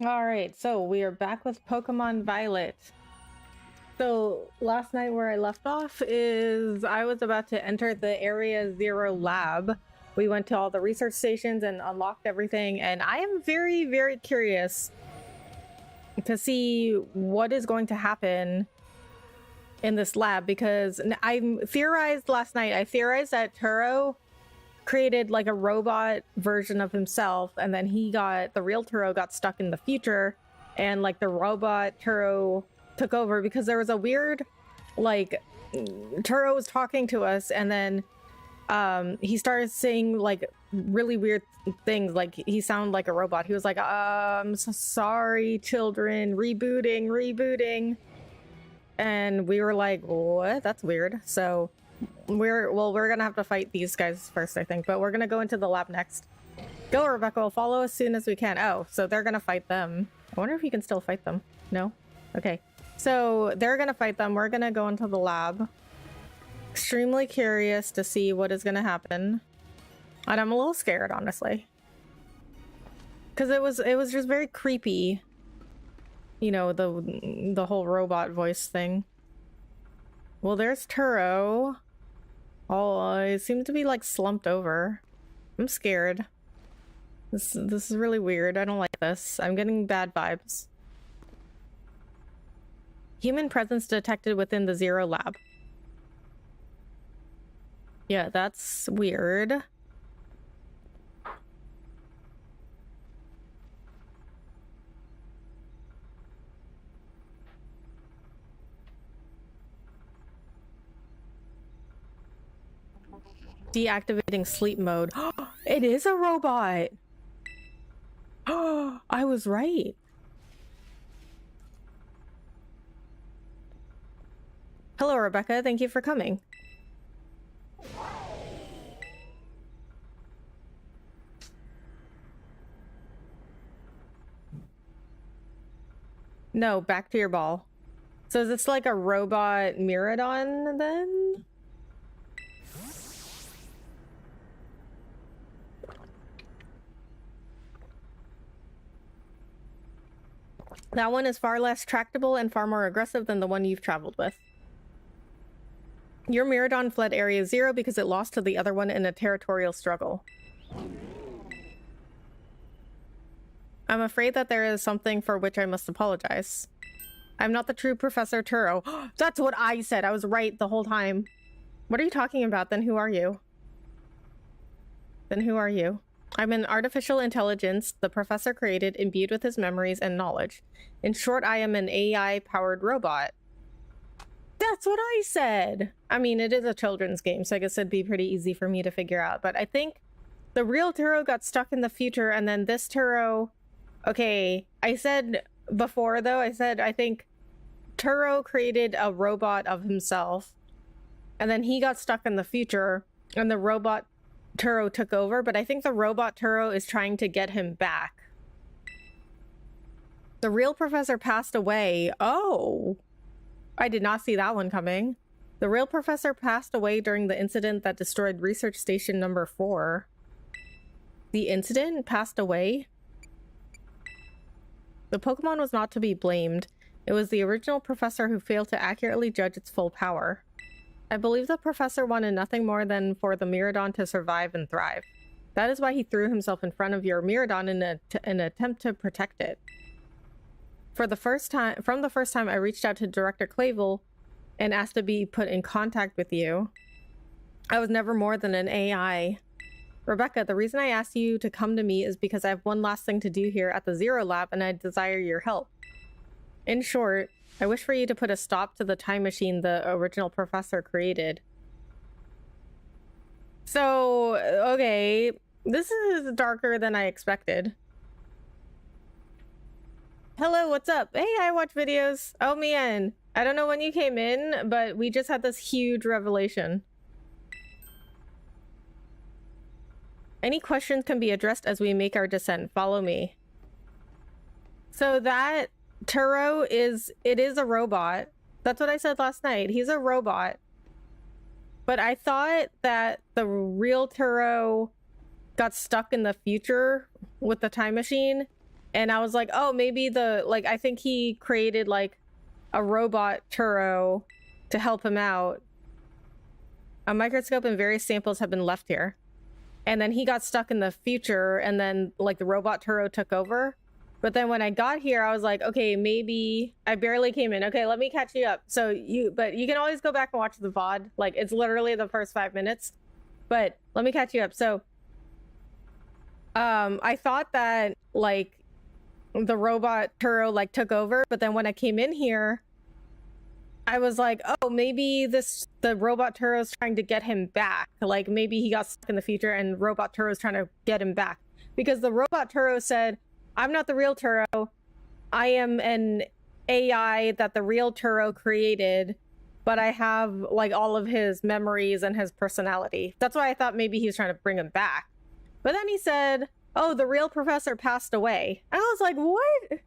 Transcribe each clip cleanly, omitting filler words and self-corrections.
Alright, so we are back with Pokemon Violet. So last night where I left off is I was about to enter the Area Zero lab. We went to all the research stations and unlocked everything, and I am very, very curious to see what is going to happen in this lab, because I theorized last night, I theorized that Turo created like a robot version of himself, and then the real Turo got stuck in the future, and like the robot Turo took over, because there was a weird, like, Turo was talking to us, and then he started saying like really weird things, like he sounded like a robot. He was like, I'm so sorry children, rebooting, and we were like, what? That's weird. So we're gonna have to fight these guys first, I think, but we're gonna go into the lab next. Go, Rebecca, we'll follow as soon as we can. Oh, so they're gonna fight them. I wonder if you can still fight them. No? Okay, so they're gonna fight them. We're gonna go into the lab. Extremely curious to see what is gonna happen, and I'm a little scared, honestly, because it was just very creepy, you know, the whole robot voice thing. Well, there's Turo. Oh, it seems to be like slumped over. I'm scared. This is really weird. I don't like this. I'm getting bad vibes. Human presence detected within the Zero lab. Yeah, that's weird. Deactivating sleep mode. It is a robot. I was right. Hello, Rebecca. Thank you for coming. No, back to your ball. So is this like a robot Miradon then? That one is far less tractable and far more aggressive than the one you've traveled with. Your Miradon fled Area Zero because it lost to the other one in a territorial struggle. I'm afraid that there is something for which I must apologize. I'm not the true Professor Turo. That's what I said. I was right the whole time. What are you talking about? Then who are you? Then who are you? I'm an artificial intelligence the professor created, imbued with his memories and knowledge. In short, I am an AI-powered robot. That's what I said! I mean, it is a children's game, so I guess it'd be pretty easy for me to figure out, but I think the real Turo got stuck in the future, and then this Turo... Okay, I said before, though, I think Turo created a robot of himself, and then he got stuck in the future, and the robot Turo took over, but I think the robot Turo is trying to get him back. The real professor passed away. Oh! I did not see that one coming. The real professor passed away during the incident that destroyed Research Station number 4. The incident passed away? The Pokemon was not to be blamed. It was the original professor who failed to accurately judge its full power. I believe the professor wanted nothing more than for the Miradon to survive and thrive. That is why he threw himself in front of your Miradon in an attempt to protect it. From the first time I reached out to Director Clavel and asked to be put in contact with you, I was never more than an AI. Rebecca, the reason I asked you to come to me is because I have one last thing to do here at the Zero Lab, and I desire your help. In short, I wish for you to put a stop to the time machine the original professor created. So, okay, this is darker than I expected. Hello, what's up? Hey, I watch videos. Oh man, I don't know when you came in, but we just had this huge revelation. Any questions can be addressed as we make our descent. Follow me. So that Turo is a robot. That's what I said last night. He's a robot. But I thought that the real Turo got stuck in the future with the time machine, And I was like, oh, maybe I think he created like a robot Turo to help him out. A microscope and various samples have been left here. And then he got stuck in the future, and then like the robot Turo took over. But then when I got here, I was like, okay, maybe I barely came in. Okay, let me catch you up. But you can always go back and watch the VOD. Like, it's literally the first 5 minutes. But let me catch you up. So I thought that like the robot Turo like took over, but then when I came in here, I was like, oh, maybe the robot Turo is trying to get him back. Like maybe he got stuck in the future and robot Turo is trying to get him back. Because the robot Turo said, I'm not the real Turo. I am an AI that the real Turo created, but I have like all of his memories and his personality. That's why I thought maybe he was trying to bring him back. But then he said, oh, the real professor passed away. And I was like, what?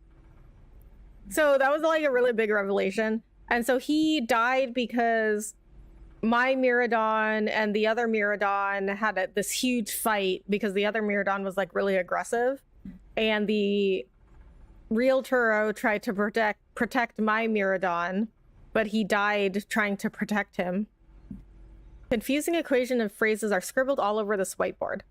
So that was like a really big revelation. And so he died because my Miradon and the other Miradon had this huge fight because the other Miradon was like really aggressive. And the real Turo tried to protect my Miradon, but he died trying to protect him. Confusing equation and phrases are scribbled all over this whiteboard.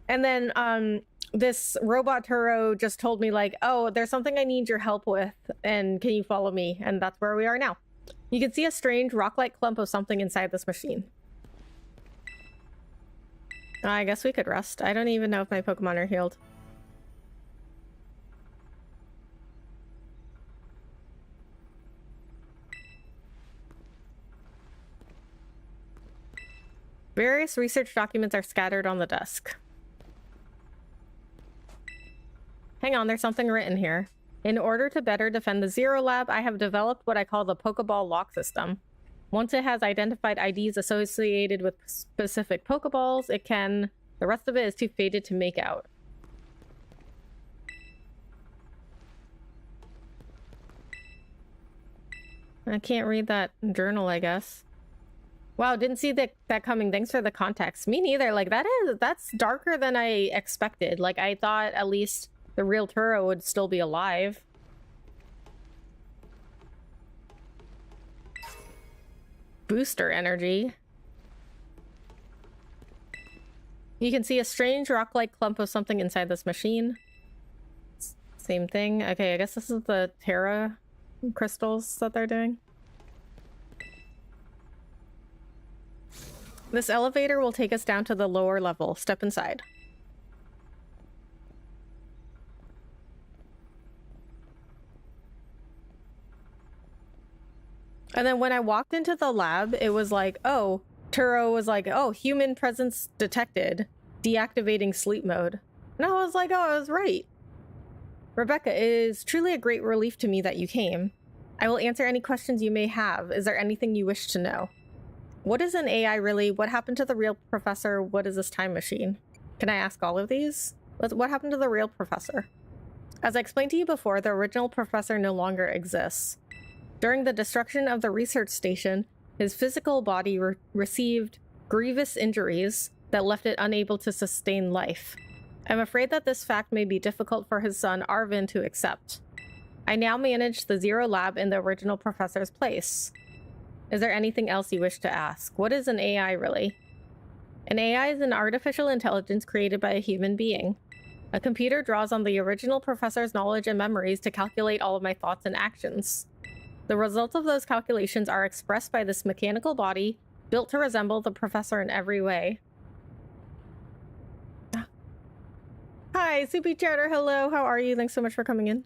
And then this robot Turo just told me like, oh, there's something I need your help with, and can you follow me? And that's where we are now. You can see a strange rock-like clump of something inside this machine. I guess we could rest. I don't even know if my Pokemon are healed. Various research documents are scattered on the desk. Hang on, there's something written here. In order to better defend the Zero Lab, I have developed what I call the Pokeball lock system. Once it has identified IDs associated with specific Pokeballs, it can... The rest of it is too faded to make out. I can't read that journal, I guess. Wow, didn't see that coming. Thanks for the context. Me neither. Like, that's darker than I expected. Like, I thought at least the real Turo would still be alive. Booster energy. You can see a strange rock-like clump of something inside this machine. Same thing. Okay, I guess this is the Terra crystals that they're doing. This elevator will take us down to the lower level. Step inside. And then when I walked into the lab, it was like, oh, Turo was like, oh, human presence detected, deactivating sleep mode. And I was like, oh, I was right. Rebecca, it is truly a great relief to me that you came. I will answer any questions you may have. Is there anything you wish to know? What is an AI really? What happened to the real professor? What is this time machine? Can I ask all of these? What happened to the real professor? As I explained to you before, the original professor no longer exists. During the destruction of the research station, his physical body received grievous injuries that left it unable to sustain life. I'm afraid that this fact may be difficult for his son Arvin to accept. I now manage the Zero Lab in the original professor's place. Is there anything else you wish to ask? What is an AI really? An AI is an artificial intelligence created by a human being. A computer draws on the original professor's knowledge and memories to calculate all of my thoughts and actions. The results of those calculations are expressed by this mechanical body, built to resemble the professor in every way. Hi, Soupy Chatter, hello, how are you? Thanks so much for coming in.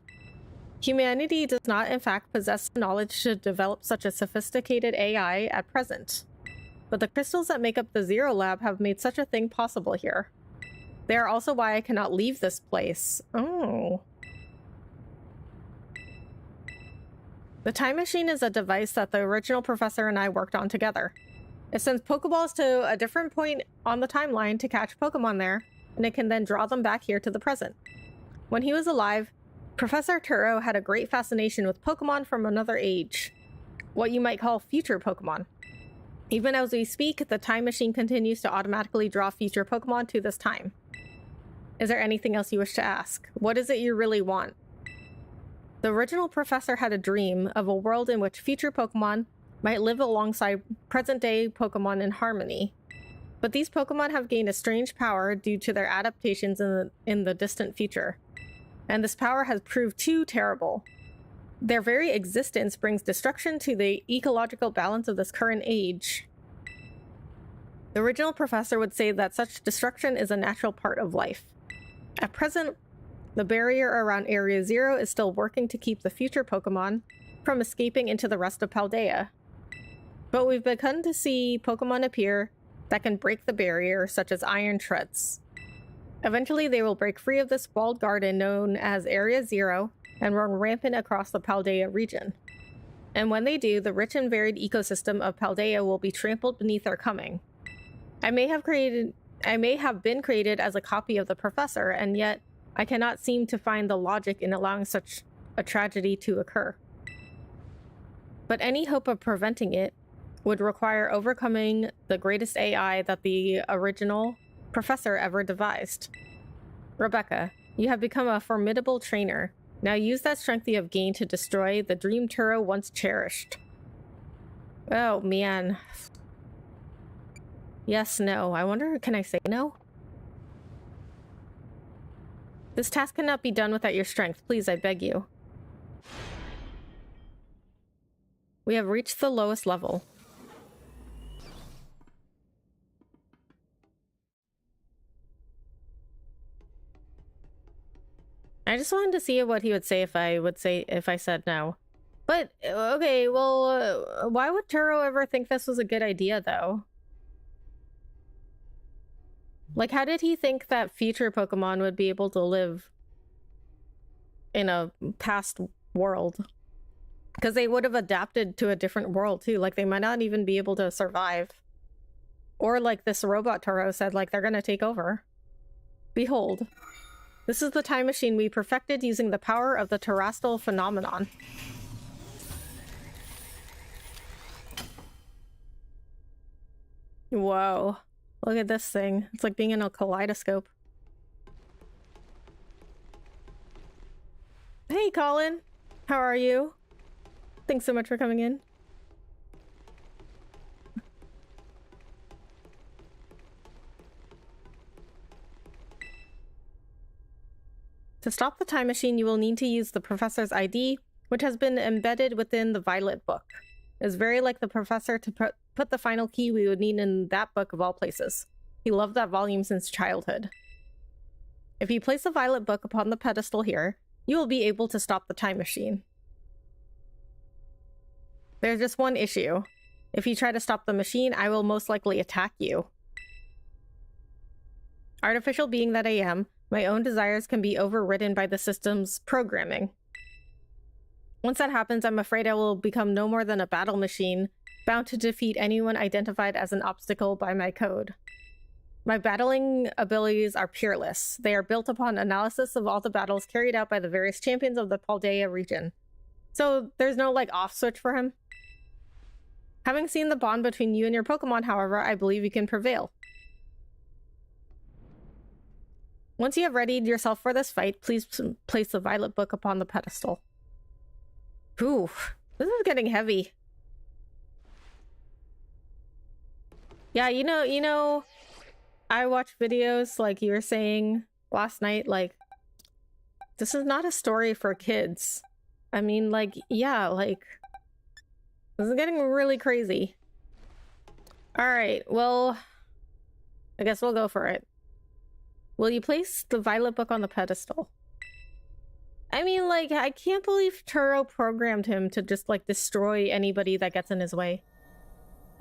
Humanity does not, in fact, possess the knowledge to develop such a sophisticated AI at present. But the crystals that make up the Zero Lab have made such a thing possible here. They are also why I cannot leave this place. Oh. The time machine is a device that the original professor and I worked on together. It sends Pokeballs to a different point on the timeline to catch Pokemon there, and it can then draw them back here to the present. When he was alive, Professor Turo had a great fascination with Pokemon from another age. What you might call future Pokemon. Even as we speak, the time machine continues to automatically draw future Pokemon to this time. Is there anything else you wish to ask? What is it you really want? The original professor had a dream of a world in which future Pokemon might live alongside present-day Pokemon in harmony. But these Pokemon have gained a strange power due to their adaptations in the distant future. And this power has proved too terrible. Their very existence brings destruction to the ecological balance of this current age. The original professor would say that such destruction is a natural part of life. At present, the barrier around Area Zero is still working to keep the future Pokemon from escaping into the rest of Paldea. But we've begun to see Pokemon appear that can break the barrier, such as Iron Treads. Eventually, they will break free of this walled garden known as Area Zero and run rampant across the Paldea region. And when they do, the rich and varied ecosystem of Paldea will be trampled beneath their coming. I may have been created as a copy of the professor, and yet I cannot seem to find the logic in allowing such a tragedy to occur. But any hope of preventing it would require overcoming the greatest AI that the original professor ever devised. Rebecca, you have become a formidable trainer. Now use that strength you have gained to destroy the dream Turo once cherished. Oh, man. Yes, no. I wonder, can I say no? This task cannot be done without your strength. Please, I beg you. We have reached the lowest level. I just wanted to see what he would say if I said no. But, okay, well, why would Turo ever think this was a good idea, though? Like, how did he think that future Pokemon would be able to live in a past world? Because they would have adapted to a different world, too. Like, they might not even be able to survive. Or, like, this robot Turo said, like, they're gonna take over. Behold. This is the time machine we perfected using the power of the terrestrial phenomenon. Whoa. Look at this thing. It's like being in a kaleidoscope. Hey, Colin. How are you? Thanks so much for coming in. To stop the time machine, you will need to use the professor's ID, which has been embedded within the Violet book. It's very like the professor to put the final key we would need in that book of all places. He loved that volume since childhood. If you place the Violet book upon the pedestal here, you will be able to stop the time machine. There's just one issue. If you try to stop the machine, I will most likely attack you. Artificial being that I am, my own desires can be overridden by the system's programming. Once that happens, I'm afraid I will become no more than a battle machine, bound to defeat anyone identified as an obstacle by my code. My battling abilities are peerless. They are built upon analysis of all the battles carried out by the various champions of the Paldea region. So there's no, like, off switch for him? Having seen the bond between you and your Pokemon, however, I believe you can prevail. Once you have readied yourself for this fight, please place the Violet book upon the pedestal. Ooh, this is getting heavy. Yeah, you know, I watch videos like you were saying last night, like, this is not a story for kids. I mean, like, yeah, like, this is getting really crazy. Alright, well, I guess we'll go for it. Will you place the Violet book on the pedestal? I mean, like, I can't believe Turo programmed him to just, like, destroy anybody that gets in his way.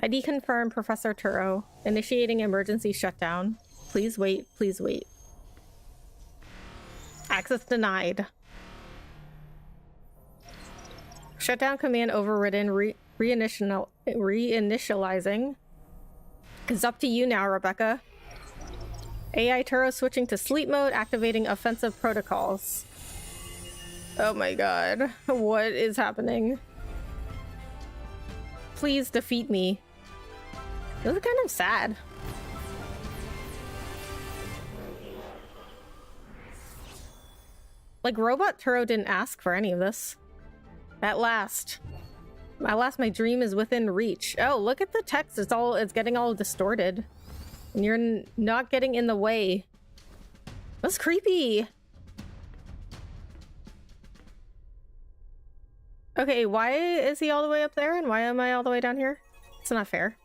I deconfirm Professor Turo. Initiating emergency shutdown. Please wait, please wait. Access denied. Shutdown command overridden. Reinitializing. It's up to you now, Rebecca. AI Turo switching to sleep mode, activating offensive protocols. Oh my god. What is happening? Please defeat me. This is kind of sad. Like, Robot Turo didn't ask for any of this. At last. At last, my dream is within reach. Oh, look at the text. It's getting all distorted. And you're not getting in the way. That's creepy. Okay, why is he all the way up there and why am I all the way down here? It's not fair.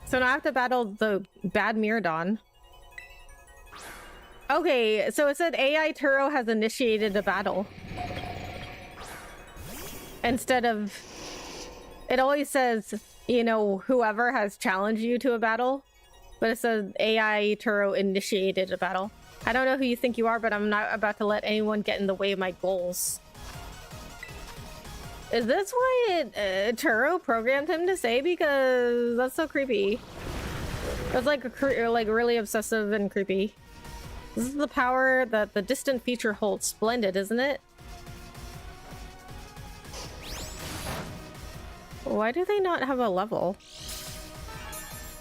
So now I have to battle the bad Miradon. Okay, so it said AI Turo has initiated a battle. Instead of... It always says, you know, whoever has challenged you to a battle. But it says AI Turo initiated a battle. I don't know who you think you are, but I'm not about to let anyone get in the way of my goals. Is this why Turo programmed him to say? Because that's so creepy. That's like really obsessive and creepy. This is the power that the distant future holds. Splendid, isn't it? Why do they not have a level?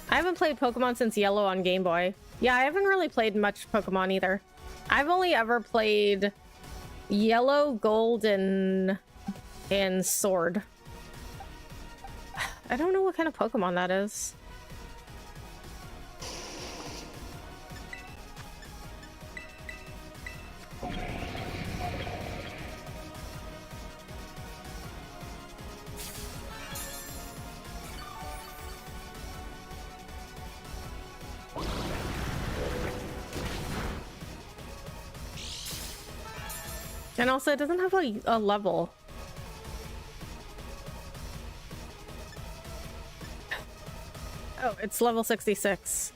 I haven't played Pokemon since Yellow on Game Boy. Yeah, I haven't really played much Pokemon either. I've only ever played Yellow, Gold, and Sword. I don't know what kind of Pokemon that is. And also, it doesn't have a level. Oh, it's level 66.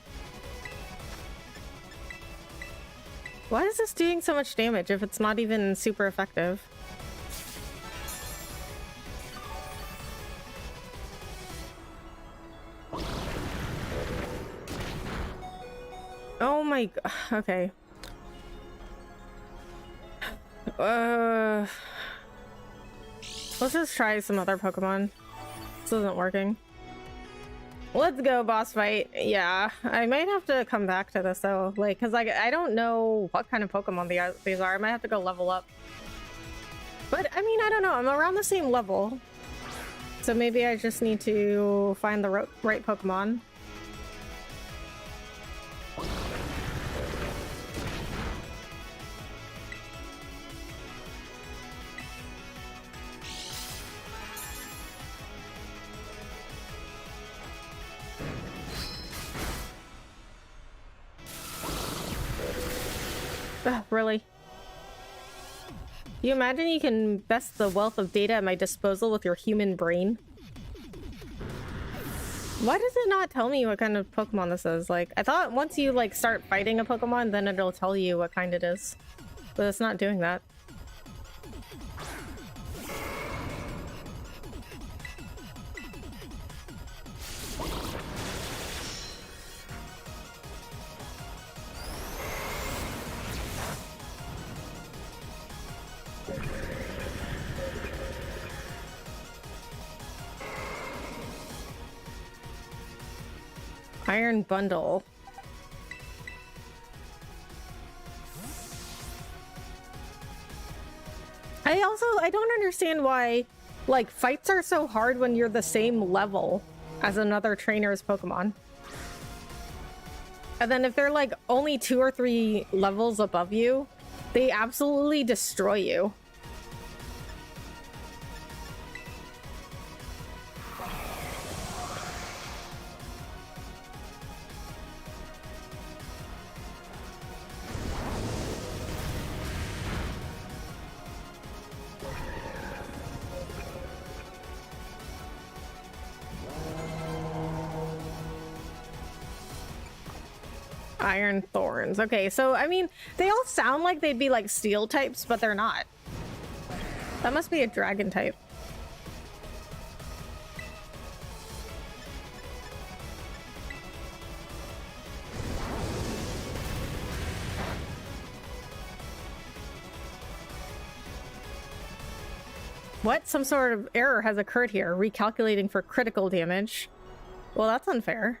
Why is this doing so much damage if it's not even super effective? Oh my god. Okay. Let's just try some other Pokemon. This isn't working. Let's go, boss fight. Yeah, I might have to come back to this though, like, cause I don't know what kind of Pokemon these are. I might have to go level up. But I mean, I don't know. I'm around the same level, so maybe I just need to find the right Pokemon. Ugh, really? You imagine you can best the wealth of data at my disposal with your human brain? Why does it not tell me what kind of Pokemon this is? Like, I thought once you like start fighting a Pokemon, then it'll tell you what kind it is. But it's not doing that. Iron Bundle. I don't understand why, like, fights are so hard when you're the same level as another trainer's Pokemon. And then if they're, like, only 2 or 3 levels above you, they absolutely destroy you. Iron Thorns. Okay, so I mean, they all sound like they'd be like steel types, but they're not. That must be a dragon type. What? Some sort of error has occurred here. Recalculating for critical damage. Well, that's unfair.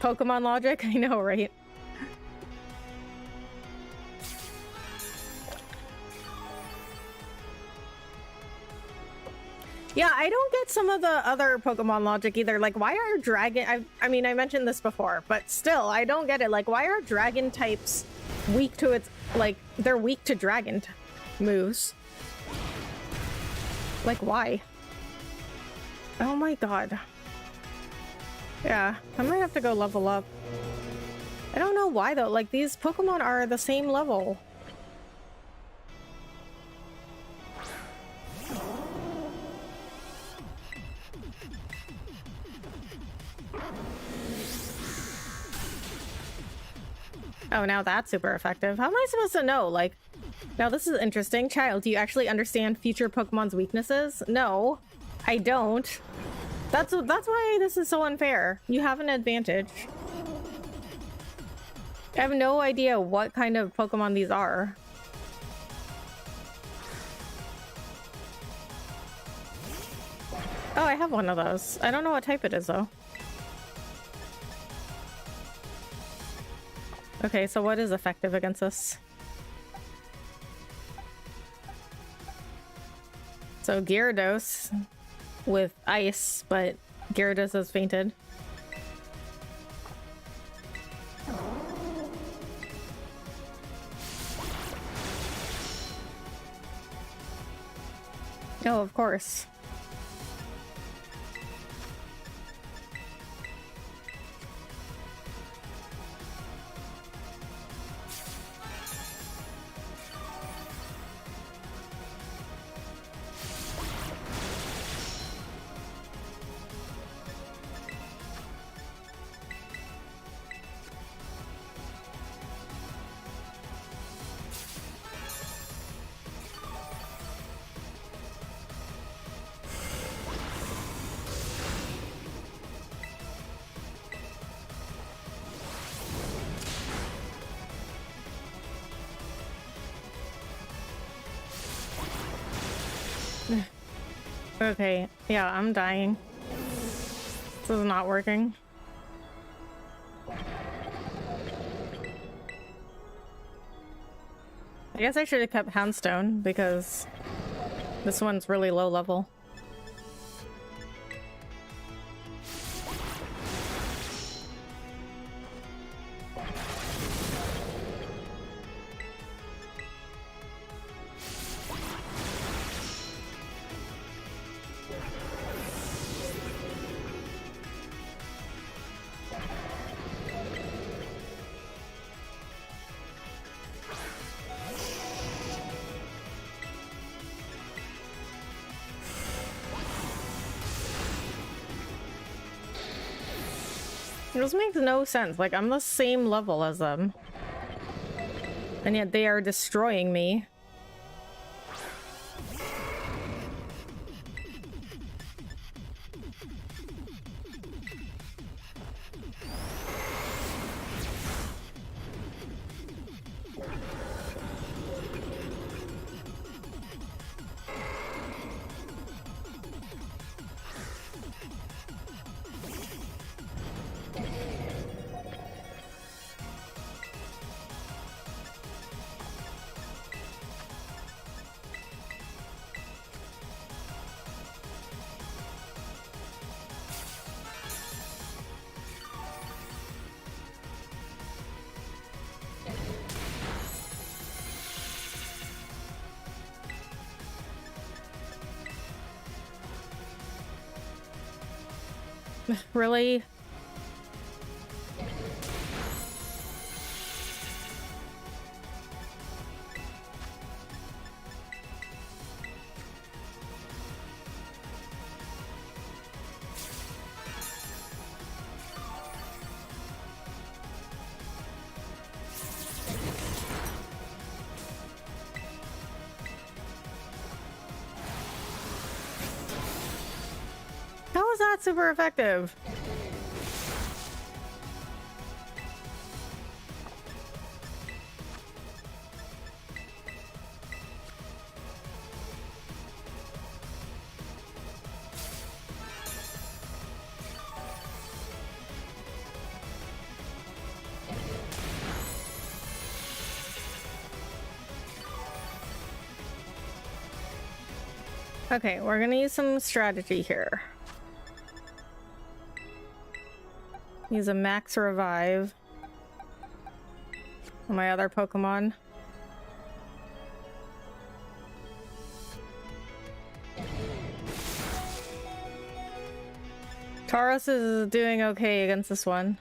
Pokemon logic? I know, right? Yeah, I don't get some of the other Pokemon logic either. Like, why are dragon... I mean, I mentioned this before, but still, I don't get it. Like, why are dragon types weak to its... Like, they're weak to dragon moves. Like, why? Oh my god. Yeah, I might have to go level up. I don't know why, though. Like, these Pokemon are the same level. Oh, now that's super effective. How am I supposed to know? Like, now this is interesting. Child, do you actually understand future Pokemon's weaknesses? No, I don't. That's why this is so unfair. You have an advantage. I have no idea what kind of Pokemon these are. Oh, I have one of those. I don't know what type it is, though. Okay, so what is effective against this? So Gyarados with ice, but Gyarados has fainted. Oh, of course. Okay, yeah, I'm dying. This is not working. I guess I should have kept Houndstone because this one's really low level. This makes no sense. Like, I'm the same level as them. And yet they are destroying me. Really? How is that super effective? Okay, we're gonna use some strategy here. Use a max revive on my other Pokemon. Tauros is doing okay against this one.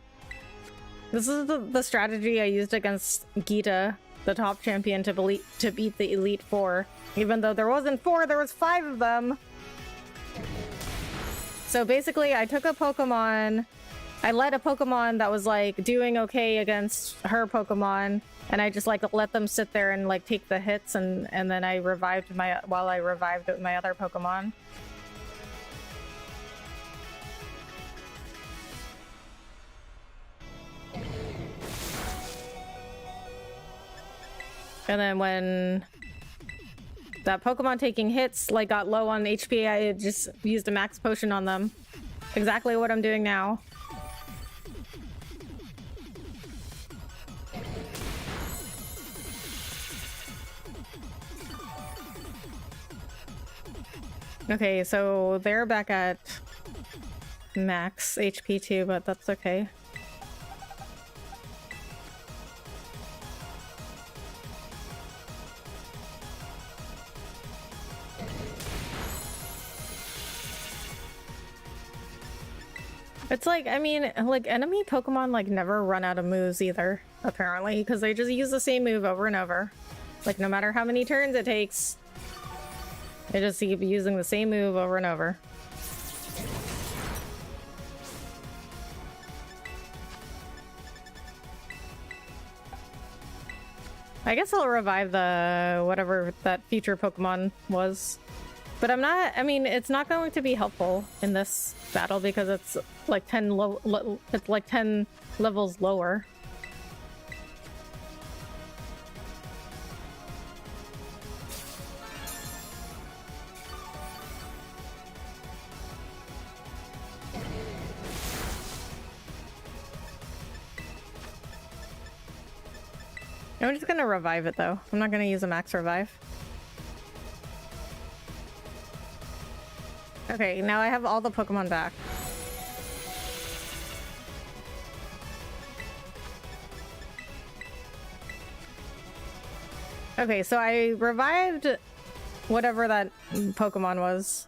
This is the strategy I used against Gita, the top champion, to beat the Elite Four. Even though there wasn't 4, there was 5 of them. So basically, I took a Pokemon, I led a Pokemon that was like doing okay against her Pokemon, and I just like let them sit there and like take the hits, and then I revived my my other Pokemon. And then when that Pokemon taking hits like got low on HP, I just used a max potion on them. Exactly what I'm doing now. Okay, so they're back at max HP too, but that's okay. It's like, I mean, like, enemy Pokemon, like, never run out of moves either, apparently, because they just use the same move over and over. Like, no matter how many turns it takes, they just keep using the same move over and over. I guess I'll revive the whatever that future Pokemon was. But I'm not, I mean, it's not going to be helpful in this battle because it's like 10 it's like 10 levels lower. I'm just gonna revive it though. I'm not gonna use a max revive. Okay, now I have all the Pokemon back. Okay, so I revived whatever that Pokemon was,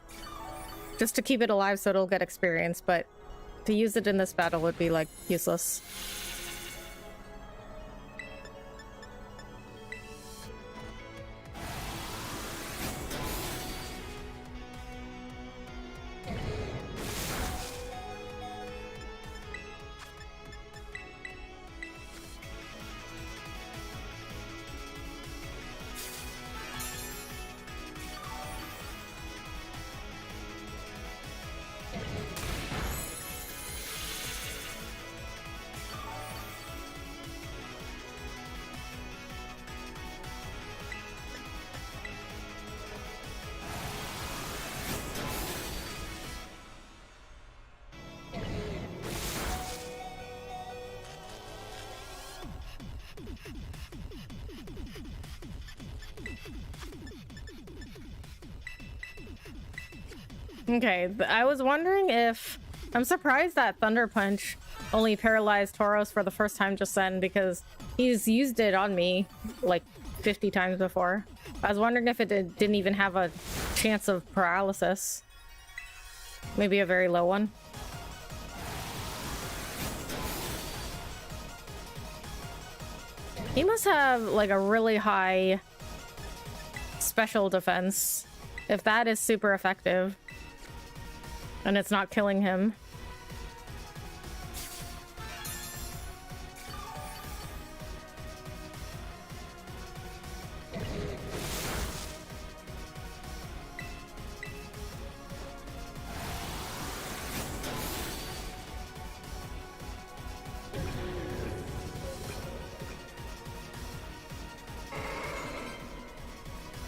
just to keep it alive so it'll get experience, but to use it in this battle would be, like, useless. Okay, I was wondering if... I'm surprised that Thunder Punch only paralyzed Tauros for the first time just then, because he's used it on me like 50 times before. I was wondering if it didn't even have a chance of paralysis. Maybe a very low one. He must have like a really high special defense, if that is super effective. And it's not killing him.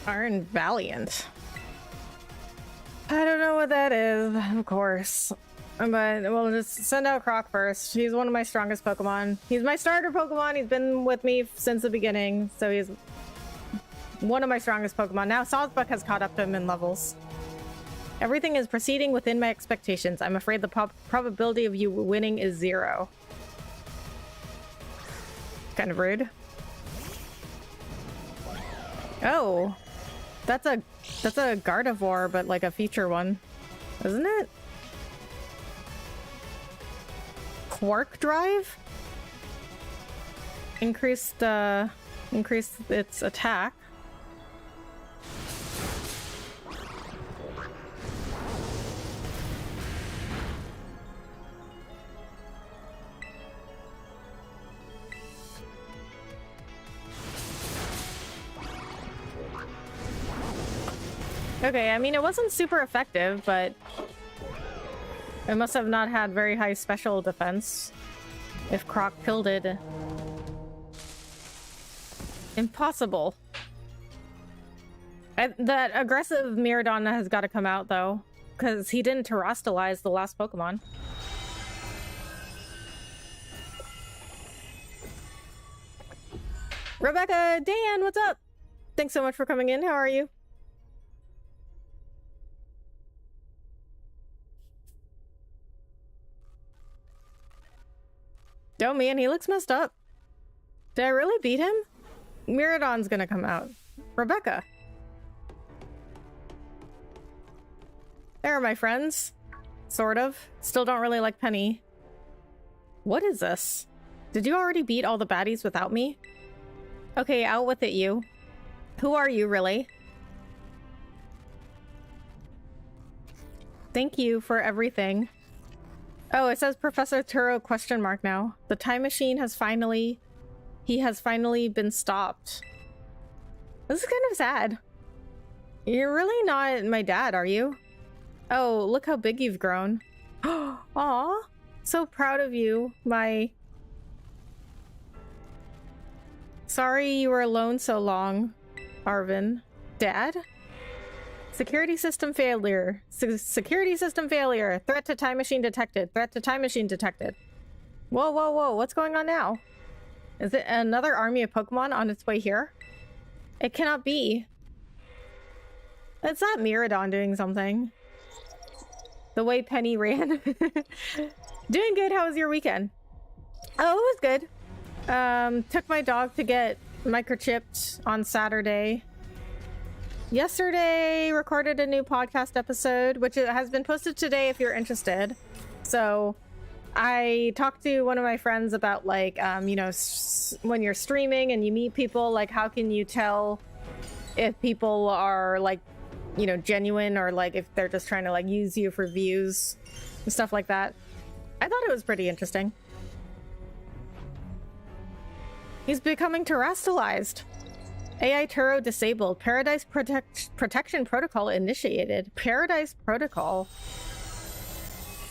Iron Valiant. I don't know what that is, of course. But we'll just send out Croc first. He's one of my strongest Pokemon. He's my starter Pokemon. He's been with me since the beginning, so he's one of my strongest Pokemon. Now Sawsbuck has caught up to him in levels. Everything is proceeding within my expectations. I'm afraid the probability of you winning is 0. Kind of rude. Oh, that's a Gardevoir, but like a feature one, isn't it? Quark Drive? Increase its attack. Okay, I mean, it wasn't super effective, but it must have not had very high special defense if Croc killed it. Impossible. That aggressive Miraidon has got to come out, though, because he didn't terrestrialize the last Pokemon. Rebecca, Dan, what's up? Thanks so much for coming in. How are you? Oh man, he looks messed up. Did I really beat him? Miraidon's gonna come out. Rebecca. There are my friends. Sort of. Still don't really like Penny. What is this? Did you already beat all the baddies without me? Okay, out with it, you. Who are you, really? Thank you for everything. Oh, it says Professor Turo question mark now. The time machine has finally... He has finally been stopped. This is kind of sad. You're really not my dad, are you? Oh, look how big you've grown. Aw, so proud of you, my... Sorry you were alone so long, Arvin. Dad? Security system failure. Security system failure. Threat to time machine detected. Threat to time machine detected. Whoa, whoa, whoa. What's going on now? Is it another army of Pokemon on its way here? It cannot be. It's not Miraidon doing something. The way Penny ran. Doing good. How was your weekend? Oh, it was good. Took my dog to get microchipped on Saturday. Yesterday, recorded a new podcast episode, which has been posted today if you're interested. So I talked to one of my friends about, like, you know, when you're streaming and you meet people, like, how can you tell if people are, like, you know, genuine, or, like, if they're just trying to, like, use you for views and stuff like that. I thought it was pretty interesting. He's becoming terrestrialized. AI Turo disabled. Paradise Protection Protocol initiated. Paradise Protocol.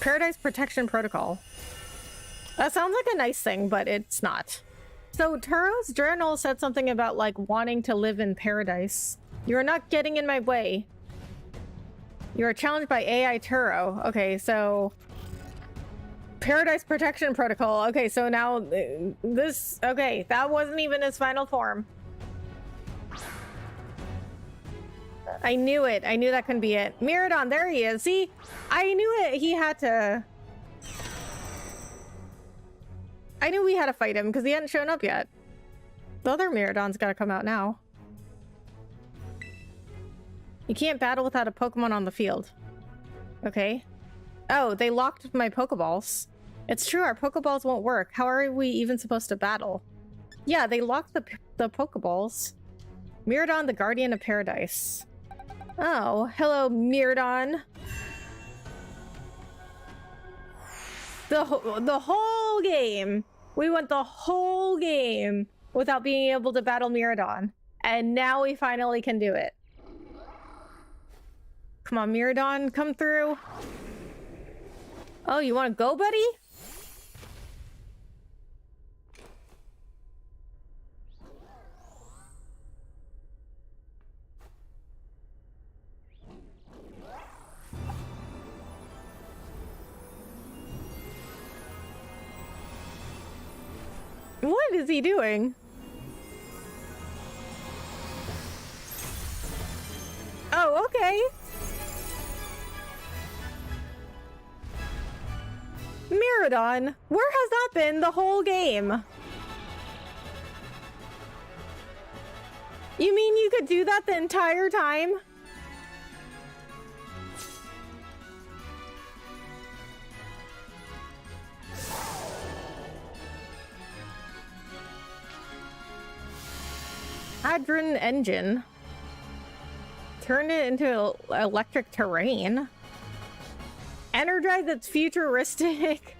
Paradise Protection Protocol. That sounds like a nice thing, but it's not. So Turo's journal said something about, like, wanting to live in paradise. You are not getting in my way. You are challenged by AI Turo. Okay, so... Paradise Protection Protocol. Okay, so now this... Okay, that wasn't even his final form. I knew it. I knew that couldn't be it. Miraidon, there he is. See? I knew it. He had to... I knew we had to fight him because he hadn't shown up yet. The other Miraidon's gotta come out now. You can't battle without a Pokemon on the field. Okay. Oh, they locked my Pokeballs. It's true, our Pokeballs won't work. How are we even supposed to battle? Yeah, they locked the Pokeballs. Miraidon, the Guardian of Paradise. Oh, hello, Miraidon. The whole game. We went the whole game without being able to battle Miraidon. And now we finally can do it. Come on, Miraidon, come through. Oh, you want to go, buddy? What is he doing? Oh, okay. Miradon, where has that been the whole game? You mean you could do that the entire time? Hadron engine. Turn it into electric terrain. Energize its futuristic.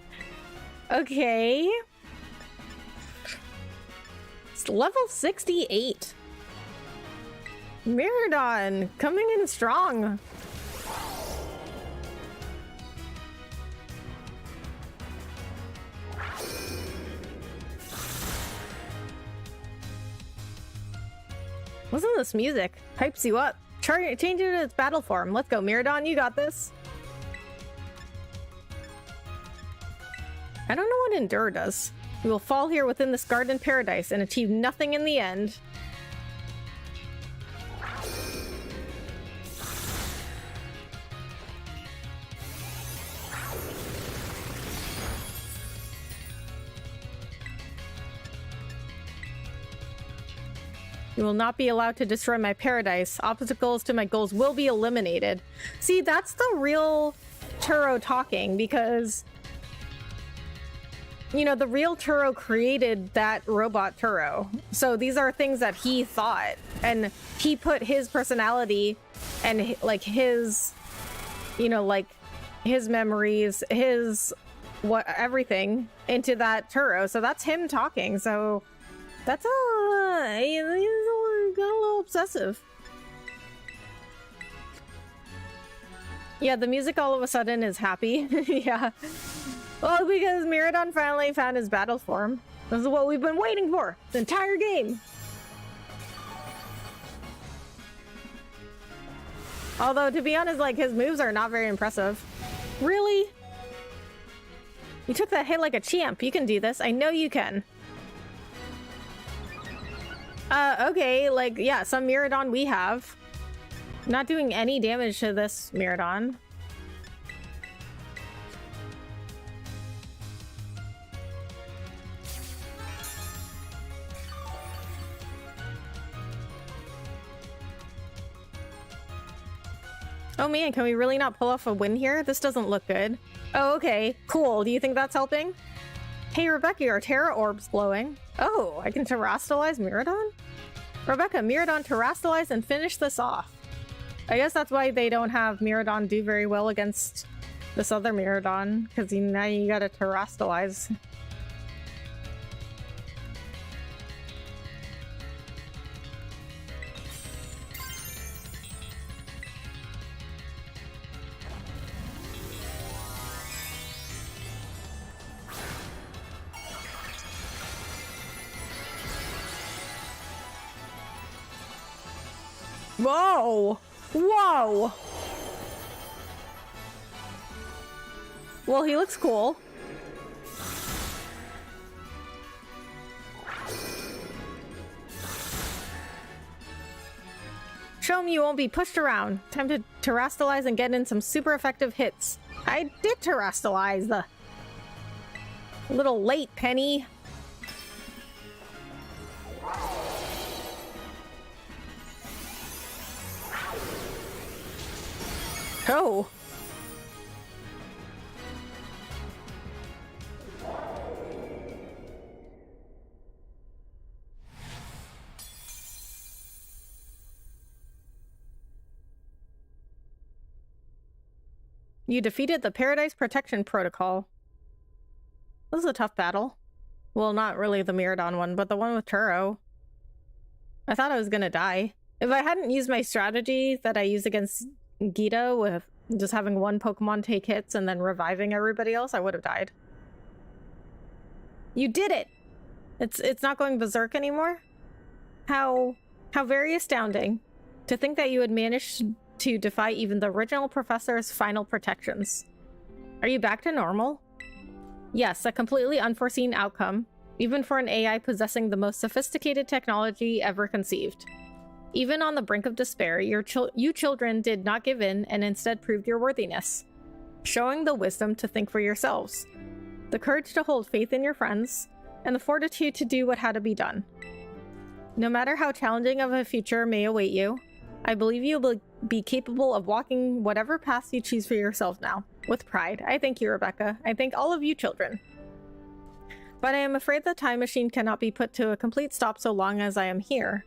Okay. It's level 68. Miradon coming in strong. Listen to this music. Hypes you up. Change it to its battle form. Let's go, Miradon. You got this. I don't know what Endure does. We will fall here within this garden paradise and achieve nothing in the end. You will not be allowed to destroy my paradise. Obstacles to my goals will be eliminated. See, that's the real Turo talking, because, you know, the real Turo created that robot Turo. So these are things that he thought, and he put his personality and like his, you know, like his memories, his everything into that Turo. So that's him talking. So that's he's got a little obsessive. Yeah, the music all of a sudden is happy. Yeah. Well, because Miradon finally found his battle form. This is what we've been waiting for the entire game. Although, to be honest, like, his moves are not very impressive. Really? You took that hit like a champ. You can do this. I know you can. Okay, like, yeah, some Miradon we have. Not doing any damage to this Miradon. Oh man, can we really not pull off a win here? This doesn't look good. Oh, okay, cool. Do you think that's helping? Hey, Rebecca, are Terra orbs glowing? Oh, I can terrastalize Miradon? Rebecca, Miradon terrastalize and finish this off. I guess that's why they don't have Miradon do very well against this other Miradon, because now you gotta terrastalize. Whoa! Whoa! Well, he looks cool. Show him you won't be pushed around. Time to terrastalize and get in some super effective hits. I did terrastalize. A little late, Penny. Oh. You defeated the Paradise Protection Protocol. This is a tough battle. Well, not really the Miradon one, but the one with Turo. I thought I was gonna die. If I hadn't used my strategy that I used against Gita with just having one Pokemon take hits and then reviving everybody else, I would have died. You did it! It's not going berserk anymore? How very astounding to think that you had managed to defy even the original professor's final protections. Are you back to normal? Yes, a completely unforeseen outcome, even for an AI possessing the most sophisticated technology ever conceived. Even on the brink of despair, you children did not give in and instead proved your worthiness, showing the wisdom to think for yourselves. the courage to hold faith in your friends, and the fortitude to do what had to be done. No matter how challenging of a future may await you, I believe you will be capable of walking whatever path you choose for yourself now. With pride. I thank you, Rebecca. I thank all of you children. But I am afraid the time machine cannot be put to a complete stop so long as I am here.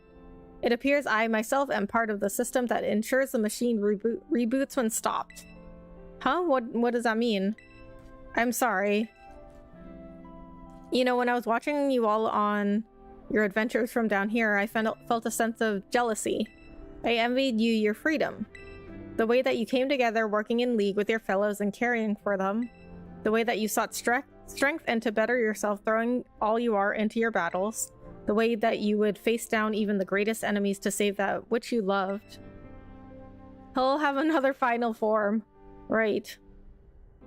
It appears I myself am part of the system that ensures the machine reboots when stopped. Huh? What does that mean? I'm sorry. You know, when I was watching you all on your adventures from down here, I felt a sense of jealousy. I envied you your freedom. The way that you came together working in league with your fellows and caring for them. The way that you sought strength and to better yourself, throwing all you are into your battles. The way that you would face down even the greatest enemies to save that which you loved. He'll have another final form. Right.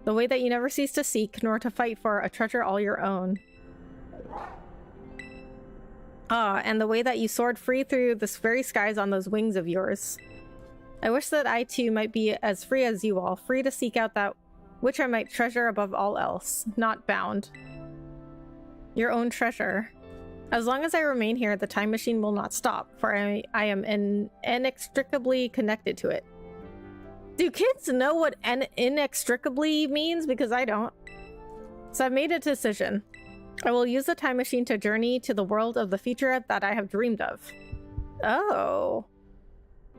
The way that you never cease to seek, nor to fight for a treasure all your own. And the way that you soared free through the very skies on those wings of yours. I wish that I too might be as free as you all, free to seek out that which I might treasure above all else, not bound. Your own treasure. As long as I remain here, the time machine will not stop, for I am inextricably connected to it. Do kids know what inextricably means? Because I don't. So I've made a decision. I will use the time machine to journey to the world of the future that I have dreamed of. Oh.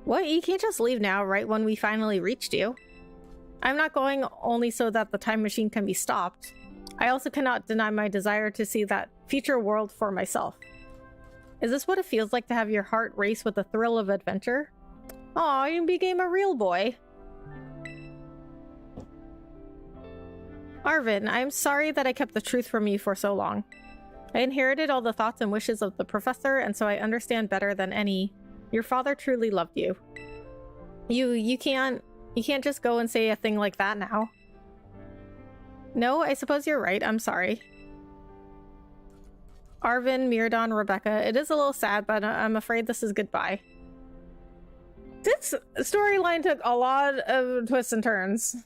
What? You can't just leave now, right when we finally reached you. I'm not going only so that the time machine can be stopped. I also cannot deny my desire to see that future world for myself. Is this what it feels like to have your heart race with the thrill of adventure? Aw, you became a real boy. Arvin, I'm sorry that I kept the truth from you for so long. I inherited all the thoughts and wishes of the professor, and so I understand better than any. Your father truly loved you. You can't just go and say a thing like that now. No, I suppose you're right. I'm sorry. Arvin, Miradon, Rebecca. It is a little sad, but I'm afraid this is goodbye. This storyline took a lot of twists and turns.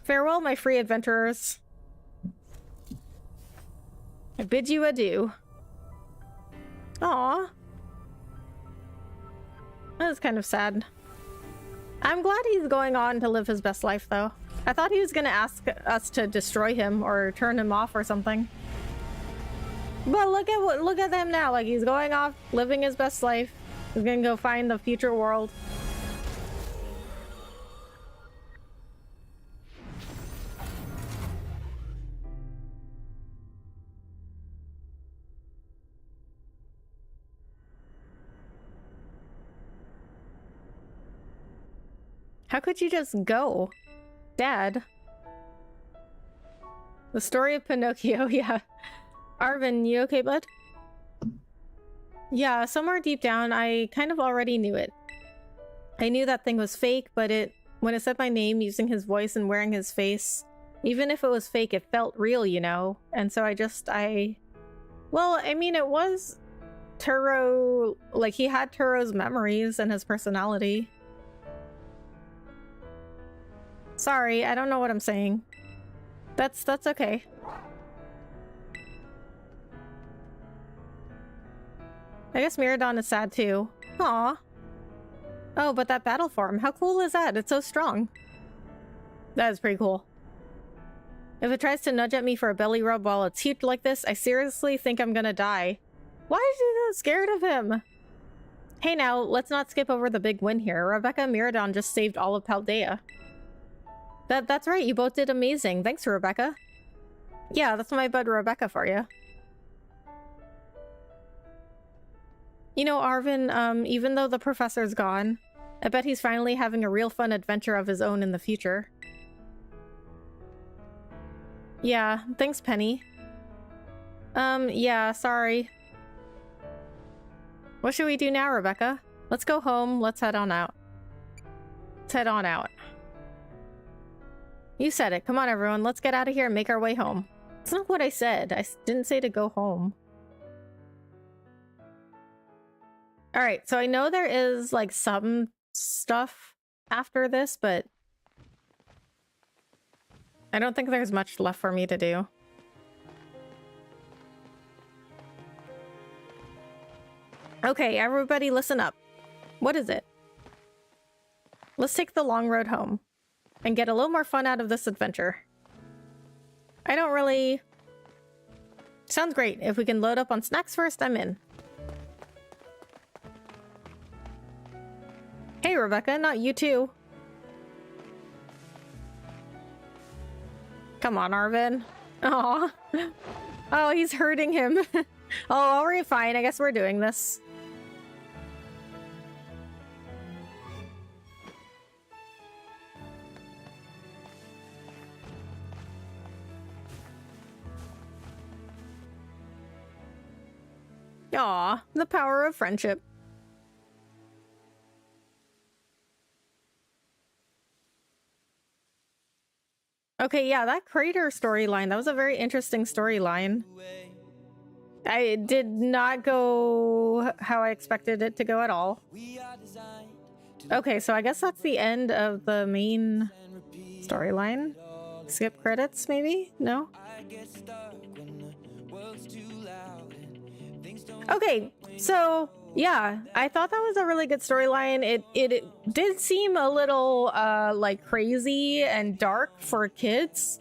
Farewell, my free adventurers. I bid you adieu. Aww. That was kind of sad. I'm glad he's going on to live his best life, though. I thought he was gonna ask us to destroy him or turn him off or something. But look at him now. Like, he's going off, living his best life. He's gonna go find the future world. How could you just go? Dad? The story of Pinocchio, yeah. Arvin, you okay, bud? Yeah, somewhere deep down, I kind of already knew it. I knew that thing was fake, but when it said my name using his voice and wearing his face, even if it was fake, it felt real, you know? And so well, I mean, it was Turo, like, he had Turo's memories and his personality. Sorry, I don't know what I'm saying. That's okay. I guess Miradon is sad too. Aw. Oh, but that battle form, how cool is that? It's so strong. That is pretty cool. If it tries to nudge at me for a belly rub while it's heaped like this, I seriously think I'm gonna die. Why is she so scared of him? Hey now, let's not skip over the big win here. Rebecca and Miradon just saved all of Paldea. That's right, you both did amazing. Thanks, Rebecca. Yeah, that's my bud Rebecca for you. You know, Arvin, even though the professor's gone, I bet he's finally having a real fun adventure of his own in the future. Yeah, thanks, Penny. Yeah, sorry. What should we do now, Rebecca? Let's go home, let's head on out. Let's head on out. You said it. Come on, everyone. Let's get out of here and make our way home. It's not what I said. I didn't say to go home. Alright, so I know there is, like, some stuff after this, but I don't think there's much left for me to do. Okay, everybody listen up. What is it? Let's take the long road home and get a little more fun out of this adventure. I don't really... Sounds great. If we can load up on snacks first, I'm in. Hey, Rebecca, not you too. Come on, Arvin. Aw. Oh, he's hurting him. Oh, alright, fine. I guess we're doing this. Aw, the power of friendship. Okay, yeah, that crater storyline, that was a very interesting storyline. I did not go how I expected it to go at all. Okay, so I guess that's the end of the main storyline. Skip credits, maybe? No? Okay, so yeah, I thought that was a really good storyline. It did seem a little like crazy and dark for kids.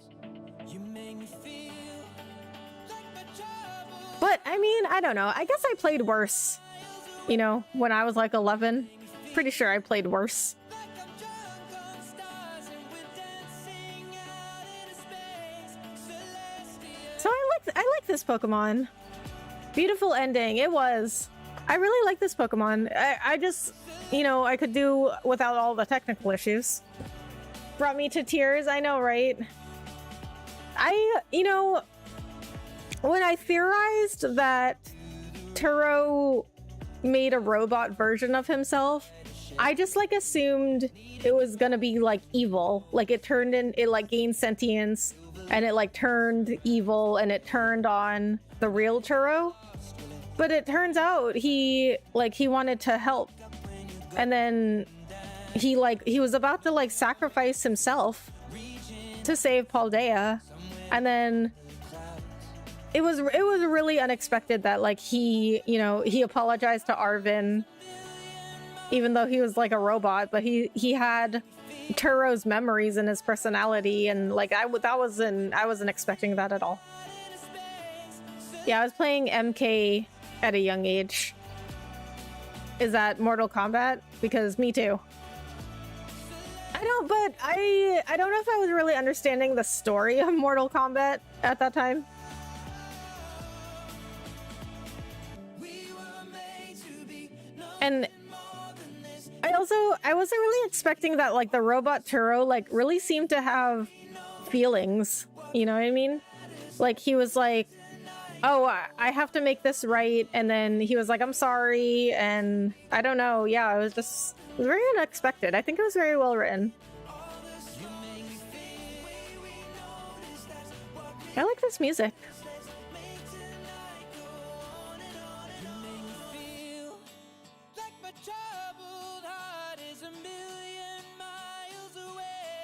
But I mean, I don't know. I guess I played worse, you know, when I was like 11. Pretty sure I played worse. So I like this Pokemon. Beautiful ending. It was. I really like this Pokemon. I just, you know, I could do without all the technical issues. Brought me to tears. I know, right? You know, when I theorized that Turo made a robot version of himself, I just like assumed it was gonna be like evil. Like it like gained sentience and it like turned evil and it turned on the real Turo. But it turns out he wanted to help. And then he was about to like sacrifice himself to save Paldea. And then it was really unexpected that like he apologized to Arvin even though he was like a robot, but he had Turo's memories and his personality, and like I wasn't expecting that at all. Yeah, I was playing MK at a young age. Is that Mortal Kombat? Because me too. I don't know if I was really understanding the story of Mortal Kombat at that time. And I wasn't really expecting that like the robot Turo like really seemed to have feelings, you know what I mean? Like he was like, oh, I have to make this right, and then he was like, I'm sorry, and I don't know, yeah, it was very unexpected. I think it was very well written. I like this music.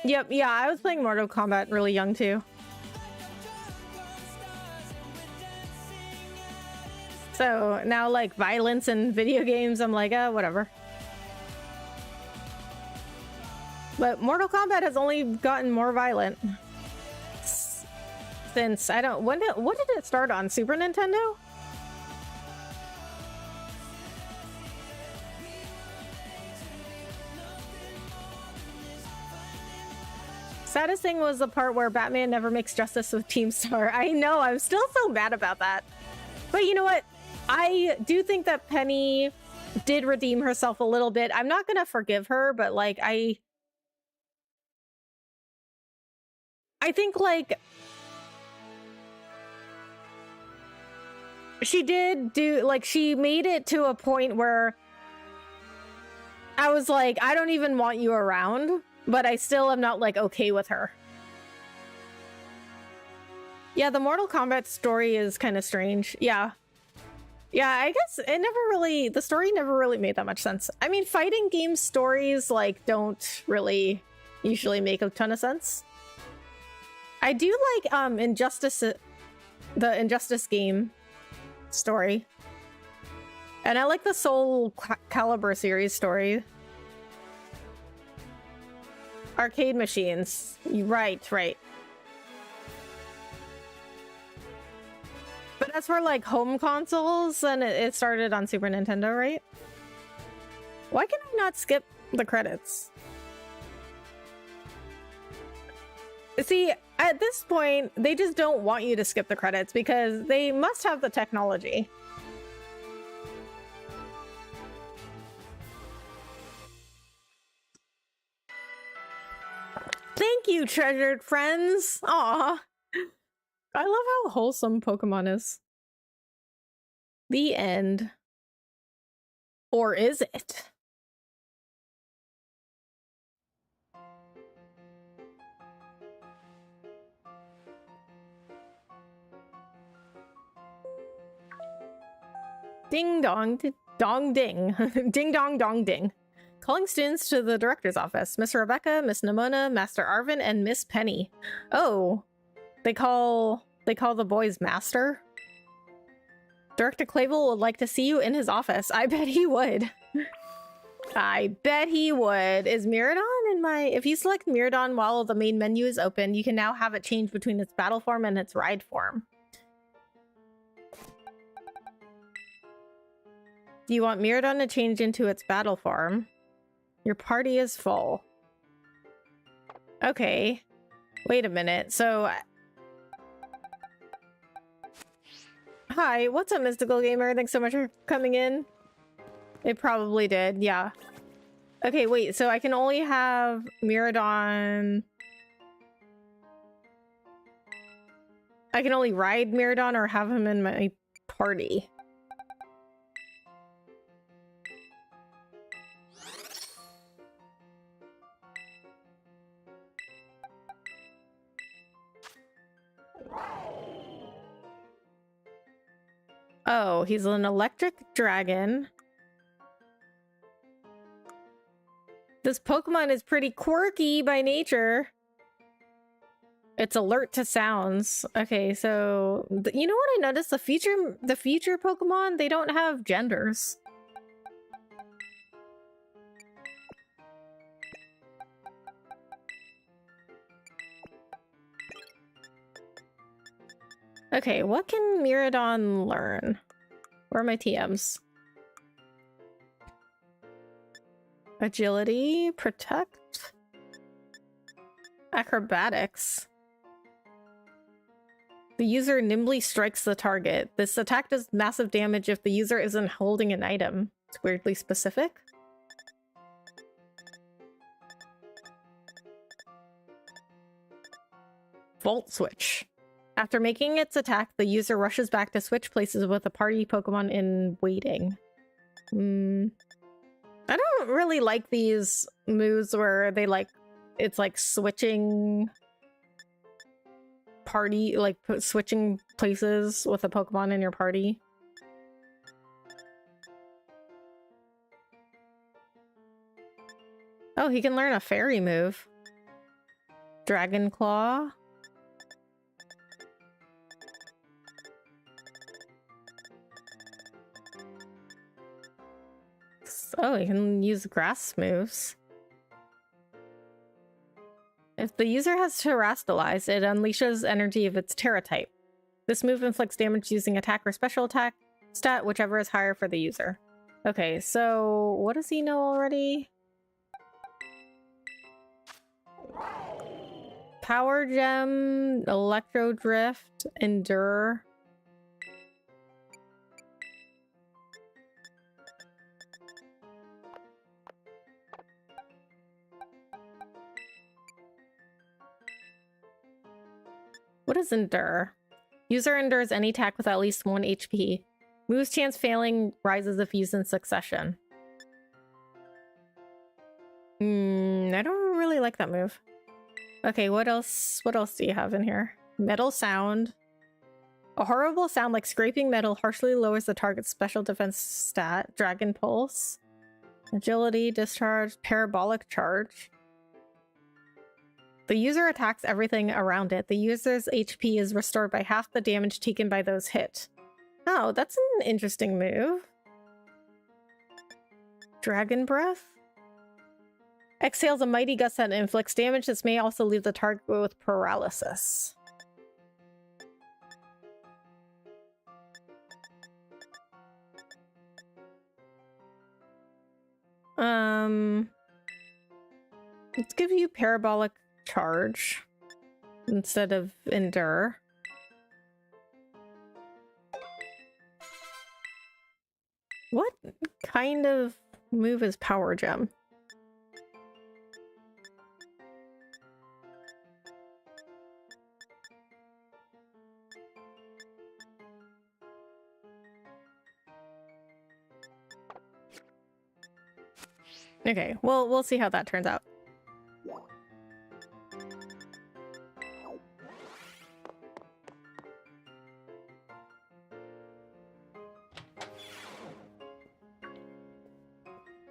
Yep, yeah, I was playing Mortal Kombat really young too. So now like violence in video games, I'm like, whatever. But Mortal Kombat has only gotten more violent since what did it start on? Super Nintendo? Saddest thing was the part where Batman never makes justice with Team Star. I know, I'm still so mad about that. But you know what? I do think that Penny did redeem herself a little bit. I'm not gonna forgive her, but like I think like she did do, like she made it to a point where I was like, I don't even want you around, but I still am not like okay with her. Yeah, the Mortal Kombat story is kind of strange. Yeah, I guess the story never really made that much sense. I mean, fighting game stories like don't really usually make a ton of sense. I do like Injustice, the Injustice game story. And I like the Soul Calibur series story. Arcade machines. Right. But as for like home consoles, then it started on Super Nintendo, right? Why can I not skip the credits? See, at this point, they just don't want you to skip the credits because they must have the technology. Thank you, treasured friends. Aw. I love how wholesome Pokemon is. The end. Or is it? Ding dong, dong ding. Ding dong dong ding. Calling students to the director's office. Miss Rebecca, Miss Nimona, Master Arvin, and Miss Penny. Oh, they call the boys Master? Director Clavel would like to see you in his office. I bet he would. I bet he would. Is Miraidon in my... If you select Miraidon while the main menu is open, you can now have it change between its battle form and its ride form. Do you want Miraidon to change into its battle form? Your party is full. Okay. Wait a minute. So... Hi, what's up, Mystical Gamer? Thanks so much for coming in. It probably did, yeah. Okay, wait, so I can only have Miraidon... I can only ride Miraidon or have him in my party. Oh, he's an electric dragon. This Pokemon is pretty quirky by nature. It's alert to sounds. Okay, so you know what I noticed? The future Pokemon, they don't have genders. Okay, what can Miraidon learn? Where are my TMs? Agility, protect, acrobatics. The user nimbly strikes the target. This attack does massive damage if the user isn't holding an item. It's weirdly specific. Volt switch. After making its attack, the user rushes back to switch places with a party Pokemon in waiting. I don't really like these moves where they it's like switching party, like switching places with a Pokemon in your party. Oh, he can learn a fairy move. Dragon Claw. Oh, you can use grass moves. If the user has Terrastalized, it unleashes energy of its Terra type. This move inflicts damage using attack or special attack stat, whichever is higher for the user. Okay, so what does he know already? Power Gem, Electro Drift, Endure. What is Endure? User endures any attack with at least 1 HP. Moves chance failing rises if used in succession. I don't really like that move. Okay, what else? What else do you have in here? Metal sound. A horrible sound like scraping metal harshly lowers the target's special defense stat. Dragon Pulse. Agility, discharge, parabolic charge. The user attacks everything around it. The user's HP is restored by half the damage taken by those hit. Oh, that's an interesting move. Dragon Breath? Exhales a mighty gust that inflicts damage. This may also leave the target with paralysis. Let's give you Parabolic Charge instead of Endure. What kind of move is Power Gem? Okay, well, we'll see how that turns out.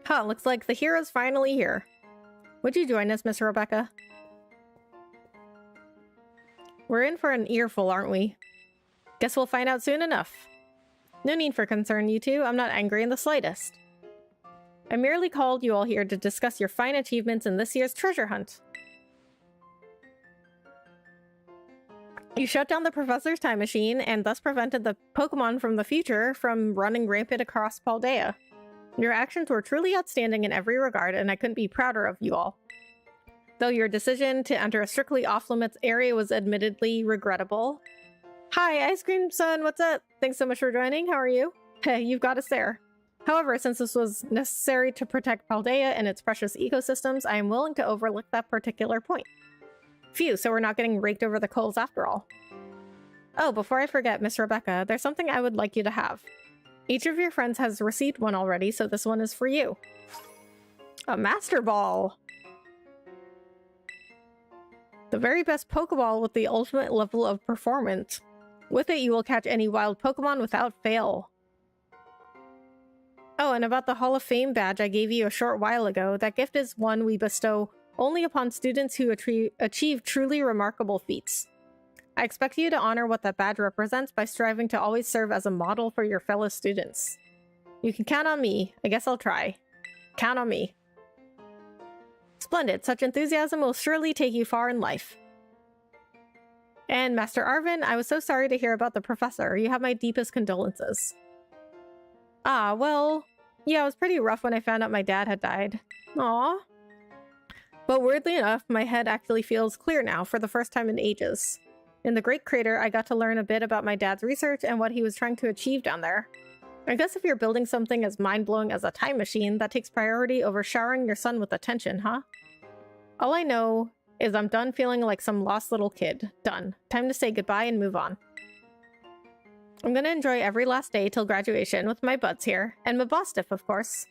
Huh, looks like the hero's finally here. Would you join us, Miss Rebecca? We're in for an earful, aren't we? Guess we'll find out soon enough. No need for concern, you two. I'm not angry in the slightest. I merely called you all here to discuss your fine achievements in this year's treasure hunt. You shut down the professor's time machine and thus prevented the Pokémon from the future from running rampant across Paldea. Your actions were truly outstanding in every regard, and I couldn't be prouder of you all. Though your decision to enter a strictly off-limits area was admittedly regrettable. Hi, Ice Cream Son, what's up? Thanks so much for joining. How are you? Hey, you've got us there. However, since this was necessary to protect Paldea and its precious ecosystems, I am willing to overlook that particular point. Phew, so we're not getting raked over the coals after all. Oh, before I forget, Miss Rebecca, there's something I would like you to have. Each of your friends has received one already, so this one is for you. A Master Ball! The very best Pokeball with the ultimate level of performance. With it, you will catch any wild Pokemon without fail. Oh, and about the Hall of Fame badge I gave you a short while ago, that gift is one we bestow only upon students who achieve truly remarkable feats. I expect you to honor what that badge represents by striving to always serve as a model for your fellow students. You can count on me. I guess I'll try. Count on me. Splendid. Such enthusiasm will surely take you far in life. And Master Arvin, I was so sorry to hear about the professor. You have my deepest condolences. Ah, well, yeah, it was pretty rough when I found out my dad had died. Aww. But weirdly enough, my head actually feels clear now for the first time in ages. In the Great Crater, I got to learn a bit about my dad's research and what he was trying to achieve down there. I guess if you're building something as mind-blowing as a time machine, that takes priority over showering your son with attention, huh? All I know is I'm done feeling like some lost little kid. Done. Time to say goodbye and move on. I'm gonna enjoy every last day till graduation with my buds here, and my Bostiff, of course.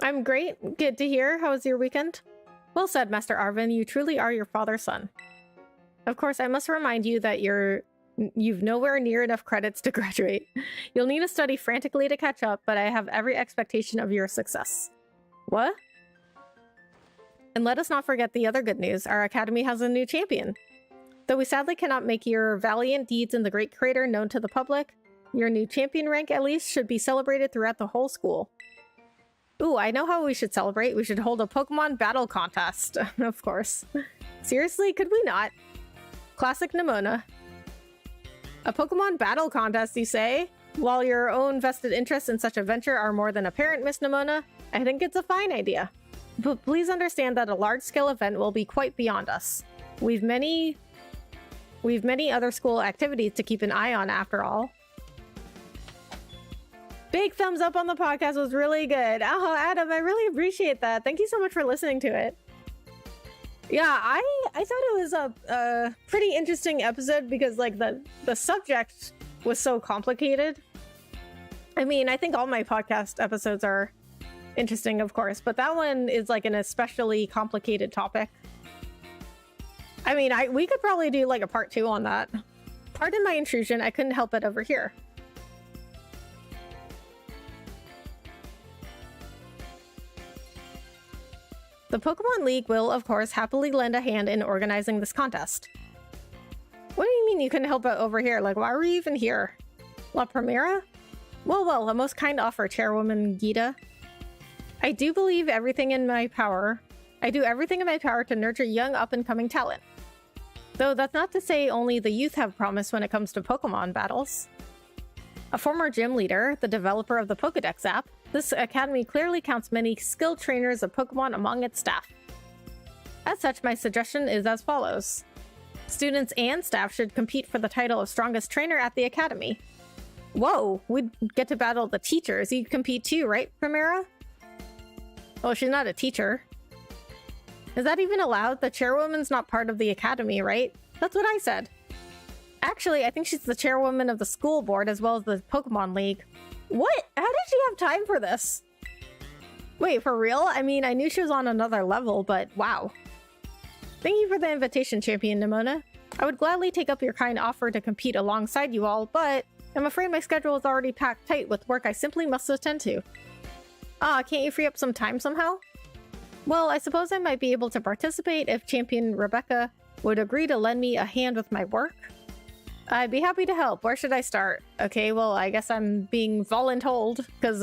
I'm great. Good to hear. How was your weekend? Well said, Master Arvin. You truly are your father's son. Of course, I must remind you that you've nowhere near enough credits to graduate. You'll need to study frantically to catch up, but I have every expectation of your success. What? And let us not forget the other good news. Our academy has a new champion. Though we sadly cannot make your valiant deeds in the Great Crater known to the public, your new champion rank at least should be celebrated throughout the whole school. Ooh, I know how we should celebrate. We should hold a Pokemon battle contest. Of course. Seriously, could we not? Classic Nimona. A Pokemon battle contest, you say? While your own vested interests in such a venture are more than apparent, Miss Nimona, I think it's a fine idea. But please understand that a large-scale event will be quite beyond us. We've many other school activities to keep an eye on after all. Big thumbs up on the podcast, was really good. Oh, Adam, I really appreciate that. Thank you so much for listening to it. Yeah, I thought it was a pretty interesting episode because like the subject was so complicated. I mean, I think all my podcast episodes are interesting, of course, but that one is like an especially complicated topic. I mean, we could probably do like a part 2 on that. Pardon my intrusion, I couldn't help it over here. The Pokemon League will, of course, happily lend a hand in organizing this contest. What do you mean you couldn't help out over here? Like, why were you even here? La Primera? Well, a most kind offer, Chairwoman Gita. I do everything in my power to nurture young up-and-coming talent. Though that's not to say only the youth have promise when it comes to Pokemon battles. A former gym leader, the developer of the Pokédex app, this academy clearly counts many skilled trainers of Pokemon among its staff. As such, my suggestion is as follows. Students and staff should compete for the title of strongest trainer at the academy. Whoa, we'd get to battle the teachers. You'd compete too, right, Primera? Well, she's not a teacher. Is that even allowed? The chairwoman's not part of the academy, right? That's what I said. Actually, I think she's the chairwoman of the school board as well as the Pokemon League. What? How did she have time for this? Wait, for real? I mean, I knew she was on another level, but wow. Thank you for the invitation, Champion Nimona. I would gladly take up your kind offer to compete alongside you all, but I'm afraid my schedule is already packed tight with work I simply must attend to. Can't you free up some time somehow? Well, I suppose I might be able to participate if Champion Rebecca would agree to lend me a hand with my work. I'd be happy to help. Where should I start? Okay, well, I guess I'm being voluntold, because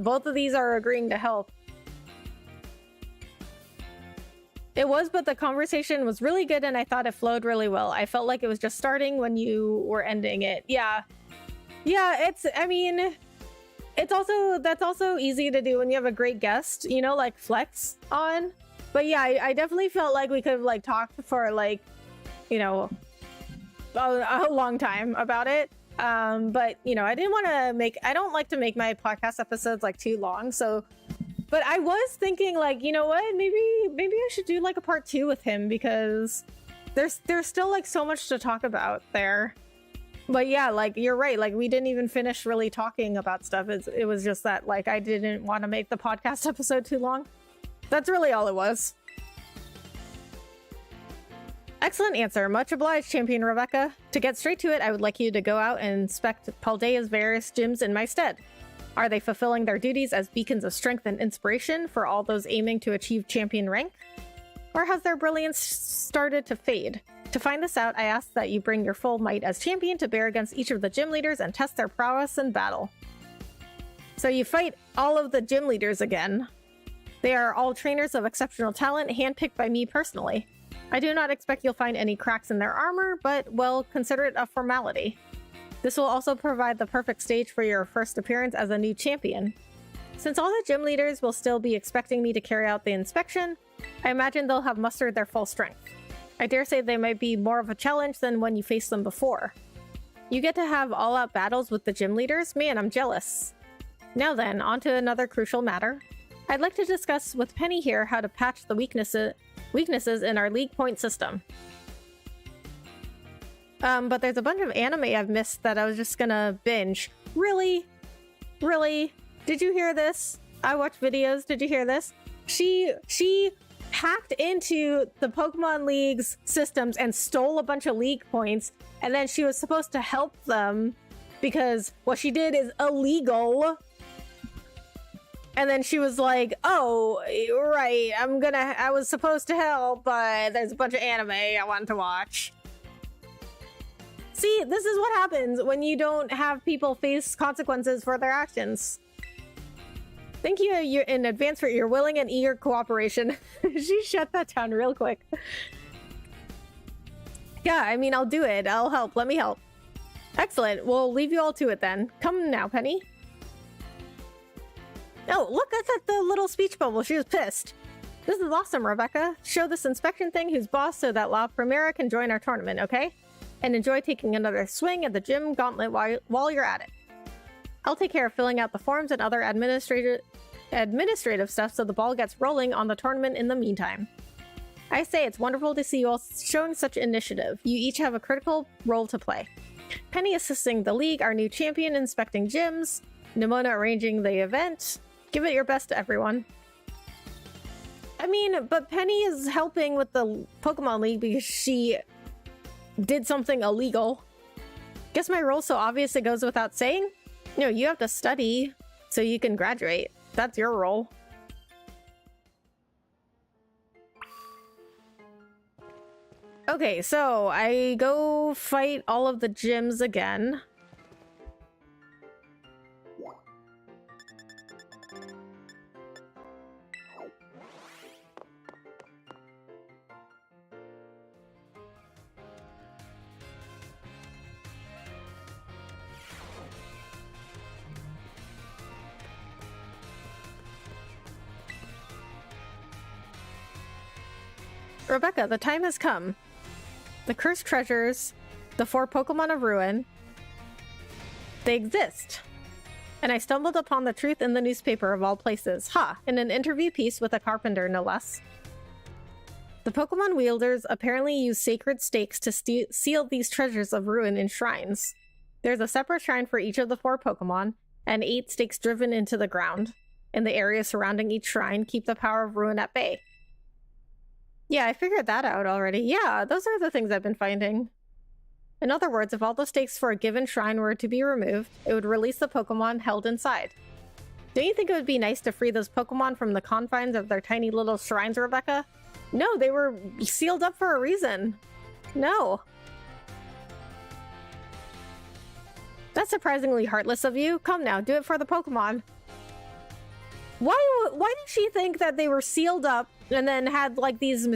both of these are agreeing to help. It was, but the conversation was really good and I thought it flowed really well. I felt like it was just starting when you were ending it. Yeah, that's also easy to do when you have a great guest, you know, like Flex on. But yeah, I definitely felt like we could have like talked for like, you know, a long time about it. But you know, I don't like to make my podcast episodes like too long, so. But I was thinking like, you know what, maybe I should do like a part 2 with him, because there's still like so much to talk about there. But yeah, like you're right, like we didn't even finish really talking about stuff. It was just that like I didn't want to make the podcast episode too long. That's really all it was. Excellent answer. Much obliged, Champion Rebecca. To get straight to it, I would like you to go out and inspect Paldea's various gyms in my stead. Are they fulfilling their duties as beacons of strength and inspiration for all those aiming to achieve champion rank? Or has their brilliance started to fade? To find this out, I ask that you bring your full might as champion to bear against each of the gym leaders and test their prowess in battle. So you fight all of the gym leaders again. They are all trainers of exceptional talent, handpicked by me personally. I do not expect you'll find any cracks in their armor, but, well, consider it a formality. This will also provide the perfect stage for your first appearance as a new champion. Since all the gym leaders will still be expecting me to carry out the inspection, I imagine they'll have mustered their full strength. I dare say they might be more of a challenge than when you faced them before. You get to have all-out battles with the gym leaders? Man, I'm jealous. Now then, on to another crucial matter. I'd like to discuss with Penny here how to patch the weaknesses in our league point system. But there's a bunch of anime I've missed that I was just gonna binge. Really? Really? Did you hear this? I watch videos. Did you hear this? She hacked into the Pokemon League's systems and stole a bunch of league points, and then she was supposed to help them because what she did is illegal. And then she was like, oh, right, I was supposed to help, but there's a bunch of anime I wanted to watch. See, this is what happens when you don't have people face consequences for their actions. Thank you in advance for your willing and eager cooperation. She shut that down real quick. Yeah, I mean, I'll do it. I'll help. Let me help. Excellent. We'll leave you all to it then. Come now, Penny. Oh, look, that's at the little speech bubble. She was pissed. This is awesome, Rebecca. Show this inspection thing who's boss so that La Primera can join our tournament, okay? And enjoy taking another swing at the gym gauntlet while you're at it. I'll take care of filling out the forms and other administrative stuff so the ball gets rolling on the tournament in the meantime. I say it's wonderful to see you all showing such initiative. You each have a critical role to play. Penny assisting the league, our new champion inspecting gyms, Nimona arranging the event. Give it your best to everyone. I mean, but Penny is helping with the Pokemon League because she did something illegal. Guess my role's so obvious it goes without saying? No, you have to study so you can graduate. That's your role. Okay, so I go fight all of the gyms again. Rebecca, the time has come. The cursed treasures, the 4 Pokemon of Ruin, they exist. And I stumbled upon the truth in the newspaper of all places. Ha! In an interview piece with a carpenter, no less. The Pokemon wielders apparently use sacred stakes to seal these treasures of Ruin in shrines. There's a separate shrine for each of the 4 Pokemon, and 8 stakes driven into the ground. In the area surrounding each shrine, keep the power of Ruin at bay. Yeah, I figured that out already. Yeah, those are the things I've been finding. In other words, if all the stakes for a given shrine were to be removed, it would release the Pokemon held inside. Don't you think it would be nice to free those Pokemon from the confines of their tiny little shrines, Rebecca? No, they were sealed up for a reason. No. That's surprisingly heartless of you. Come now, do it for the Pokemon. Why did she think that they were sealed up and then had like these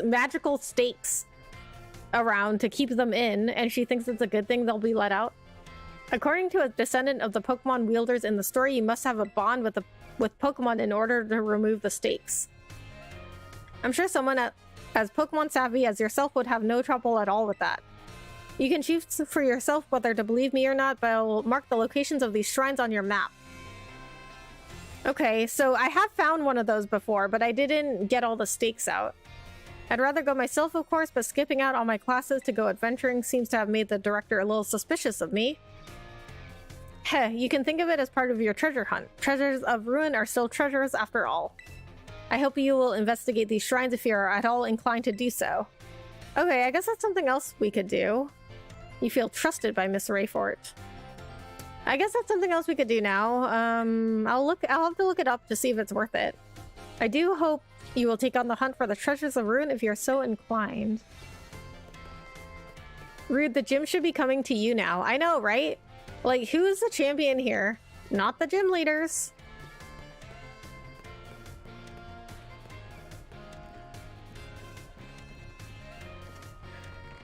magical stakes around to keep them in, and she thinks it's a good thing they'll be let out? According to a descendant of the Pokemon wielders in the story, you must have a bond with Pokemon in order to remove the stakes. I'm sure someone as Pokemon savvy as yourself would have no trouble at all with that. You can choose for yourself whether to believe me or not, but I will mark the locations of these shrines on your map. Okay, so I have found one of those before, but I didn't get all the stakes out. I'd rather go myself, of course, but skipping out all my classes to go adventuring seems to have made the director a little suspicious of me. Heh, you can think of it as part of your treasure hunt. Treasures of Ruin are still treasures after all. I hope you will investigate these shrines if you're at all inclined to do so. Okay, I guess that's something else we could do. You feel trusted by Miss Rayfort. I guess that's something else we could do now. I'll have to look it up to see if it's worth it. I do hope you will take on the hunt for the treasures of Ruin if you're so inclined. Rude, the gym should be coming to you now. I know, right? Like, who is the champion here? Not the gym leaders.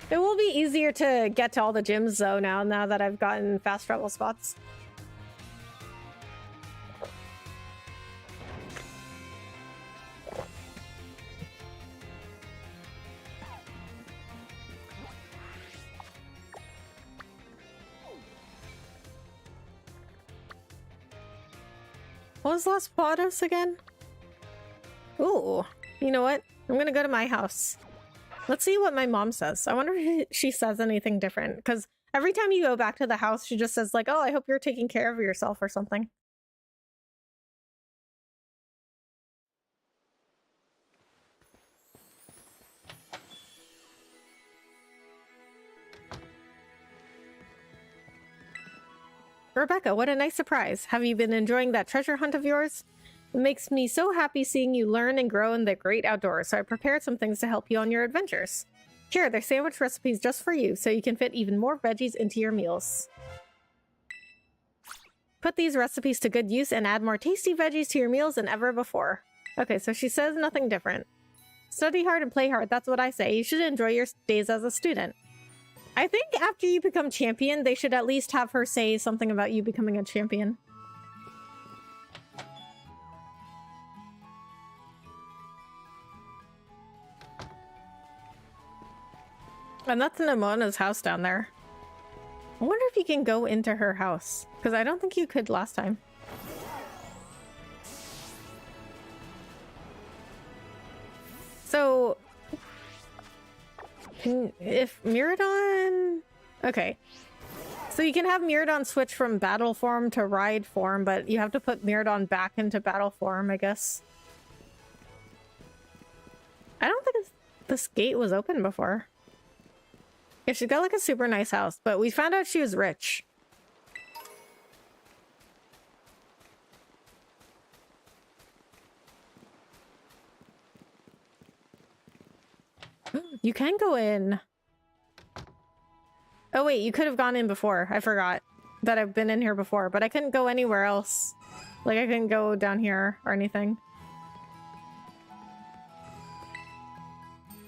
It will be easier to get to all the gyms, though, now that I've gotten fast travel spots. What was Las Platos again? Ooh, you know what? I'm gonna go to my house. Let's see what my mom says. I wonder if she says anything different, because every time you go back to the house, she just says like, oh, I hope you're taking care of yourself or something. Rebecca, what a nice surprise. Have you been enjoying that treasure hunt of yours? It makes me so happy seeing you learn and grow in the great outdoors, so I prepared some things to help you on your adventures. Here, they're sandwich recipes just for you, so you can fit even more veggies into your meals. Put these recipes to good use and add more tasty veggies to your meals than ever before. Okay, so she says nothing different. Study hard and play hard, that's what I say. You should enjoy your days as a student. I think after you become champion, they should at least have her say something about you becoming a champion. And that's Namona's house down there. I wonder if you can go into her house, because I don't think you could last time. So, if Miraidon... Okay. So you can have Miraidon switch from battle form to ride form, but you have to put Miraidon back into battle form, I guess. I don't think this gate was open before. Yeah, she's got like a super nice house, but we found out she was rich. You can go in. Oh wait, you could have gone in before. I forgot that I've been in here before, but I couldn't go anywhere else. Like, I couldn't go down here or anything.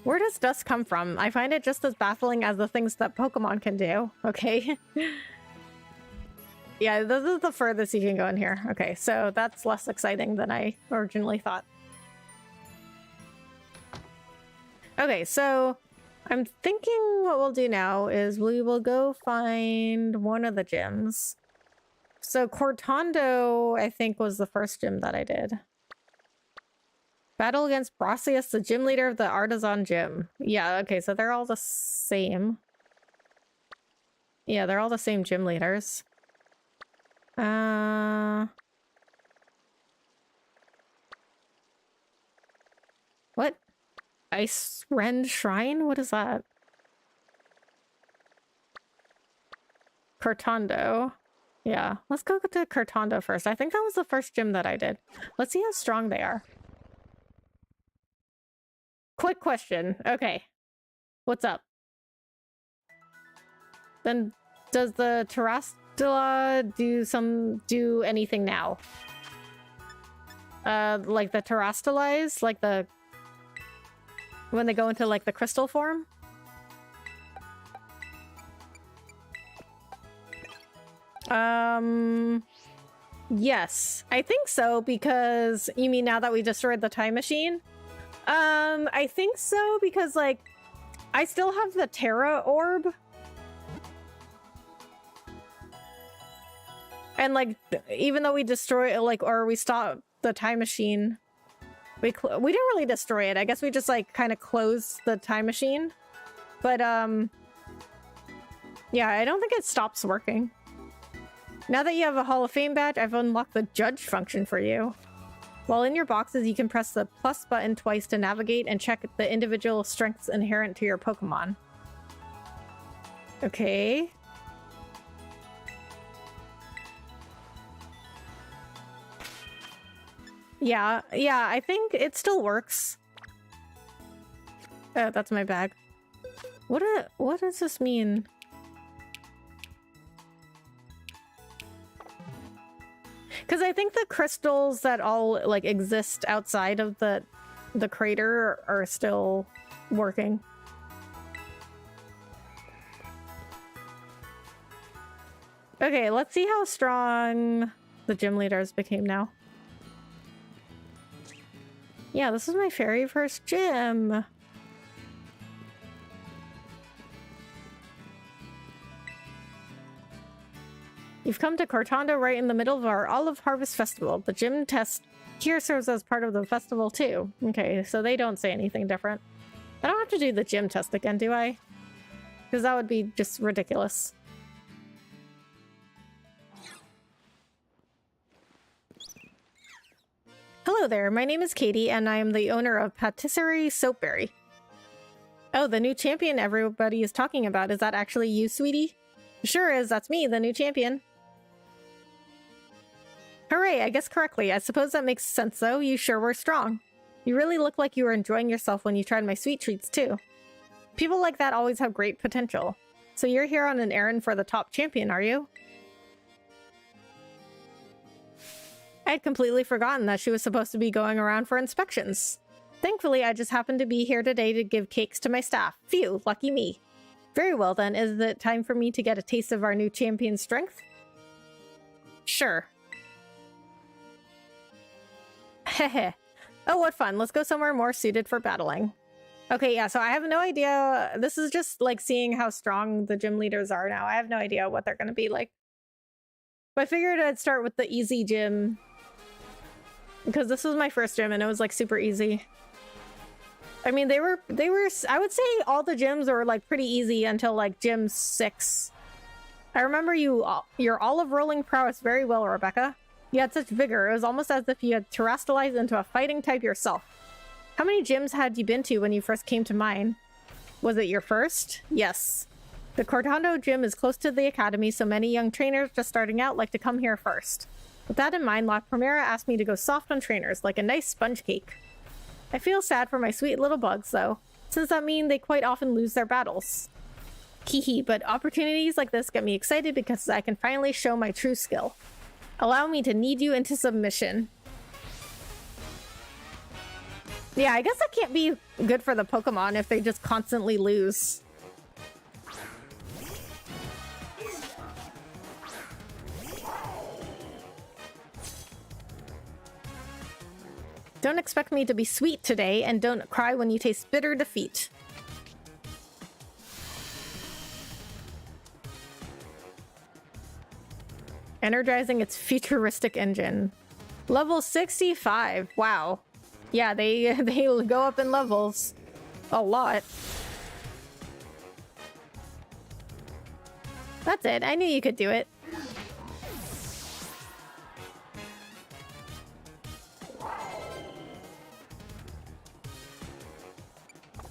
Where does dust come from? I find it just as baffling as the things that Pokemon can do. Okay. Yeah, this is the furthest you can go in here. Okay, so that's less exciting than I originally thought. Okay, so I'm thinking what we'll do now is we will go find one of the gyms. So Cortando, I think, was the first gym that I did. Battle against Brasius, the gym leader of the Artisan Gym. Yeah, okay, so they're all the same. Yeah, they're all the same gym leaders. What? Ice Ren Shrine? What is that? Cortando. Yeah, let's go to Cortando first. I think that was the first gym that I did. Let's see how strong they are. Quick question. Okay. What's up? Then does the Terrastula do anything now? Like the Terrastalize? Like the... when they go into like the crystal form? Yes, I think so, because you mean now that we destroyed the time machine? I think so, because like I still have the Terra Orb. And like, even though we destroy like, or we stop the time machine, we didn't really destroy it. I guess we just like kind of closed the time machine. But yeah, I don't think it stops working. Now that you have a Hall of Fame badge, I've unlocked the judge function for you. While in your boxes, you can press the plus button twice to navigate and check the individual strengths inherent to your Pokemon. Okay. Yeah, I think it still works. Oh, that's my bag. What does this mean? Because I think the crystals that all like exist outside of the crater are still working. Okay, let's see how strong the gym leaders became now. Yeah, this is my very first gym. You've come to Cortando right in the middle of our Olive Harvest Festival. The gym test here serves as part of the festival too. Okay, so they don't say anything different. I don't have to do the gym test again, do I? Because that would be just ridiculous. Hello there, my name is Katie and I am the owner of Patisserie Soapberry. Oh, the new champion everybody is talking about. Is that actually you, sweetie? Sure is, that's me, the new champion. Hooray, I guessed correctly. I suppose that makes sense though. You sure were strong. You really look like you were enjoying yourself when you tried my sweet treats too. People like that always have great potential. So you're here on an errand for the top champion, are you? I had completely forgotten that she was supposed to be going around for inspections. Thankfully, I just happened to be here today to give cakes to my staff. Phew, lucky me. Very well then, is it time for me to get a taste of our new champion's strength? Sure. Heh. Oh, what fun. Let's go somewhere more suited for battling. Okay, yeah, so I have no idea. This is just like seeing how strong the gym leaders are now. I have no idea what they're going to be like. But I figured I'd start with the easy gym. Because this was my first gym and it was like super easy. I mean, they were, I would say all the gyms were like pretty easy until like gym 6. I remember your olive rolling prowess very well, Rebecca. You had such vigor. It was almost as if you had terrestrialized into a fighting type yourself. How many gyms had you been to when you first came to mine? Was it your first? Yes. The Cortando gym is close to the academy, so many young trainers just starting out like to come here first. With that in mind, La Primera asked me to go soft on trainers, like a nice sponge cake. I feel sad for my sweet little bugs, though. since that means they quite often lose their battles. Hehe, but opportunities like this get me excited because I can finally show my true skill. Allow me to knead you into submission. Yeah, I guess that can't be good for the Pokemon if they just constantly lose. Don't expect me to be sweet today, and don't cry when you taste bitter defeat. Energizing its futuristic engine. Level 65. Wow. Yeah, they go up in levels. A lot. That's it. I knew you could do it.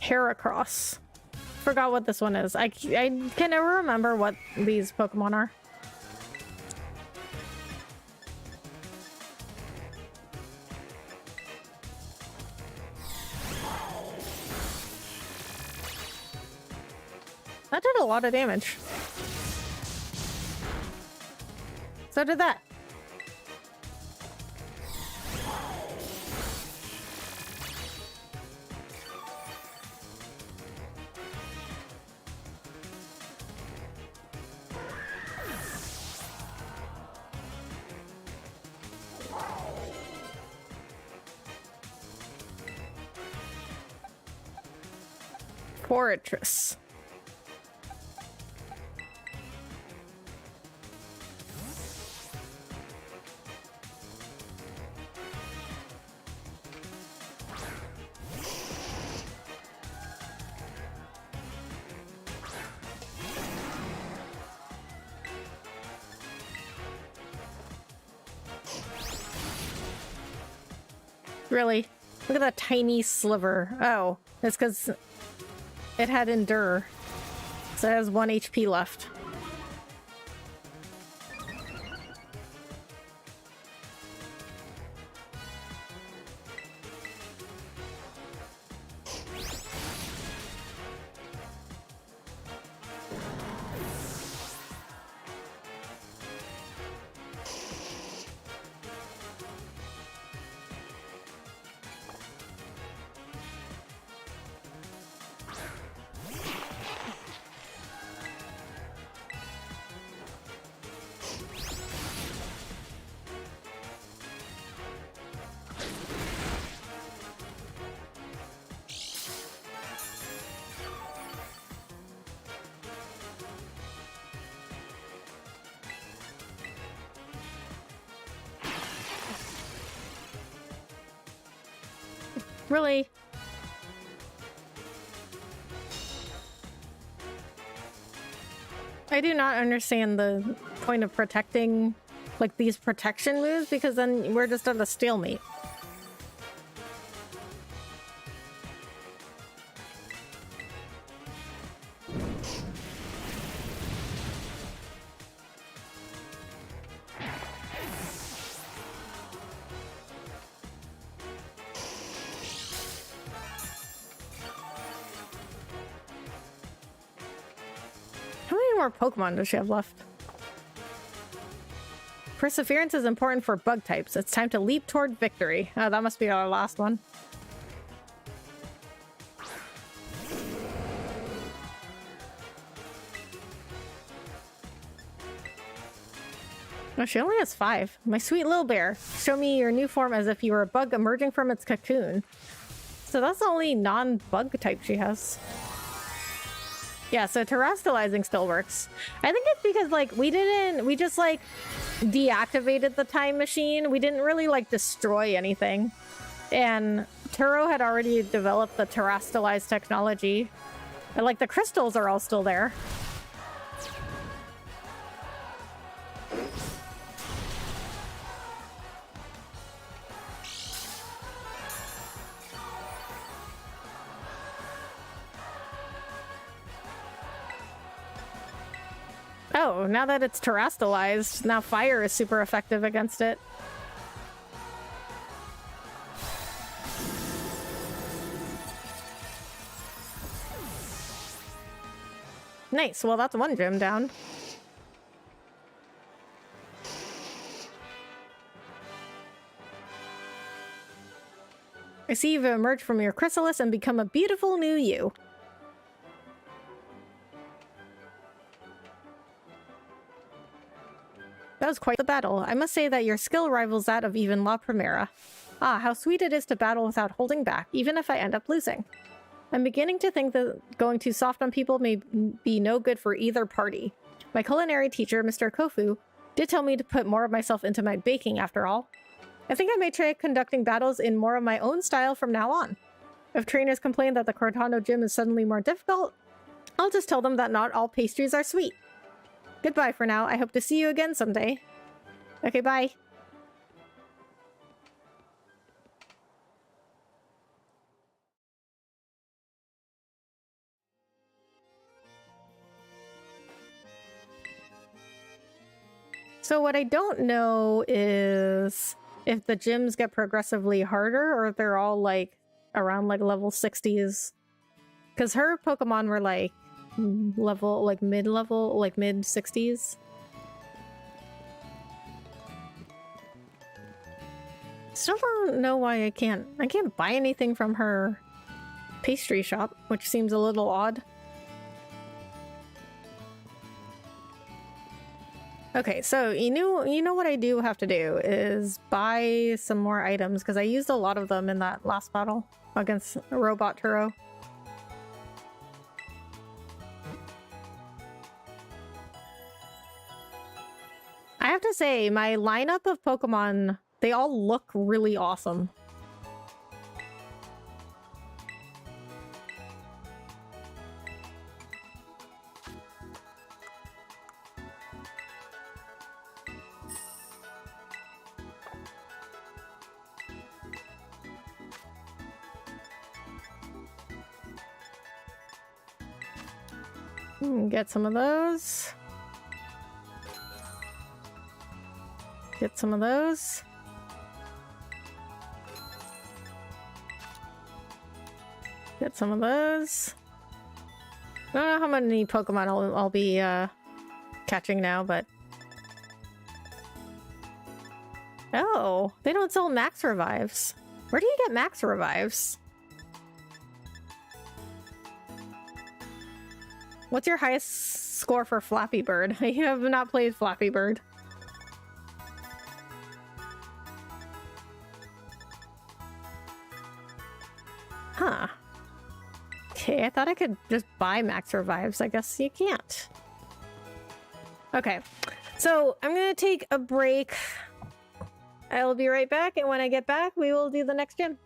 Heracross. Forgot what this one is. I can never remember what these Pokemon are. That did a lot of damage. So did that. Fortress. Really? Look at that tiny sliver. Oh, it's because it had Endure. So it has 1 HP left. Really? I do not understand the point of protecting, like, these protection moves, because then we're just at a stalemate. More Pokemon does she have left? Perseverance is important for bug types. It's time to leap toward victory. Oh, that must be our last one. Oh, she only has 5. My sweet little bear. Show me your new form as if you were a bug emerging from its cocoon. So that's the only non-bug type she has. Yeah, so terrestrializing still works. I think it's because, like, we just, like, deactivated the time machine. We didn't really, like, destroy anything. And Turo had already developed the terrestrialized technology. And, like, the crystals are all still there. Oh, now that it's terrestrialized, now fire is super effective against it. Nice. Well, that's one gym down. I see you've emerged from your chrysalis and become a beautiful new you. That was quite the battle. I must say that your skill rivals that of even La Primera. Ah, how sweet it is to battle without holding back, even if I end up losing. I'm beginning to think that going too soft on people may be no good for either party. My culinary teacher, Mr. Kofu, did tell me to put more of myself into my baking after all. I think I may try conducting battles in more of my own style from now on. If trainers complain that the Cortano gym is suddenly more difficult, I'll just tell them that not all pastries are sweet. Goodbye for now. I hope to see you again someday. Okay, bye. So what I don't know is if the gyms get progressively harder or if they're all like around like level 60s. Because her Pokemon were like level, like mid-level, like mid-60s. Still don't know why I can't buy anything from her pastry shop, which seems a little odd. Okay, so you know what I do have to do is buy some more items because I used a lot of them in that last battle against Robot Turo. I have to say, my lineup of Pokemon, they all look really awesome. Get some of those. Get some of those. Get some of those. I don't know how many Pokemon I'll be catching now, but... Oh, they don't sell max revives. Where do you get max revives? What's your highest score for Flappy Bird? I have not played Flappy Bird. Huh. Okay, I thought I could just buy max revives. I guess you can't. Okay, so I'm gonna take a break. I'll be right back, and when I get back, we will do the next gym.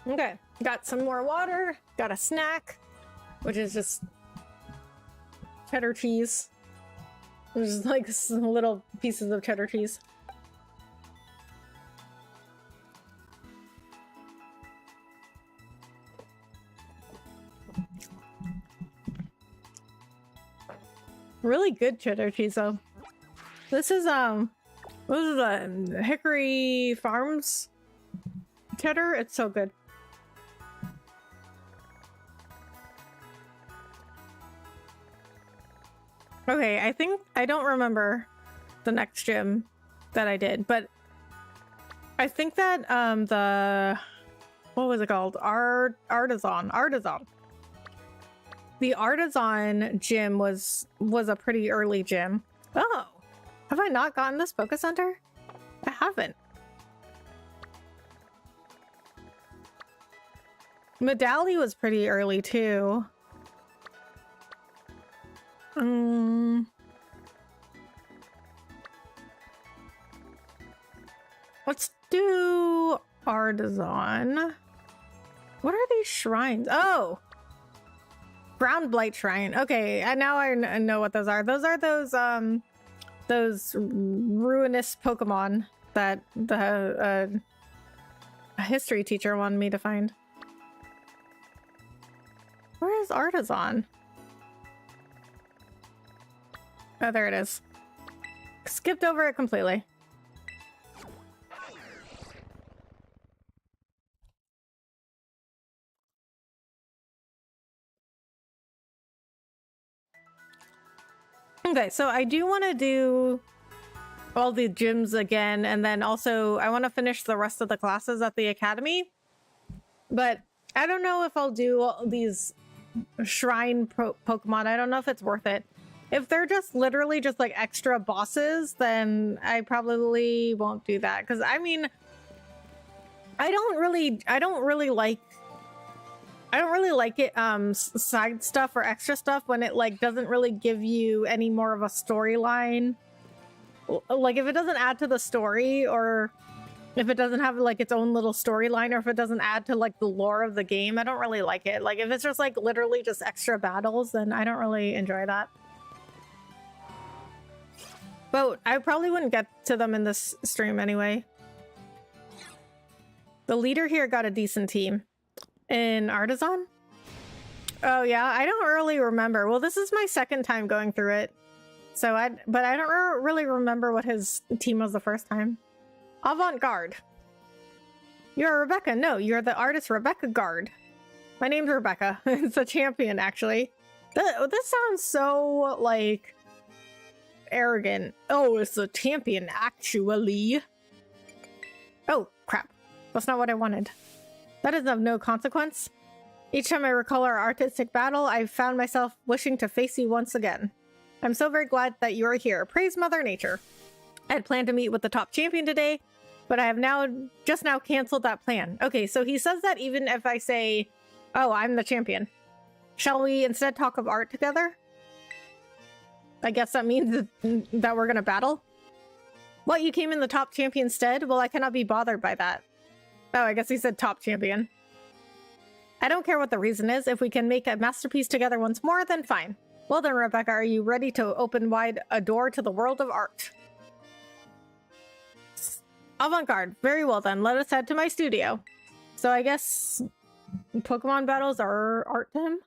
Okay, got some more water, got a snack, which is just cheddar cheese. There's like some little pieces of cheddar cheese. Really good cheddar cheese though. This is a Hickory Farms cheddar. It's so good. Okay, I don't remember the next gym that I did, but I think that what was it called? Artisan. The Artisan gym was a pretty early gym. Oh, have I not gotten this Poké Center? I haven't. Medali was pretty early too. Let's do Artisan. What are these shrines? Oh! Brown Blight Shrine. Okay, and now I know what those are. Those are those ruinous Pokemon that the history teacher wanted me to find. Where is Artisan? Oh, there it is. Skipped over it completely. Okay, so I do want to do all the gyms again, and then also I want to finish the rest of the classes at the academy. But I don't know if I'll do all these shrine Pokemon. I don't know if it's worth it. If they're just literally just like extra bosses, then I probably won't do that. Because I mean, I don't really like it side stuff or extra stuff when it like doesn't really give you any more of a storyline. Like if it doesn't add to the story, or if it doesn't have like its own little storyline, or if it doesn't add to like the lore of the game, I don't really like it. Like if it's just like literally just extra battles, then I don't really enjoy that. But I probably wouldn't get to them in this stream anyway. The leader here got a decent team. In Artisan? Oh yeah, I don't really remember. Well, this is my second time going through it. But I don't really remember what his team was the first time. Avant-Garde. You're Rebecca. No, you're the artist Rebecca Guard. My name's Rebecca. It's a champion, actually. This sounds so, like, arrogant. Oh, it's a champion, actually. Oh, crap. That's not what I wanted. That is of no consequence. Each time I recall our artistic battle, I've found myself wishing to face you once again. I'm so very glad that you are here. Praise Mother Nature. I had planned to meet with the top champion today, but I have just now canceled that plan. Okay, so he says that even if I say, oh, I'm the champion. Shall we instead talk of art together? I guess that means that we're gonna battle? What, you came in the top champion stead? Well, I cannot be bothered by that. Oh, I guess he said top champion. I don't care what the reason is. If we can make a masterpiece together once more, then fine. Well then, Rebecca, are you ready to open wide a door to the world of art? Avant-Garde. Very well then. Let us head to my studio. So I guess Pokemon battles are art to him?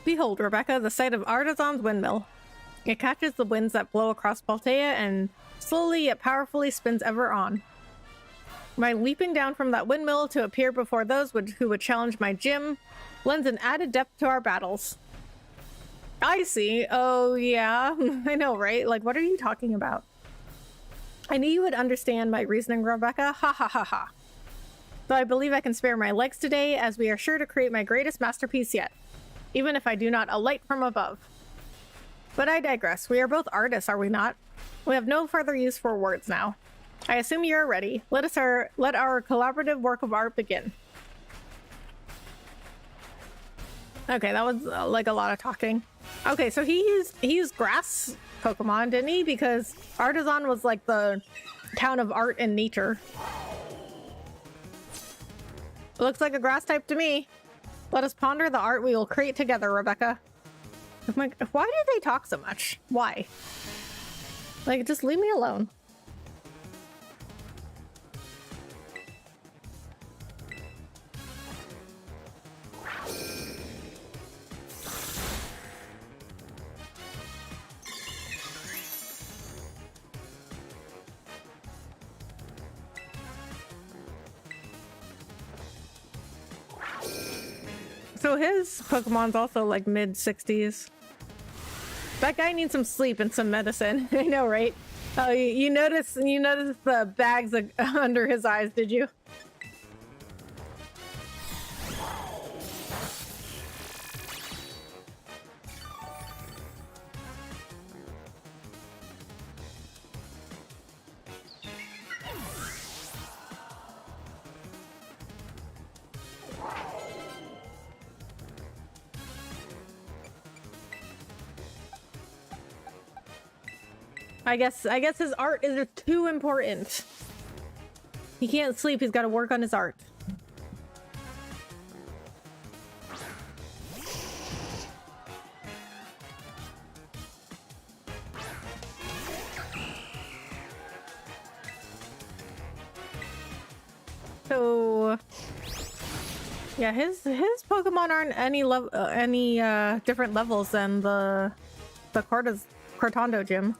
Behold, Rebecca, the site of Artisan's windmill. It catches the winds that blow across Paltea and slowly yet powerfully spins ever on. My leaping down from that windmill to appear before those who would challenge my gym lends an added depth to our battles. I see. Oh, yeah. I know, right? Like, what are you talking about? I knew you would understand my reasoning, Rebecca. Ha ha ha ha. Though I believe I can spare my legs today, as we are sure to create my greatest masterpiece yet. Even if I do not alight from above. But I digress. We are both artists, are we not? We have no further use for words now. I assume you are ready. Let our collaborative work of art begin. Okay, that was like a lot of talking. Okay, so he used grass Pokemon, didn't he? Because Artisan was like the town of art and nature. Looks like a grass type to me. Let us ponder the art we will create together, Rebecca. I'm like, why do they talk so much? Why? Like, just leave me alone. So his Pokemon's also like mid-60s. That guy needs some sleep and some medicine. I know, right? Oh, you notice the bags under his eyes, did you? I guess his art is too important. He can't sleep, he's got to work on his art. So yeah, his Pokemon aren't any different levels than the Cortando gym.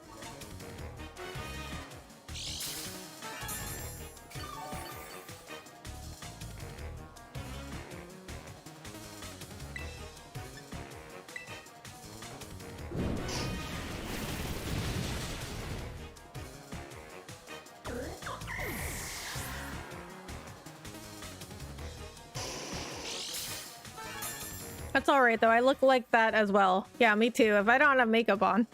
That's alright though, I look like that as well. Yeah, me too, if I don't have makeup on.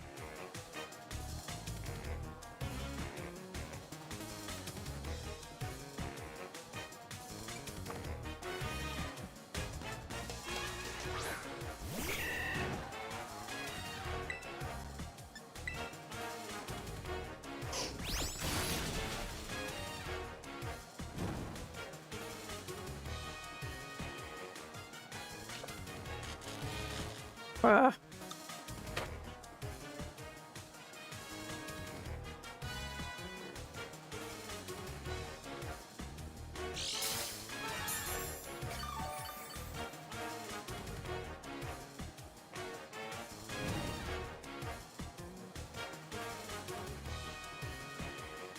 Ugh.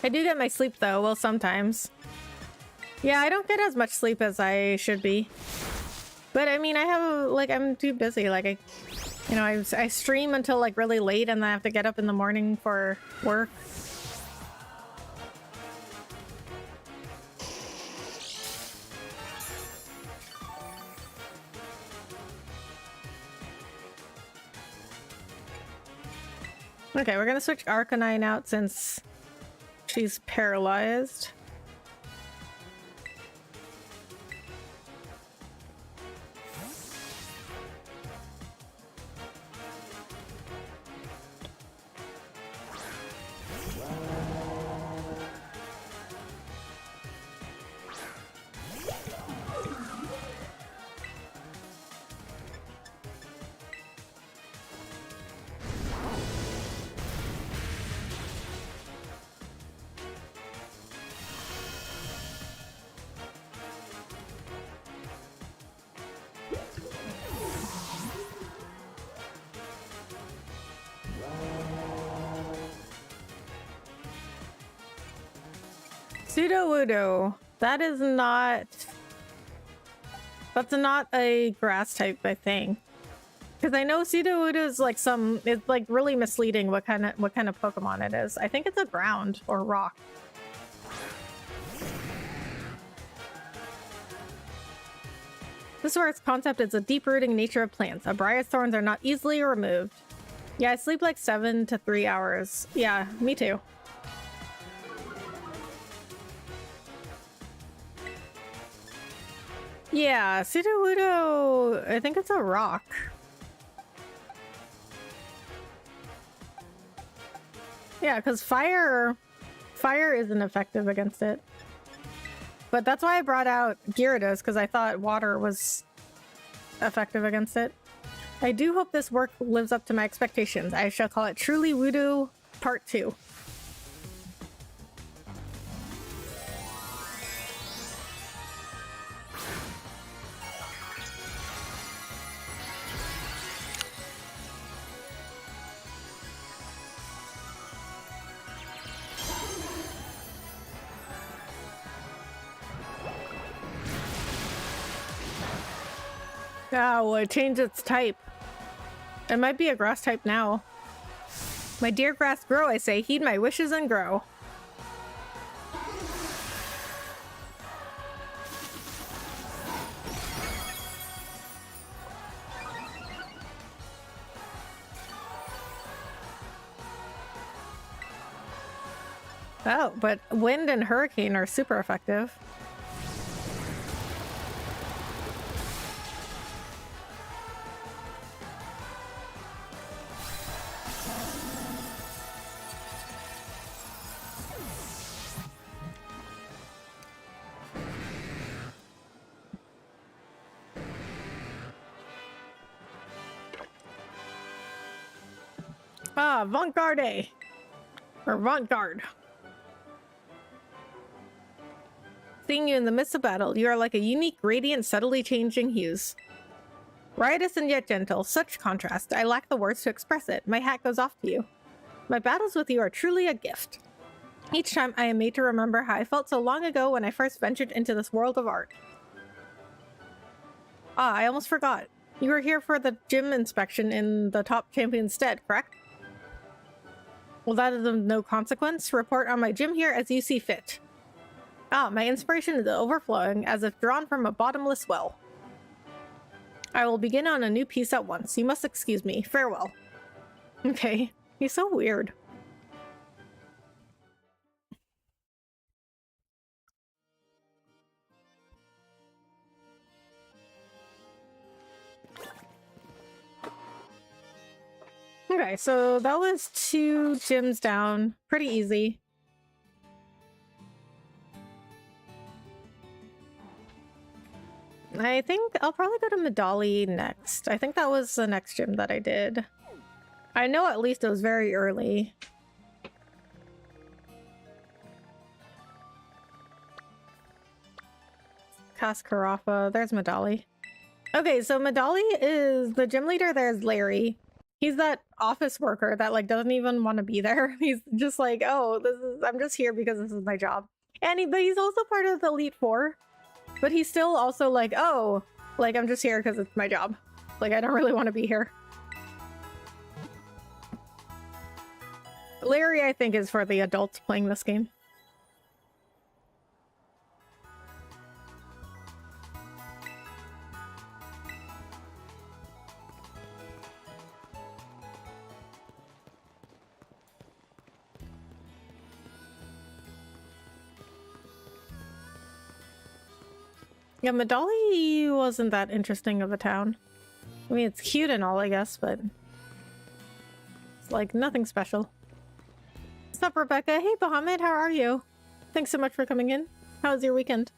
I do get my sleep though, well sometimes. Yeah, I don't get as much sleep as I should be. But I mean, I'm too busy, like I stream until like really late and then I have to get up in the morning for work. Okay, we're gonna switch Arcanine out since she's paralyzed. Sudowoodo. That's not a grass type, I think. Because I know Sudowoodo is like it's like really misleading what kind of Pokemon it is. I think it's a ground or rock. This art's concept is the deep-rooting nature of plants. Abria's thorns are not easily removed. Yeah, I sleep like 7 to 3 hours. Yeah, me too. Yeah, Sudowoodo, I think it's a rock. Yeah, because fire isn't effective against it. But that's why I brought out Gyarados, because I thought water was effective against it. I do hope this work lives up to my expectations. I shall call it Truly Voodoo Part 2. Oh, it changed its type. It might be a grass type now. My dear grass, grow, I say. Heed my wishes and grow. Oh, but wind and hurricane are super effective. Ah, Avant-Garde! Or Avant-Garde. Seeing you in the midst of battle, you are like a unique, radiant, subtly changing hues. Riotous and yet gentle, such contrast. I lack the words to express it. My hat goes off to you. My battles with you are truly a gift. Each time I am made to remember how I felt so long ago when I first ventured into this world of art. Ah, I almost forgot. You were here for the gym inspection in the top champion's stead, correct? Well, that is of no consequence. Report on my gym here as you see fit. Ah, my inspiration is overflowing as if drawn from a bottomless well. I will begin on a new piece at once. You must excuse me. Farewell. Okay. He's so weird. Okay, so that was 2 gyms down. Pretty easy. I think I'll probably go to Medali next. I think that was the next gym that I did. I know at least it was very early. Kaskarafa. There's Medali. Okay, so Medali is the gym leader. There's Larry. He's that office worker that like doesn't even want to be there. He's just like, oh, I'm just here because this is my job. But he's also part of the Elite Four. But he's still also like, oh, like I'm just here because it's my job. Like I don't really want to be here. Larry, I think, is for the adults playing this game. Yeah, Medali wasn't that interesting of a town. I mean, it's cute and all, I guess, but it's like nothing special. What's up, Rebecca? Hey, Bahamut, how are you? Thanks so much for coming in. How was your weekend?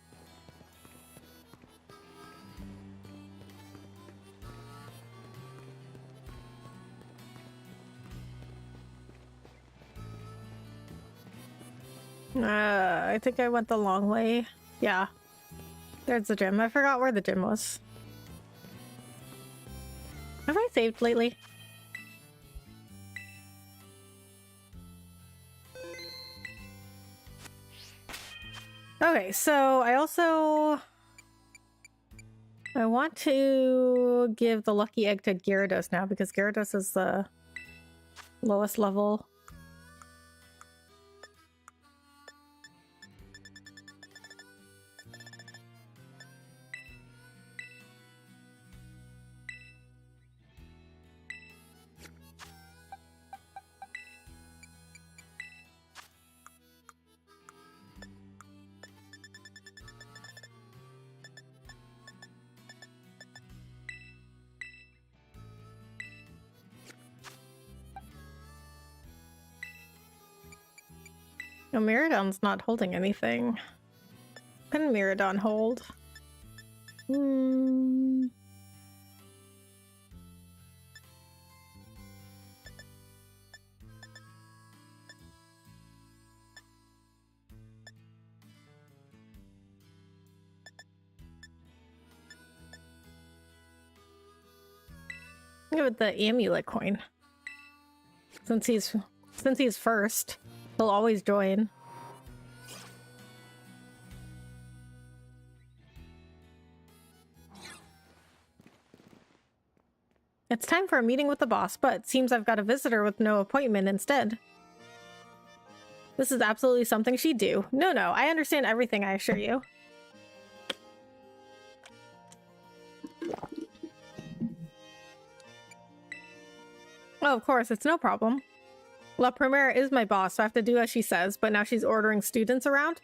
I think I went the long way. Yeah. There's the gym. I forgot where the gym was. Have I saved lately? Okay, so I want to give the lucky egg to Gyarados now because Gyarados is the lowest level. No, Miradon's not holding anything. Can Miradon hold? Give it the amulet coin. Since he's first, he'll always join. It's time for a meeting with the boss, but seems I've got a visitor with no appointment instead. This is absolutely something she'd do. No, I understand everything, I assure you. Oh, of course, it's no problem. La Primera is my boss, so I have to do as she says, but now she's ordering students around?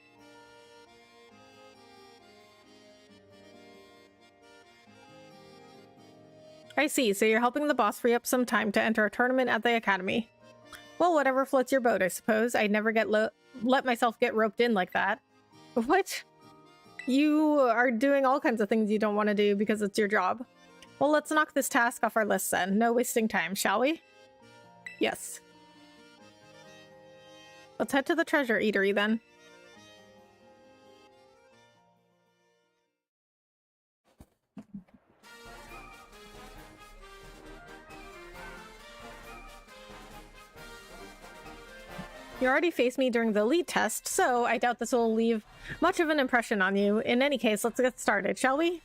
I see, so you're helping the boss free up some time to enter a tournament at the academy. Well, whatever floats your boat, I suppose. I'd never let myself get roped in like that. What? You are doing all kinds of things you don't want to do because it's your job. Well, let's knock this task off our list then. No wasting time, shall we? Yes. Let's head to the treasure eatery then. You already faced me during the elite test, so I doubt this will leave much of an impression on you. In any case, let's get started, shall we?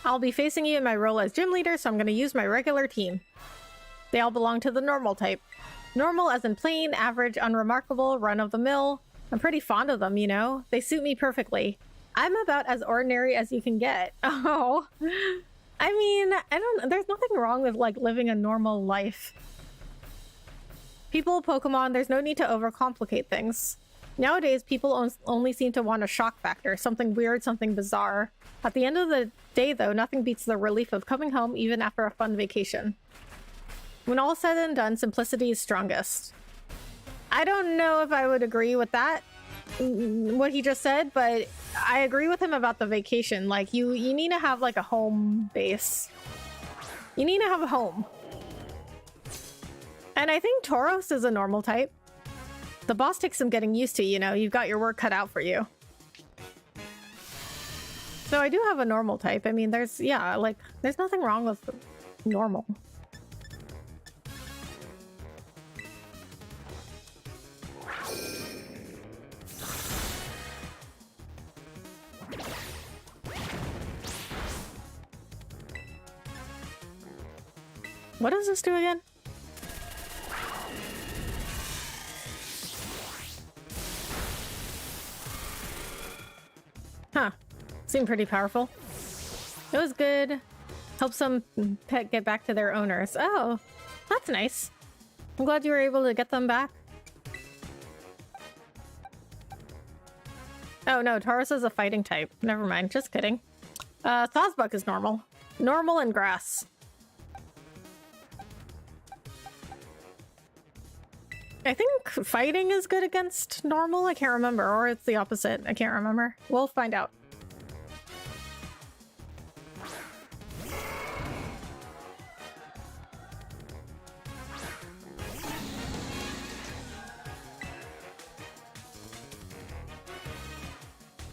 I'll be facing you in my role as gym leader, so I'm going to use my regular team. They all belong to the normal type. Normal as in plain, average, unremarkable, run-of-the-mill. I'm pretty fond of them, you know? They suit me perfectly. I'm about as ordinary as you can get. Oh. I mean, there's nothing wrong with, like, living a normal life. People, Pokemon, there's no need to overcomplicate things. Nowadays, people only seem to want a shock factor, something weird, something bizarre. At the end of the day, though, nothing beats the relief of coming home even after a fun vacation. When all's said and done, simplicity is strongest. I don't know if I would agree with that, what he just said, but I agree with him about the vacation. Like, you need to have, like, a home base. You need to have a home. And I think Tauros is a normal type. The boss takes some getting used to, you know? You've got your work cut out for you. So I do have a normal type. I mean, there's nothing wrong with normal. What does this do again? Huh. Seemed pretty powerful. It was good. Help some pet get back to their owners. Oh, that's nice. I'm glad you were able to get them back. Oh no, Tauros is a fighting type. Never mind, just kidding. Thosbuck is normal. Normal and grass. I think fighting is good against normal. I can't remember, or it's the opposite. I can't remember. We'll find out.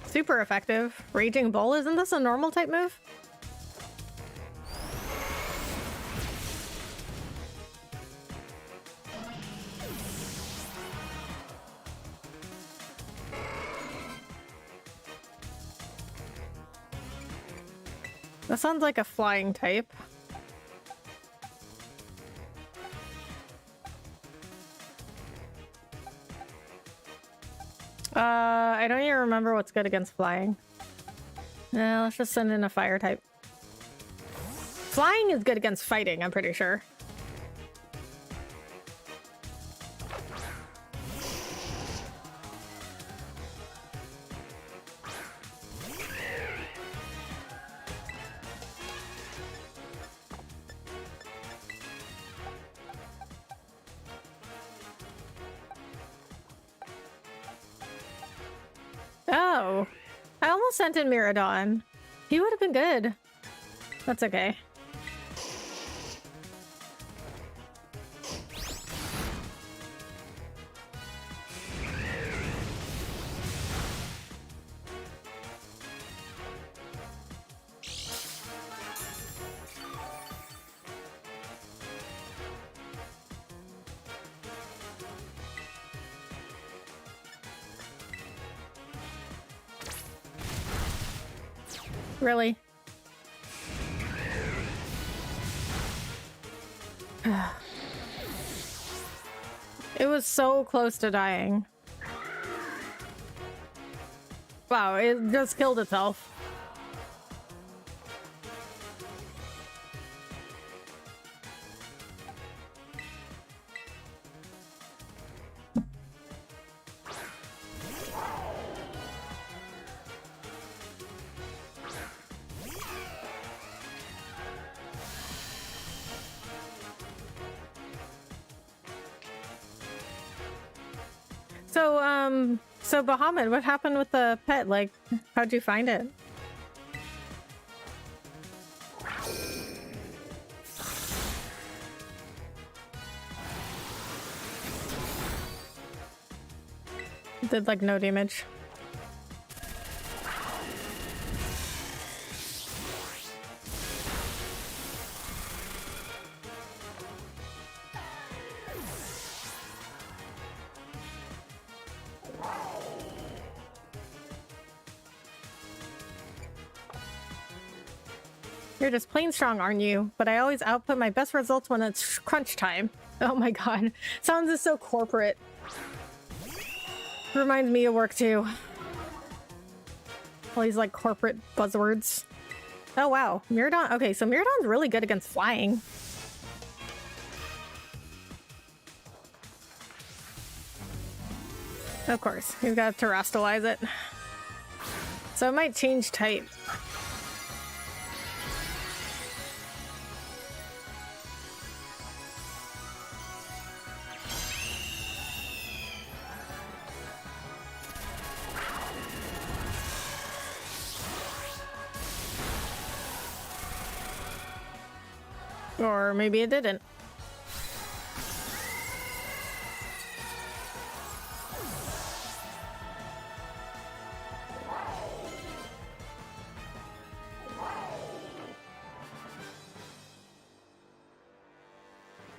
Super effective. Raging Bull, isn't this a normal type move? That sounds like a flying type. I don't even remember what's good against flying. Let's just send in a fire type. Flying is good against fighting, I'm pretty sure. Oh, I almost sent in Miradon. He would have been good. That's okay. Really? It was so close to dying. Wow, it just killed itself. So Bahamut, what happened with the pet? Like, how'd you find it? Did like no damage. You're just plain strong, aren't you? But I always output my best results when it's crunch time. Oh my god. Sounds is so corporate. Reminds me of work too. All these like corporate buzzwords. Oh wow. Miradon. Okay, so Miradon's really good against flying. Of course. You've got to terrestrialize it. So it might change type. Or maybe it didn't.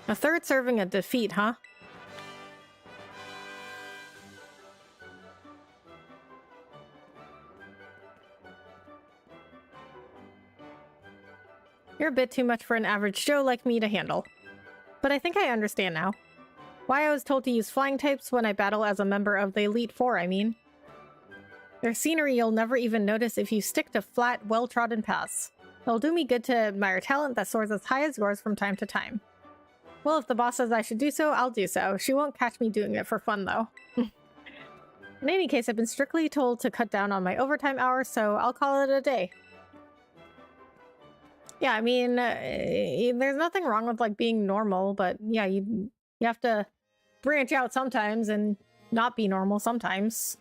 A third serving a defeat, huh? You're a bit too much for an average Joe like me to handle. But I think I understand now. Why I was told to use flying types when I battle as a member of the Elite Four, I mean. Their scenery you'll never even notice if you stick to flat, well-trodden paths. It'll do me good to admire talent that soars as high as yours from time to time. Well, if the boss says I should do so, I'll do so. She won't catch me doing it for fun, though. In any case, I've been strictly told to cut down on my overtime hours, so I'll call it a day. Yeah, I mean, there's nothing wrong with, like, being normal, but yeah, you have to branch out sometimes and not be normal sometimes.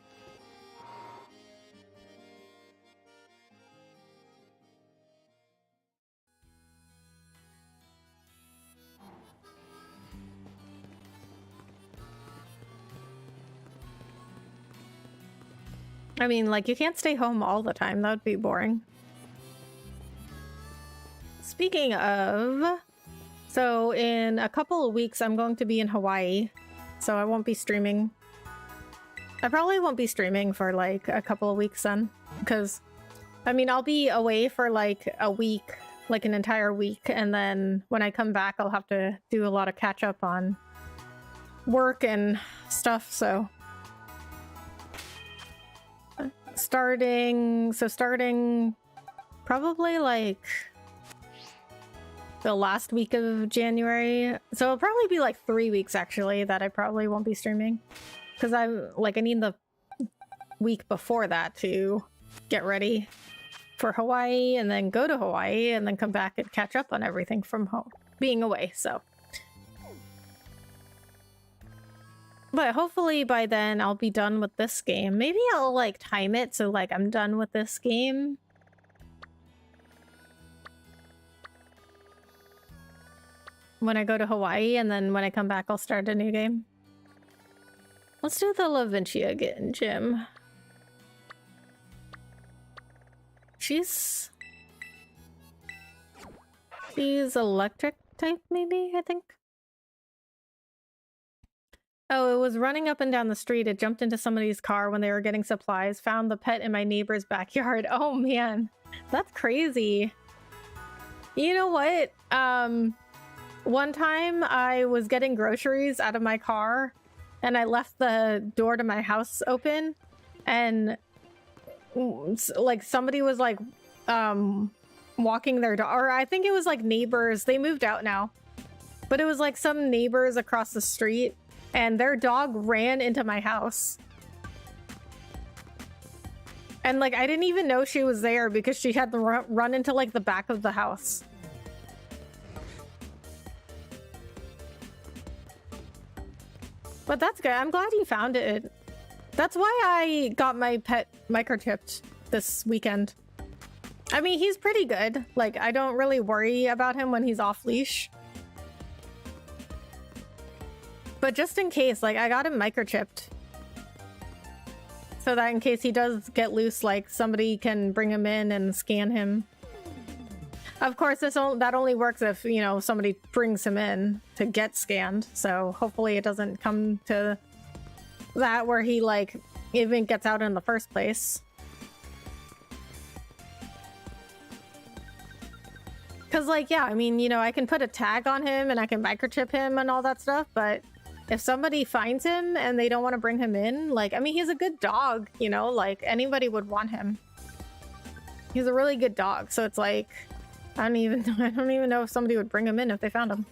I mean, like, you can't stay home all the time. That would be boring. Speaking of, so in a couple of weeks, I'm going to be in Hawaii, so I won't be streaming. I probably won't be streaming for like a couple of weeks then, because, I mean, I'll be away for like a week, like an entire week, and then when I come back, I'll have to do a lot of catch up on work and stuff, so. Starting probably like the last week of January. So it'll probably be like 3 weeks actually that I probably won't be streaming. Because I'm like, I need the week before that to get ready for Hawaii and then go to Hawaii and then come back and catch up on everything from home, being away, so. But hopefully by then I'll be done with this game. Maybe I'll like time it so like I'm done with this game. When I go to Hawaii, and then when I come back I'll start a new game. Let's do the Lavincia gym. She's electric type, maybe, I think. Oh, it was running up and down the street. It jumped into somebody's car when they were getting supplies. Found the pet in my neighbor's backyard. Oh man, that's crazy. You know what? One time I was getting groceries out of my car and I left the door to my house open, and like somebody was like walking their dog, or I think it was like neighbors. They moved out now, but it was like some neighbors across the street, and their dog ran into my house. And like I didn't even know she was there because she had to run into like the back of the house. But that's good. I'm glad you found it. That's why I got my pet microchipped this weekend. I mean, he's pretty good. Like, I don't really worry about him when he's off leash. But just in case, like, I got him microchipped. So that in case he does get loose, like, somebody can bring him in and scan him. Of course, that only works if, you know, somebody brings him in to get scanned. So hopefully it doesn't come to that where he, like, even gets out in the first place. Because, like, yeah, I mean, you know, I can put a tag on him and I can microchip him and all that stuff, but if somebody finds him and they don't want to bring him in, like, I mean, he's a good dog, you know, like, anybody would want him. He's a really good dog, so it's like, I don't even know if somebody would bring him in if they found him.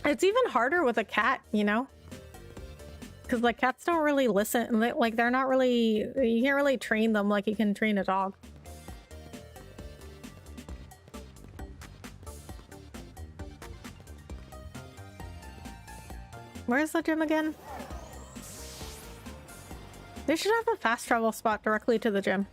It's even harder with a cat, you know? Because, like, cats don't really listen. Like, they're not really... You can't really train them like you can train a dog. Where's the gym again? They should have a fast travel spot directly to the gym.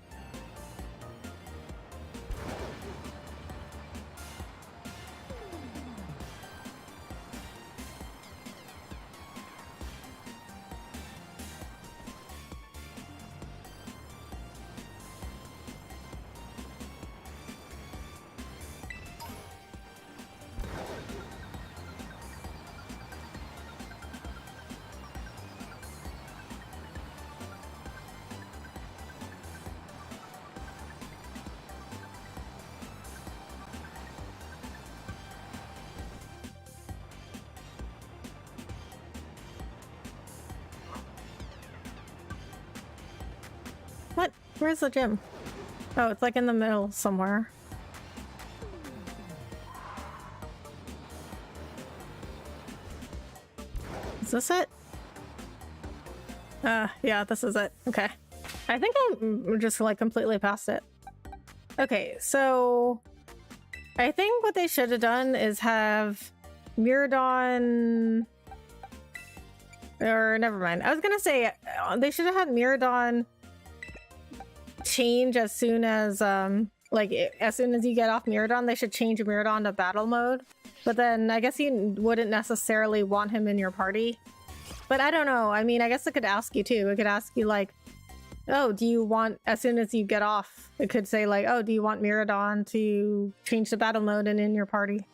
What? Where's the gym? Oh, it's like in the middle somewhere. Is this it? Yeah, this is it. Okay. I think I'm just like completely past it. Okay, so I think what they should have done is have Miradon... Or never mind. I was gonna say they should have had Miradon change as soon as as soon as you get off Miradon. They should change Miradon to battle mode, but then I guess you wouldn't necessarily want him in your party. But I don't know, I mean, I guess it could ask you too. It could ask you like, oh, do you want, as soon as you get off, it could say like, oh, do you want Miradon to change to battle mode and in your party?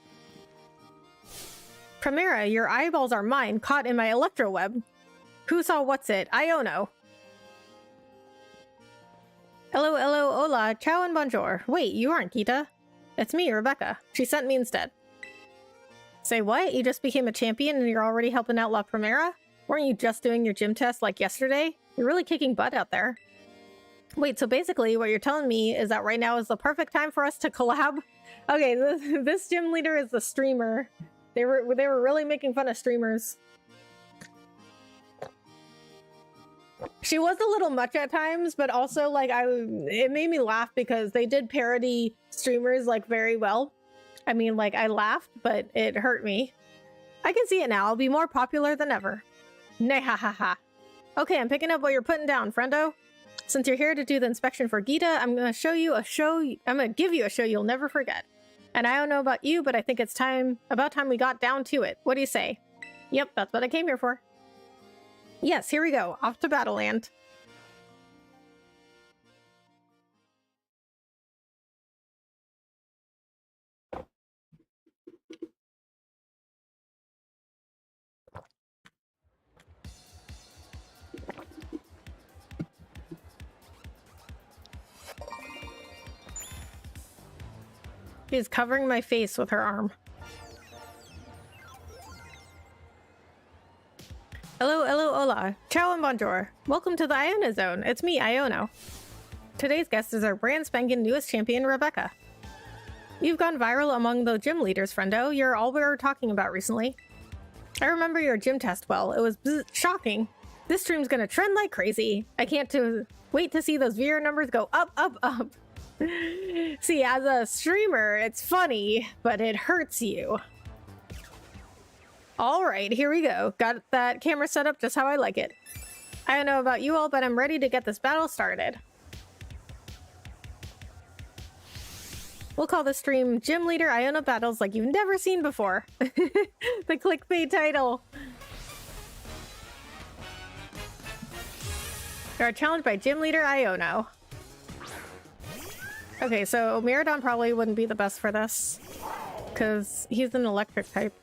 Primera, your eyeballs are mine, caught in my electro web. Who saw what's it? Iono. Hello, hello, hola, ciao and bonjour. Wait, you aren't Kita. It's me, Rebecca. She sent me instead. Say what? You just became a champion and you're already helping out La Primera? Weren't you just doing your gym test like yesterday? You're really kicking butt out there. Wait, so basically what you're telling me is that right now is the perfect time for us to collab? Okay, this gym leader is the streamer. They were really making fun of streamers. She was a little much at times, but also like it made me laugh because they did parody streamers like very well. I mean, like I laughed, but it hurt me. I can see it now. I'll be more popular than ever. Nay ha ha ha. Okay, I'm picking up what you're putting down, friendo. Since you're here to do the inspection for Gita, I'm gonna give you a show you'll never forget. And I don't know about you, but I think it's about time we got down to it. What do you say? Yep, that's what I came here for. Yes, here we go. Off to Battleland. She's covering my face with her arm. Hello, hello, hola. Ciao and bonjour. Welcome to the Iona Zone. It's me, Iono. Today's guest is our brand spanking newest champion, Rebecca. You've gone viral among the gym leaders, friendo. You're all we were talking about recently. I remember your gym test well. It was shocking. This stream's gonna trend like crazy. I can't wait to see those viewer numbers go up, up, up. See, as a streamer, it's funny, but it hurts you. All right, here we go. Got that camera set up just how I like it. I don't know about you all, but I'm ready to get this battle started. We'll call the stream Gym Leader Iona Battles like you've never seen before. The clickbait title. You are challenged by Gym Leader Iono. Okay, so Miradon probably wouldn't be the best for this, because he's an electric type.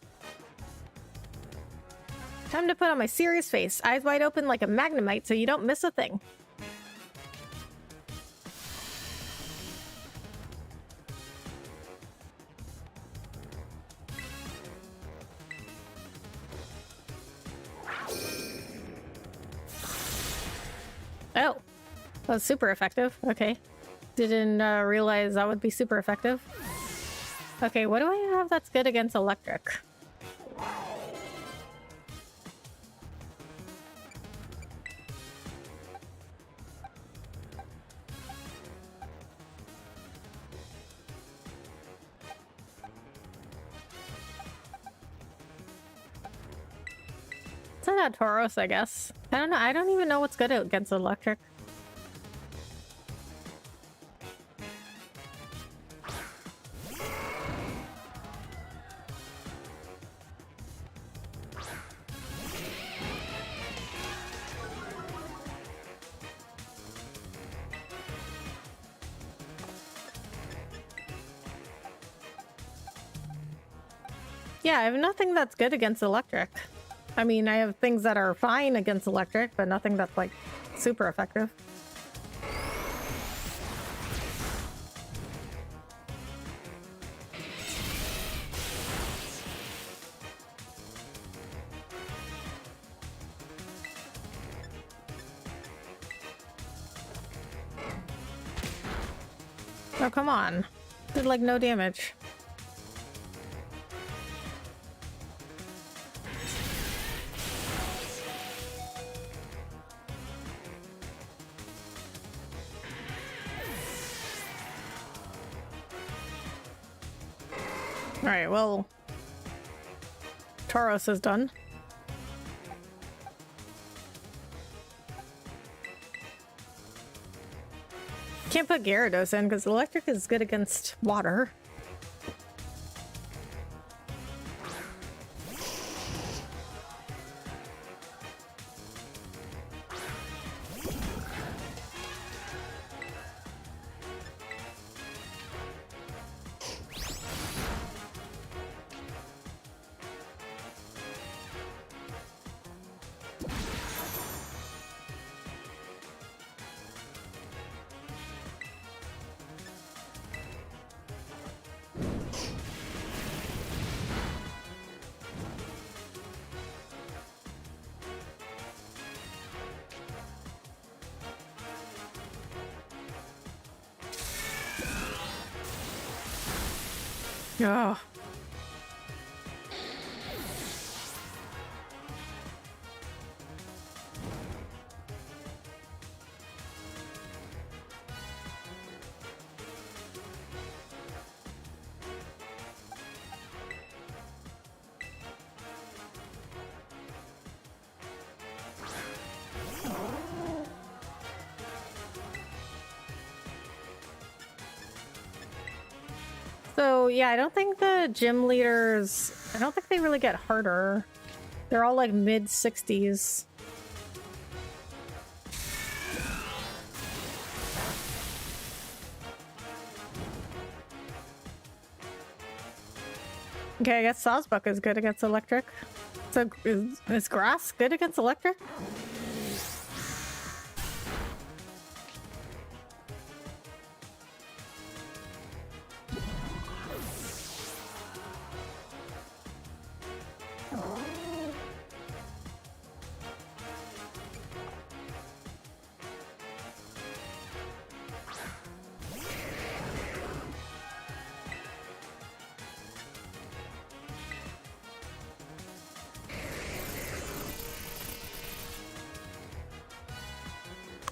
Time to put on my serious face, eyes wide open like a magnemite so you don't miss a thing. Oh, that was super effective. Okay. Didn't realize that would be super effective. Okay, what do I have that's good against electric? It's not Tauros, I guess. I don't know. I don't even know what's good against electric. Yeah, I have nothing that's good against electric. I mean, I have things that are fine against electric, but nothing that's, like, super effective. Oh, come on. Did, like, no damage. Alright, well... Tauros is done. Can't put Gyarados in because electric is good against water. Oh. So yeah, I don't think the gym leaders, I don't think they really get harder. They're all like mid 60s. Okay, I guess Sawsbuck is good against electric. So is grass good against electric?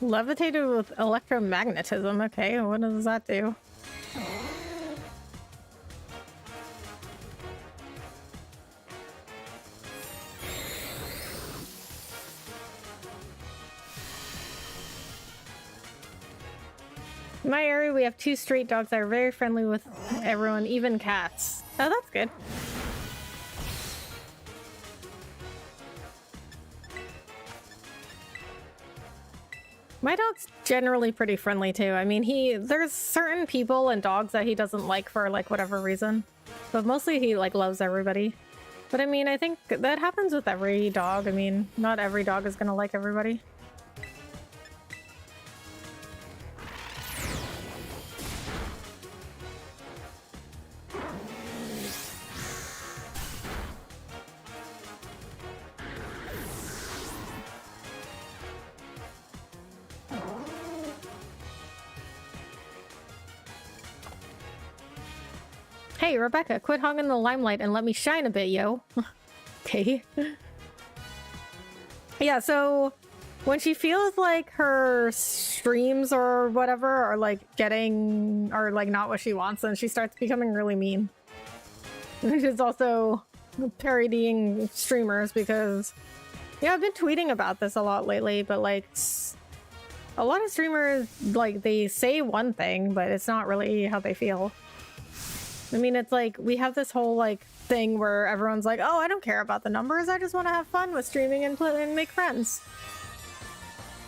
Levitated with electromagnetism. Okay, what does that do? In my area, we have 2 street dogs that are very friendly with everyone, even cats. Oh, that's good. My dog's generally pretty friendly too. I mean, there's certain people and dogs that he doesn't like for like whatever reason, but mostly he like loves everybody. But I mean, I think that happens with every dog. I mean, not every dog is gonna like everybody. Hey, Rebecca, quit hogging the limelight and let me shine a bit, yo. Okay. Yeah, so when she feels like her streams or whatever are like not what she wants, then she starts becoming really mean. And she's also parodying streamers because, yeah, I've been tweeting about this a lot lately, but like a lot of streamers, like they say one thing, but it's not really how they feel. I mean, it's like we have this whole like thing where everyone's like, oh, I don't care about the numbers, I just want to have fun with streaming and play and make friends.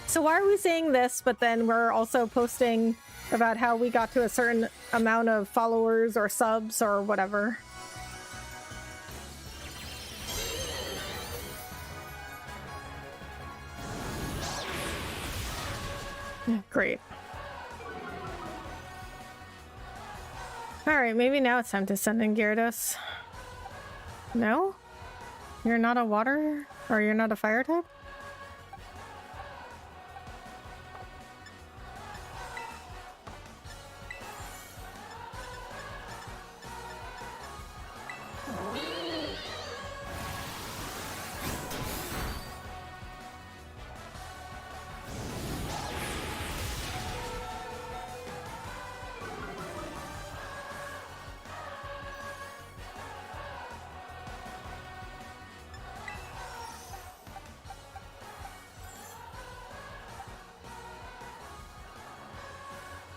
So why are we saying this, but then we're also posting about how we got to a certain amount of followers or subs or whatever? Great. Alright, maybe now it's time to send in Gyarados. No? You're not a water? Or you're not a fire type?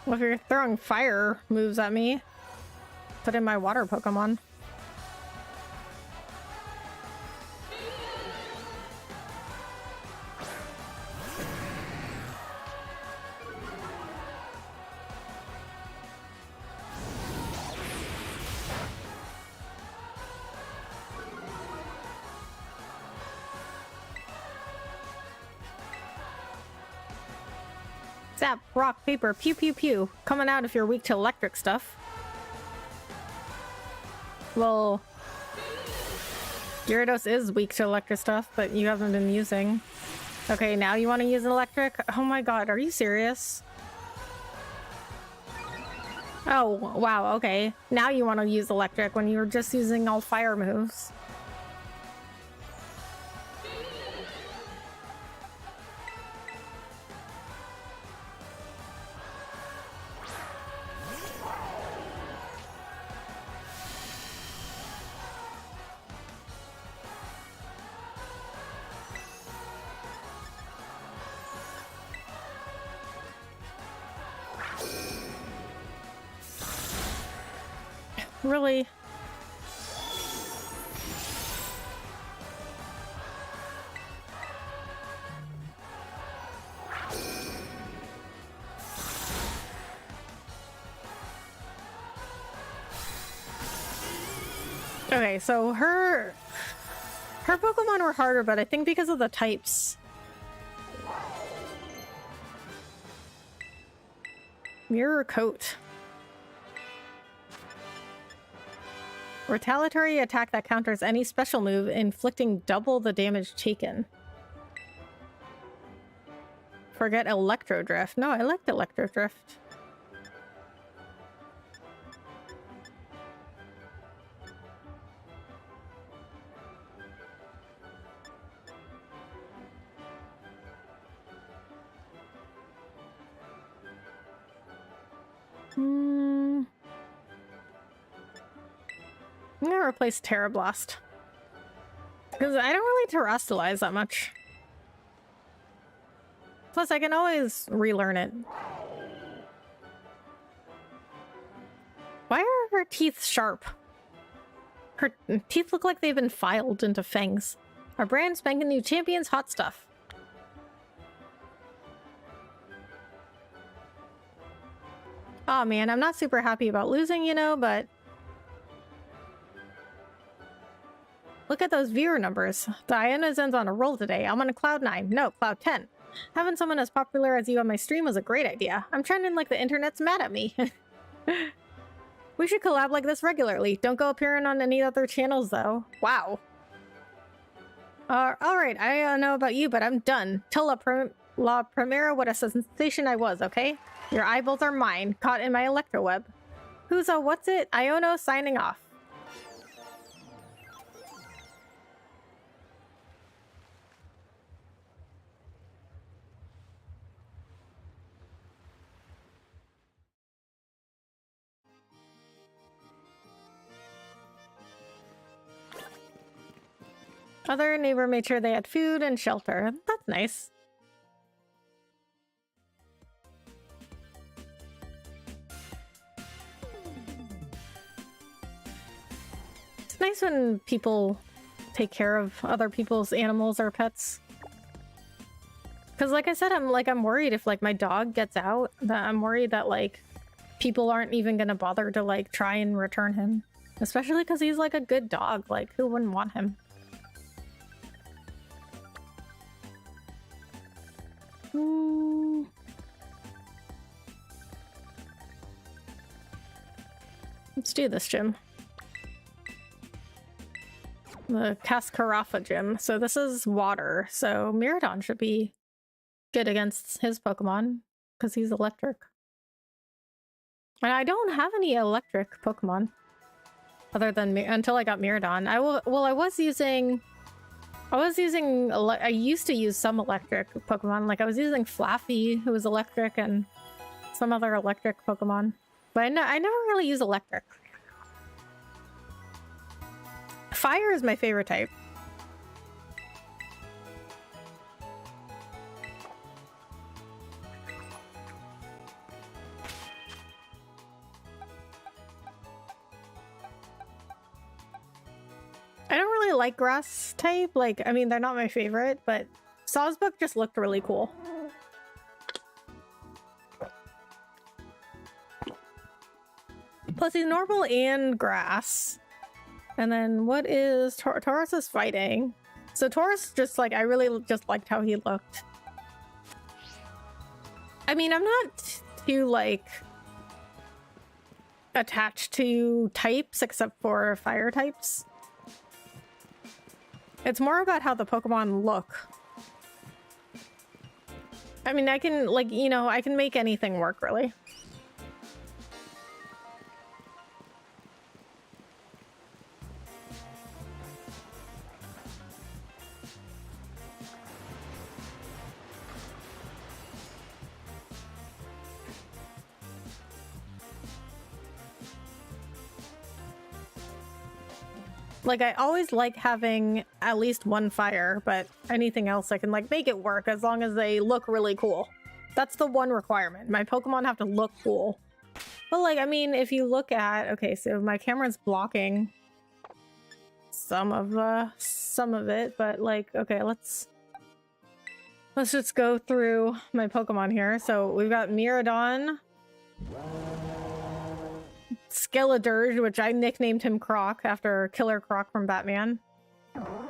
Well, if you're throwing fire moves at me, put in my water Pokemon. Zap, rock, paper, pew pew pew. Coming out if you're weak to electric stuff. Well, Gyarados is weak to electric stuff, but you haven't been using. Okay, now you want to use an electric? Oh my god, are you serious? Oh, wow, okay. Now you want to use electric when you were just using all fire moves. Really? Okay, so her Pokemon were harder, but I think because of the types. Mirror Coat. Retaliatory attack that counters any special move, inflicting double the damage taken. Forget Electro Drift. No, I liked Electro Drift. I'm gonna replace Terrablast. Because I don't really terrestrialize that much. Plus, I can always relearn it. Why are her teeth sharp? Her teeth look like they've been filed into fangs. Our brand spanking new champions, hot stuff. Aw, man, I'm not super happy about losing, you know, but... Look at those viewer numbers. Diana's ends on a roll today. I'm on a cloud 9. No, cloud 10. Having someone as popular as you on my stream was a great idea. I'm trending like the internet's mad at me. We should collab like this regularly. Don't go appearing on any other channels, though. Wow. Alright, I don't know about you, but I'm done. Tell La Primera what a sensation I was, okay? Your eyeballs are mine, caught in my electro web. Who's a what's it? Iono signing off. Other neighbor made sure they had food and shelter. That's nice. It's nice when people take care of other people's animals or pets. Because like I said, I'm worried if like my dog gets out, that I'm worried that like people aren't even gonna bother to like try and return him. Especially because he's like a good dog. Like, who wouldn't want him? Let's do this gym. The Cascarafa gym. So this is water. So Miradon should be good against his Pokemon because he's electric. And I don't have any electric Pokemon other than until I got Miradon. I used to use some electric Pokemon. Like I was using Flaffy, who was electric, and some other electric Pokemon. But I never really use electric. Fire is my favorite type. I don't really like grass type. Like, I mean, they're not my favorite, but Sawsbuck just looked really cool. Plus, he's normal and grass. And then what is... Taurus is fighting. So Taurus just, like, I really just liked how he looked. I mean, I'm not too, like, attached to types except for fire types. It's more about how the Pokemon look. I mean, I can, like, you know, I can make anything work, really. Like, I always like having at least one fire, but anything else I can, like, make it work as long as they look really cool. That's the one requirement. My Pokemon have to look cool. But like, I mean, if you look at, okay, so my camera's blocking some of it, but like, okay, let's just go through my Pokemon here. So we've got Miraidon, Skeledirge, which I nicknamed him Croc after Killer Croc from Batman,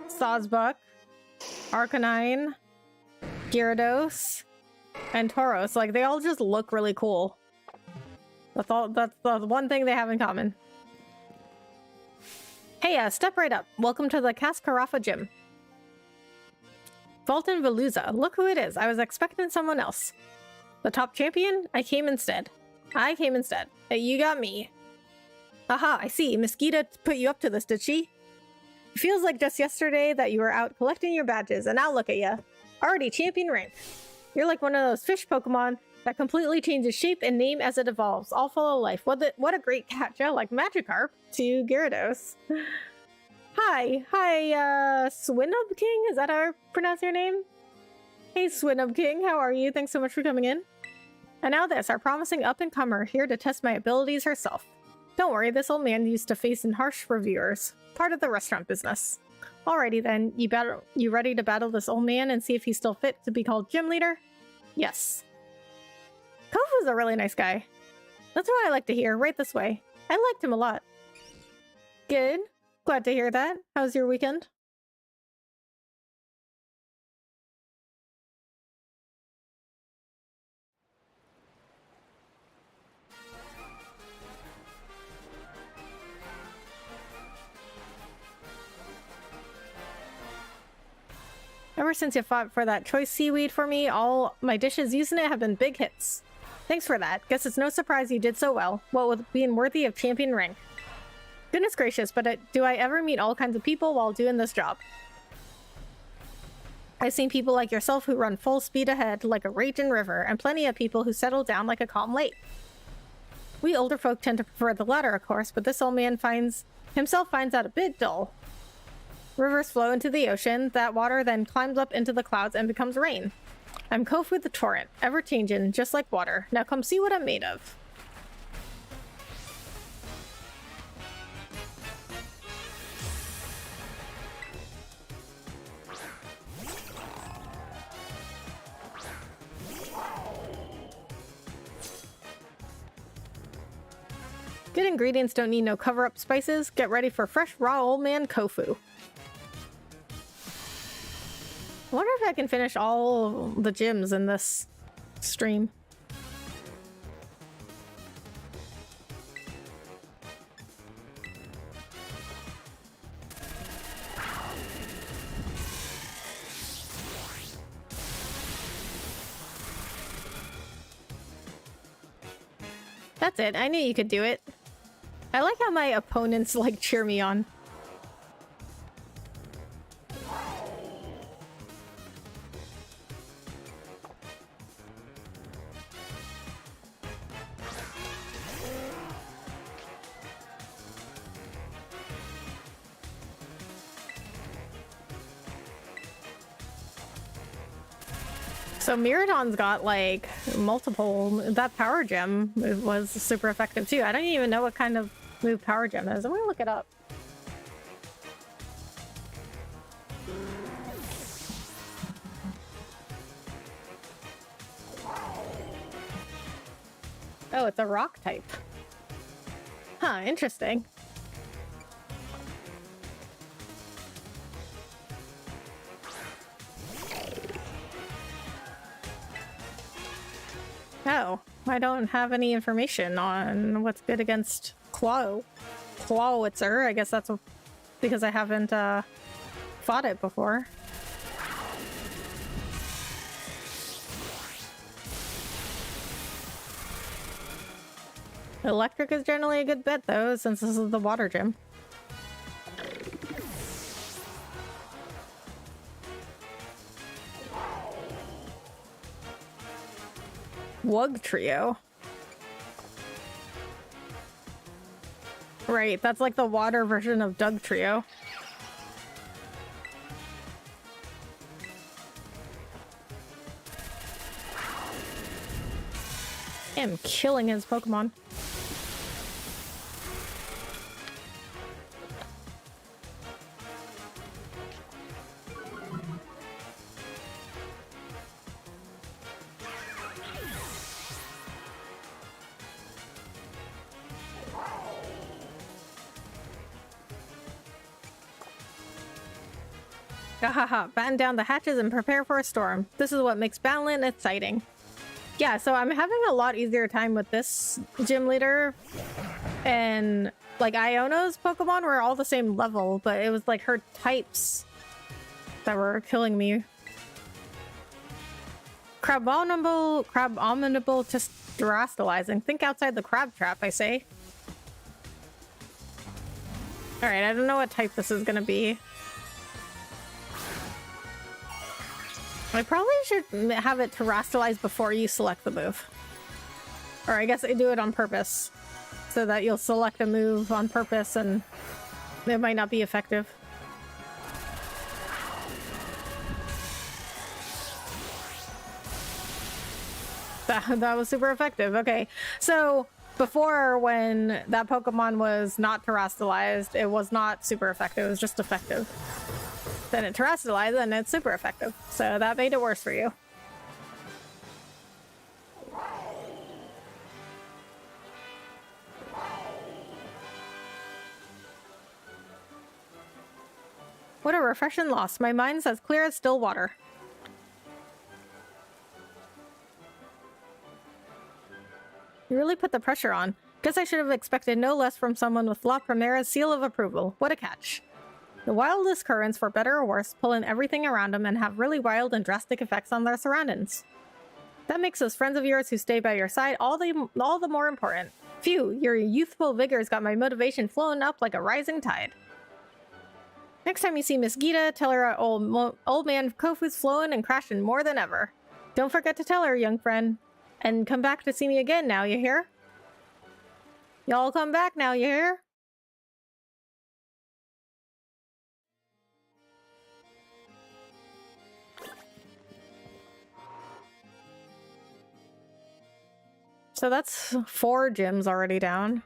Sawsbuck, Arcanine, Gyarados, and Tauros. Like, they all just look really cool. That's the one thing they have in common. Hey, step right up. Welcome to the Cascarafa Gym. Fulton Veluza. Look who it is. I was expecting someone else. The top champion? I came instead. Hey, you got me. Aha, I see. Mosquito put you up to this, did she? It feels like just yesterday that you were out collecting your badges, and now look at ya. Already champion rank. You're like one of those fish Pokemon that completely changes shape and name as it evolves, all full of life. What a great catch, like Magikarp to Gyarados. Hi, Swinub King? Is that how I pronounce your name? Hey, Swinub King, how are you? Thanks so much for coming in. And now this, our promising up-and-comer, here to test my abilities herself. Don't worry, this old man used to face in harsh reviewers. Part of the restaurant business. Alrighty then, you ready to battle this old man and see if he's still fit to be called gym leader? Yes. Kofu's a really nice guy. That's what I like to hear, right this way. I liked him a lot. Good. Glad to hear that. How's your weekend? Ever since you fought for that choice seaweed for me, all my dishes using it have been big hits. Thanks for that. Guess it's no surprise you did so well, what with being worthy of champion rank. Goodness gracious, but do I ever meet all kinds of people while doing this job? I've seen people like yourself who run full speed ahead like a raging river, and plenty of people who settle down like a calm lake. We older folk tend to prefer the latter, of course, but this old man finds that a bit dull. Rivers flow into the ocean, that water then climbs up into the clouds and becomes rain. I'm Kofu the Torrent, ever-changing, just like water. Now come see what I'm made of. Good ingredients don't need no cover-up spices. Get ready for fresh, raw old man Kofu. I wonder if I can finish all the gyms in this stream. That's it. I knew you could do it. I like how my opponents like cheer me on. So Miraidon's got like multiple. That power gem was super effective too. I don't even know what kind of move power gem is. I'm gonna look it up. Oh, it's a rock type. Huh, interesting. Oh, I don't have any information on what's good against Clawitzer. I guess that's because I haven't fought it before. Electric is generally a good bet though, since this is the water gym. Wug Trio. Right, that's like the water version of Doug Trio. I am killing his Pokemon. Gahaha, batten down the hatches and prepare for a storm. This is what makes Battleland exciting. Yeah, so I'm having a lot easier time with this gym leader. And like Iono's Pokemon were all the same level, but it was like her types that were killing me. Crabominable just terastallizing. Think outside the crab trap, I say. Alright, I don't know what type this is gonna be. I probably should have it terastallize before you select the move. Or I guess I do it on purpose. So that you'll select a move on purpose and it might not be effective. That was super effective. Okay, so before when that Pokemon was not terastallized, it was not super effective. It was just effective. Then it terastallized and it's super effective. So that made it worse for you. What a refreshing loss. My mind's as clear as still water. You really put the pressure on. Guess I should have expected no less from someone with La Primera's seal of approval. What a catch. The wildest currents, for better or worse, pull in everything around them and have really wild and drastic effects on their surroundings. That makes those friends of yours who stay by your side all the more important. Phew, your youthful vigor's got my motivation flowing up like a rising tide. Next time you see Miss Gita, tell her old man Kofu's flowing and crashing more than ever. Don't forget to tell her, young friend. And come back to see me again now, you hear? Y'all come back now, you hear? So that's 4 gyms already down.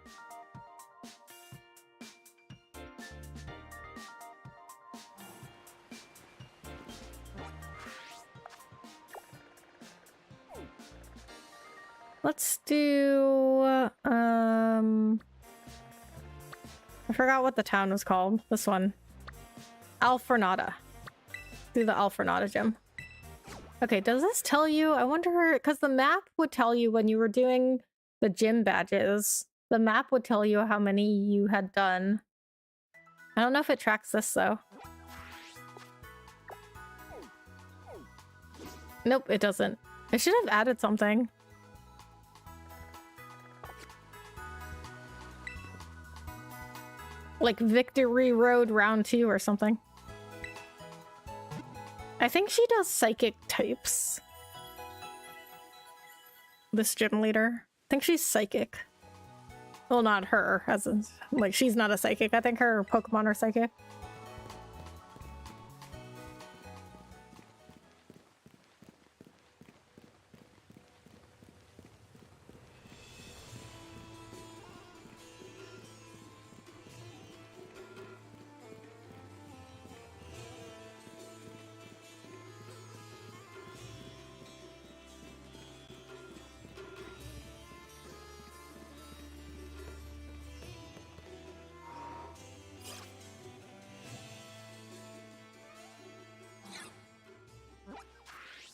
Let's do, I forgot what the town was called. This one. Alfornada. Do the Alfornada gym. Okay, does this tell you? I wonder, because the map would tell you when you were doing the gym badges. The map would tell you how many you had done. I don't know if it tracks this, though. Nope, it doesn't. I should have added something. Like Victory Road Round 2 or something. I think she does psychic types. This gym leader. I think she's psychic. Well, not her, as in, like, she's not a psychic. I think her Pokemon are psychic.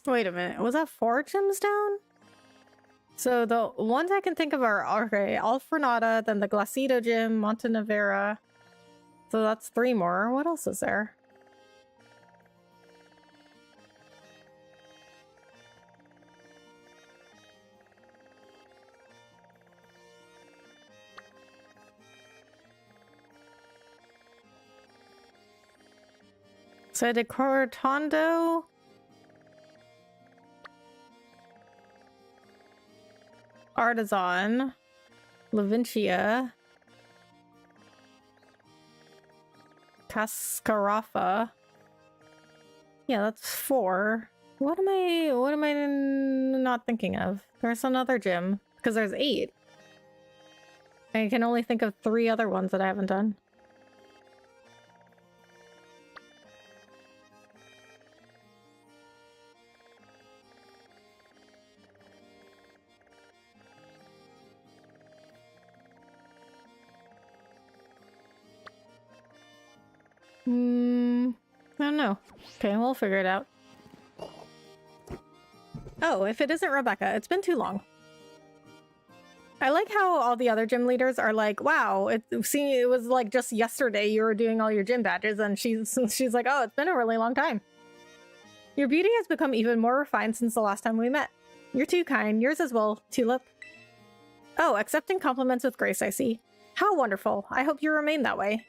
Wait a minute, was that 4 gyms down? So the ones I can think of are, okay, Alfornada, then the Glacido gym, Montenevera. So that's 3 more. What else is there? So I did Cortondo. Artisan, Lavincia, Cascarafa. Yeah, that's 4. What am I not thinking of? There's another gym, because there's 8. I can only think of 3 other ones that I haven't done. I don't know. Okay, we'll figure it out. Oh, if it isn't Rebecca, it's been too long. I like how all the other gym leaders are like, wow, it was like just yesterday you were doing all your gym badges, and she's like, oh, it's been a really long time. Your beauty has become even more refined since the last time we met. You're too kind. Yours as well, Tulip. Oh, accepting compliments with grace, I see. How wonderful. I hope you remain that way.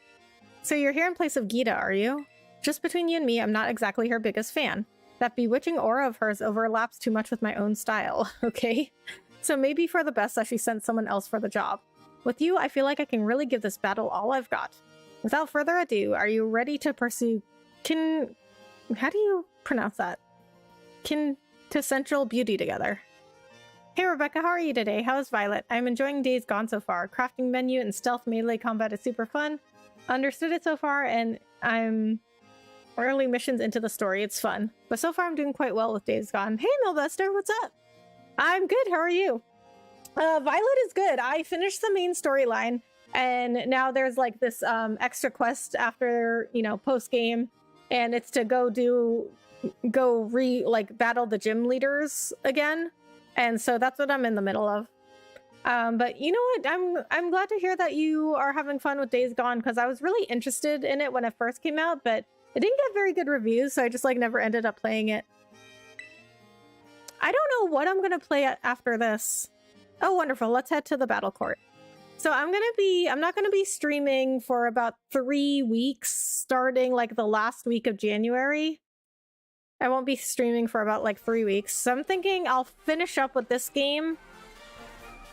So you're here in place of Gita, are you? Just between you and me, I'm not exactly her biggest fan. That bewitching aura of hers overlaps too much with my own style, okay? So maybe for the best that she sent someone else for the job. With you, I feel like I can really give this battle all I've got. Without further ado, are you ready to pursue how do you pronounce that? Quintessential beauty together. Hey Rebecca, how are you today? How's Violet? I'm enjoying Days Gone so far. Crafting menu and stealth melee combat is super fun. Understood it so far, and I'm early missions into the story. It's fun. But so far I'm doing quite well with Days Gone. Hey Milbuster, what's up? I'm good, how are you? Violet is good. I finished the main storyline, and now there's like this extra quest after, you know, post-game, and it's to battle the gym leaders again. And so that's what I'm in the middle of. But you know what? I'm glad to hear that you are having fun with Days Gone, because I was really interested in it when it first came out, but it didn't get very good reviews, so I just like never ended up playing it. I don't know what I'm gonna play after this. Oh, wonderful. Let's head to the battle court. So I'm not gonna be streaming for about 3 weeks, starting like the last week of January. I won't be streaming for about like 3 weeks. So I'm thinking I'll finish up with this game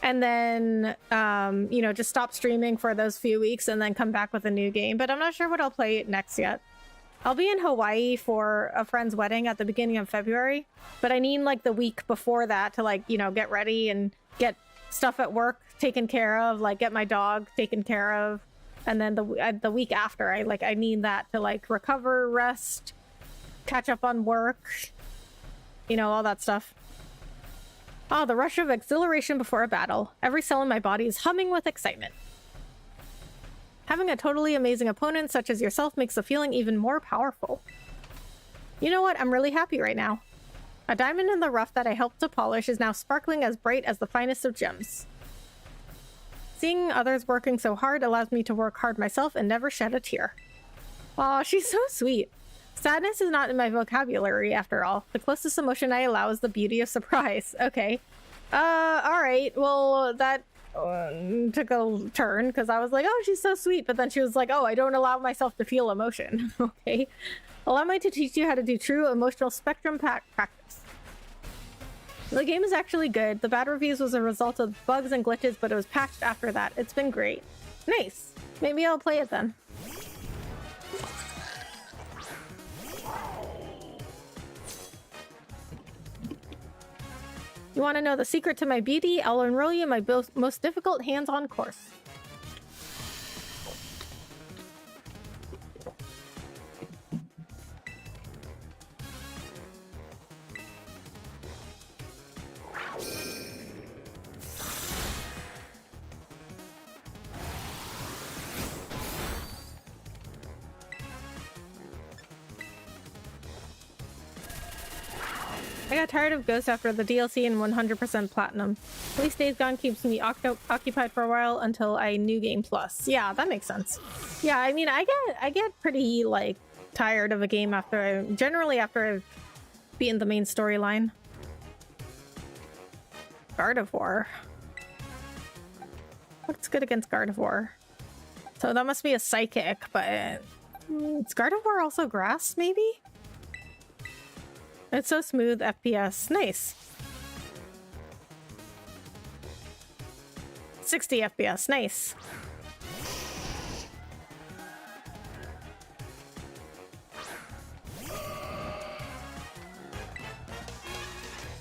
and then, you know, just stop streaming for those few weeks and then come back with a new game. But I'm not sure what I'll play next yet. I'll be in Hawaii for a friend's wedding at the beginning of February, but I need like the week before that to like, you know, get ready and get stuff at work taken care of, like get my dog taken care of. And then the week after, I need that to like recover, rest, catch up on work, you know, all that stuff. Oh, the rush of exhilaration before a battle. Every cell in my body is humming with excitement. Having a totally amazing opponent such as yourself makes the feeling even more powerful. You know what? I'm really happy right now. A diamond in the rough that I helped to polish is now sparkling as bright as the finest of gems. Seeing others working so hard allows me to work hard myself and never shed a tear. Aw, she's so sweet. Sadness is not in my vocabulary, after all. The closest emotion I allow is the beauty of surprise. Okay. Alright. Well, that took a turn, because I was like, oh, she's so sweet. But then she was like, oh, I don't allow myself to feel emotion. Okay. Allow me to teach you how to do true emotional spectrum practice. The game is actually good. The bad reviews was a result of bugs and glitches, but it was patched after that. It's been great. Nice. Maybe I'll play it then. You want to know the secret to my beauty? I'll enroll you in my most difficult hands-on course. I got tired of Ghost after the DLC and 100% platinum. At least Days Gone keeps me occupied for a while until I New Game Plus. Yeah, that makes sense. Yeah, I mean, I get pretty like tired of a game generally after I've beaten the main storyline. Gardevoir. What's good against Gardevoir? So that must be a psychic, but is Gardevoir also grass, maybe? It's so smooth FPS. Nice. 60 FPS. Nice.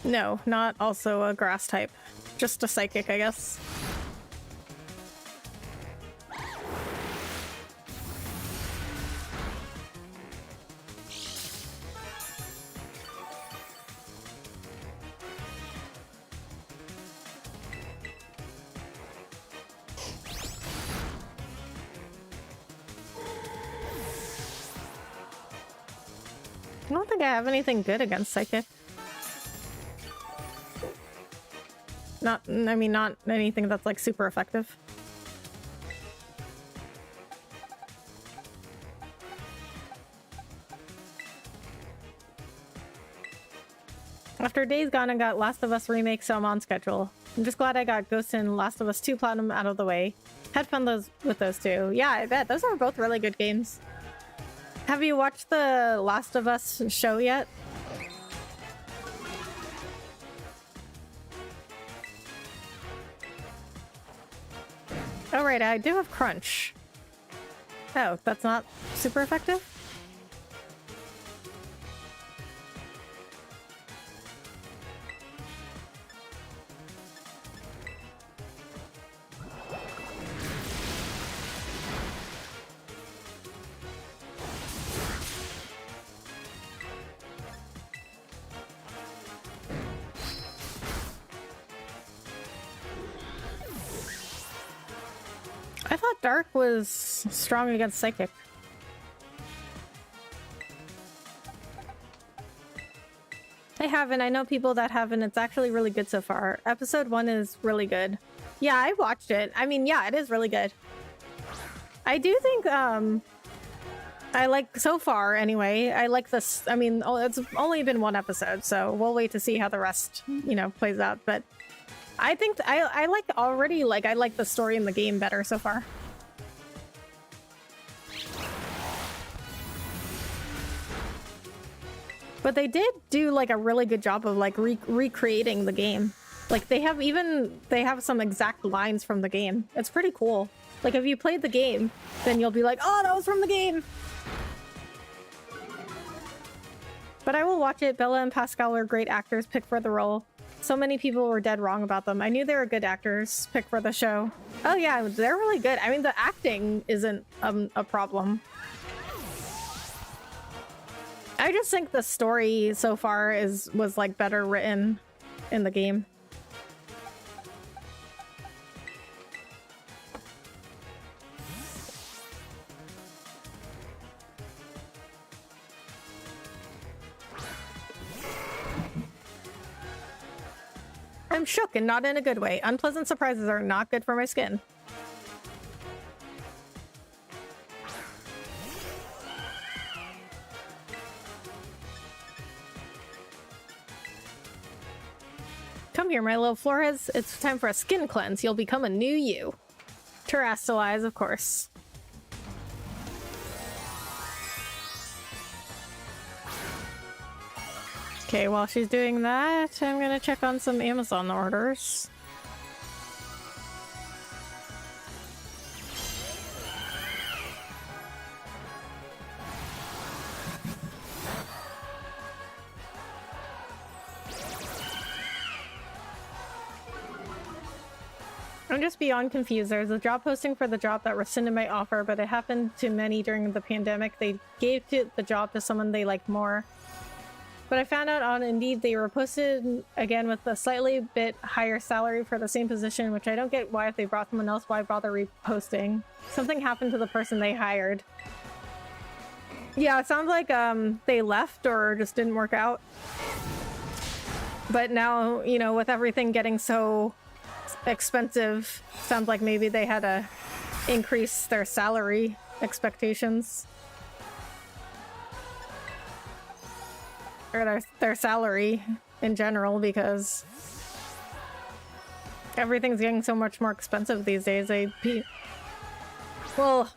No, not also a grass type. Just a psychic, I guess. I don't think I have anything good against Psychic. I mean, not anything that's like super effective. After Days Gone, I got Last of Us Remake, so I'm on schedule. I'm just glad I got Ghost and Last of Us 2 Platinum out of the way. Had fun with those two. Yeah, I bet. Those are both really good games. Have you watched the Last of Us show yet? Oh, right, I do have Crunch. Oh, that's not super effective? I thought Dark was strong against Psychic. I haven't. I know people that haven't. It's actually really good so far. Episode 1 is really good. Yeah, I watched it. I mean, yeah, it is really good. I do think, I like, so far anyway, I like this. I mean, it's only been one episode, so we'll wait to see how the rest, you know, plays out. But I think I like already, like, I like the story in the game better so far. But they did do like a really good job of like recreating the game. Like they have some exact lines from the game. It's pretty cool. Like if you played the game, then you'll be like, oh, that was from the game. But I will watch it. Bella and Pascal are great actors picked for the role. So many people were dead wrong about them. I knew they were good actors picked for the show. Oh yeah, they're really good. I mean, the acting isn't a problem. I just think the story so far was like better written in the game. I'm shook and not in a good way. Unpleasant surprises are not good for my skin. Come here, my little Flores. It's time for a skin cleanse. You'll become a new you. Terastalize, of course. Okay, while she's doing that, I'm gonna check on some Amazon orders. I'm just beyond confused. There's a job posting for the job that rescinded my offer, but it happened to many during the pandemic. They gave the job to someone they liked more. But I found out on Indeed they were posted again with a slightly bit higher salary for the same position, which I don't get why if they brought someone else, why bother reposting? Something happened to the person they hired. Yeah, it sounds like they left or just didn't work out. But now, you know, with everything getting so expensive, sounds like maybe they had to increase their salary expectations. Or their salary in general, because everything's getting so much more expensive these days. Well,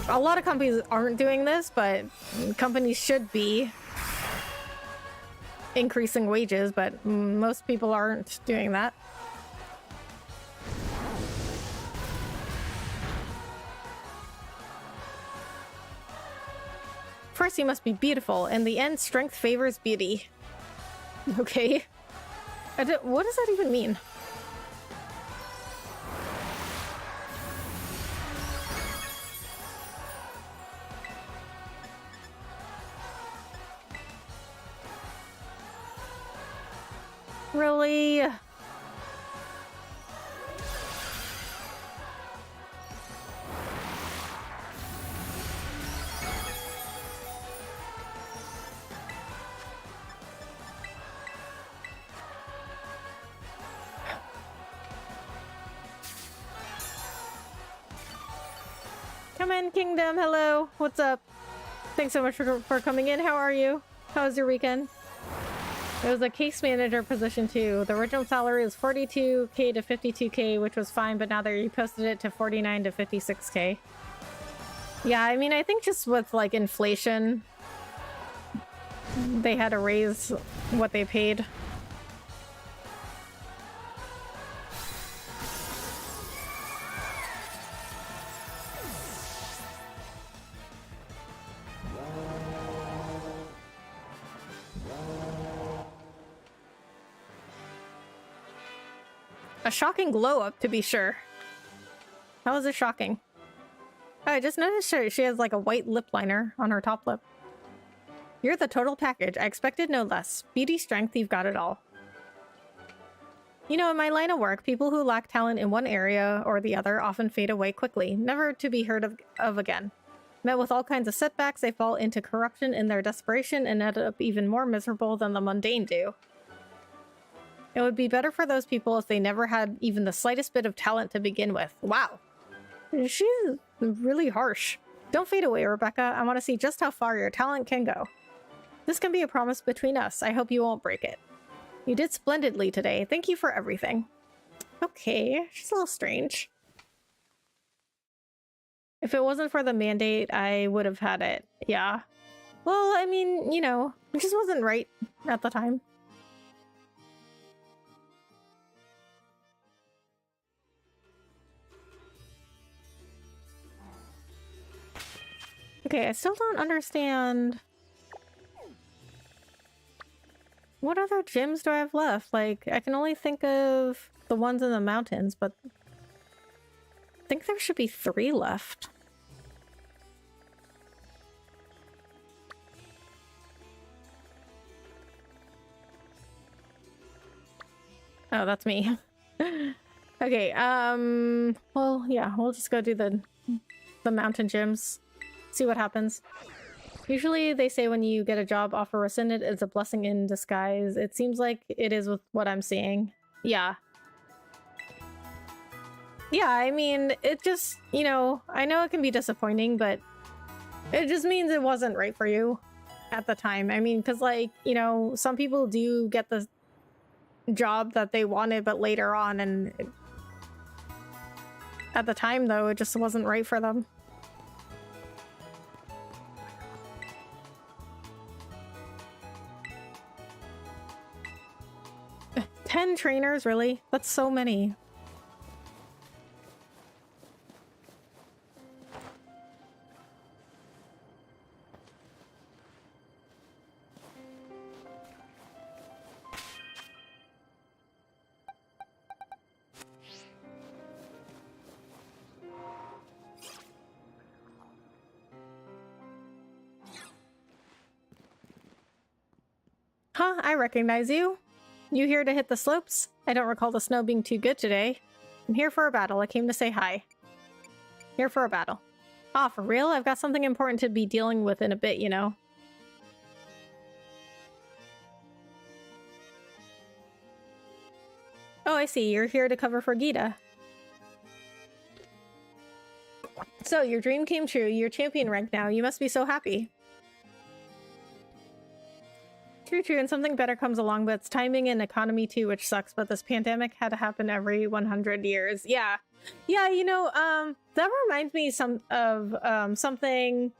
a lot of companies aren't doing this, but companies should be increasing wages, but most people aren't doing that. First, you must be beautiful. In the end, strength favors beauty. Okay. What does that even mean? Really? Pokemon Kingdom, hello. What's up? Thanks so much for coming in. How are you? How was your weekend? It was a case manager position too. The original salary was 42k to 52k, which was fine, but now they posted it to 49 to 56k. Yeah, I mean, I think just with like inflation, they had to raise what they paid. A shocking glow up, to be sure. How is it shocking? Oh, I just noticed she has like a white lip liner on her top lip. You're the total package. I expected no less. Beauty, strength, you've got it all. You know, in my line of work, people who lack talent in one area or the other often fade away quickly, never to be heard of again. Met with all kinds of setbacks, they fall into corruption in their desperation and end up even more miserable than the mundane do. It would be better for those people if they never had even the slightest bit of talent to begin with. Wow. She's really harsh. Don't fade away, Rebecca. I want to see just how far your talent can go. This can be a promise between us. I hope you won't break it. You did splendidly today. Thank you for everything. Okay, she's a little strange. If it wasn't for the mandate, I would have had it. Yeah. Well, I mean, you know, it just wasn't right at the time. Okay, I still don't understand. What other gyms do I have left? Like, I can only think of the ones in the mountains, but I think there should be 3 left. Oh, that's me. Okay, well, yeah, we'll just go do the mountain gyms. See what happens. Usually they say when you get a job offer rescinded, it's a blessing in disguise. It seems like it is with what I'm seeing. Yeah. Yeah, I mean, it just, you know, I know it can be disappointing, but it just means it wasn't right for you at the time. I mean, because, like, you know, some people do get the job that they wanted, but later on, and at the time, though, it just wasn't right for them. 10 trainers, really? That's so many. Huh, I recognize you. You here to hit the slopes? I don't recall the snow being too good today. I'm here for a battle. I came to say hi. Here for a battle. Ah, for real? I've got something important to be dealing with in a bit, you know. Oh, I see. You're here to cover for Gita. So, your dream came true. You're champion rank now. You must be so happy. True, and something better comes along, but it's timing and economy too, which sucks, but this pandemic had to happen every 100 years. Yeah, you know, that reminds me of something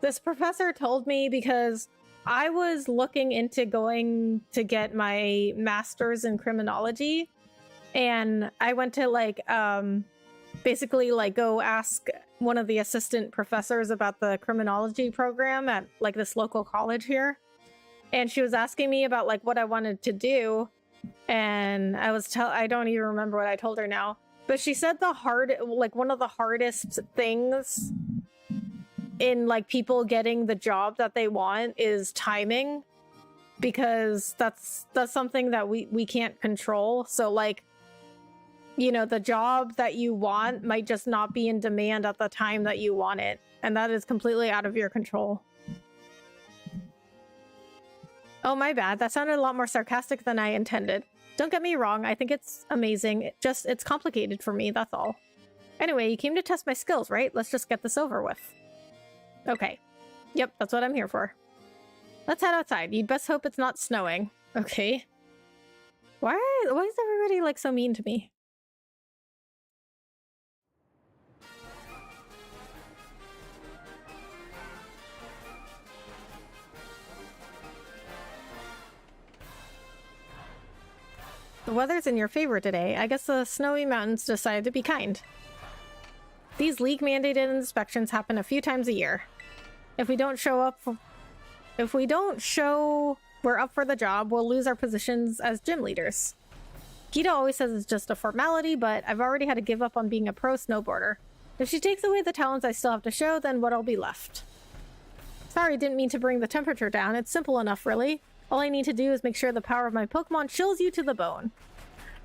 this professor told me, because I was looking into going to get my master's in criminology, and I went to, like, basically, like, go ask one of the assistant professors about the criminology program at, like, this local college here. And she was asking me about, like, what I wanted to do, and I don't even remember what I told her now. But she said one of the hardest things in, like, people getting the job that they want is timing, because that's something that we can't control. So, like, you know, the job that you want might just not be in demand at the time that you want it, and that is completely out of your control. Oh, my bad. That sounded a lot more sarcastic than I intended. Don't get me wrong, I think it's amazing. It's complicated for me, that's all. Anyway, you came to test my skills, right? Let's just get this over with. Okay. Yep, that's what I'm here for. Let's head outside. You'd best hope it's not snowing. Okay. Why is everybody, like, so mean to me? The weather's in your favor today. I guess the snowy mountains decided to be kind. These league-mandated inspections happen a few times a year. If we don't show we're up for the job, we'll lose our positions as gym leaders. Gita always says it's just a formality, but I've already had to give up on being a pro snowboarder. If she takes away the talents I still have to show, then what'll be left? Sorry, didn't mean to bring the temperature down. It's simple enough, really. All I need to do is make sure the power of my Pokemon chills you to the bone.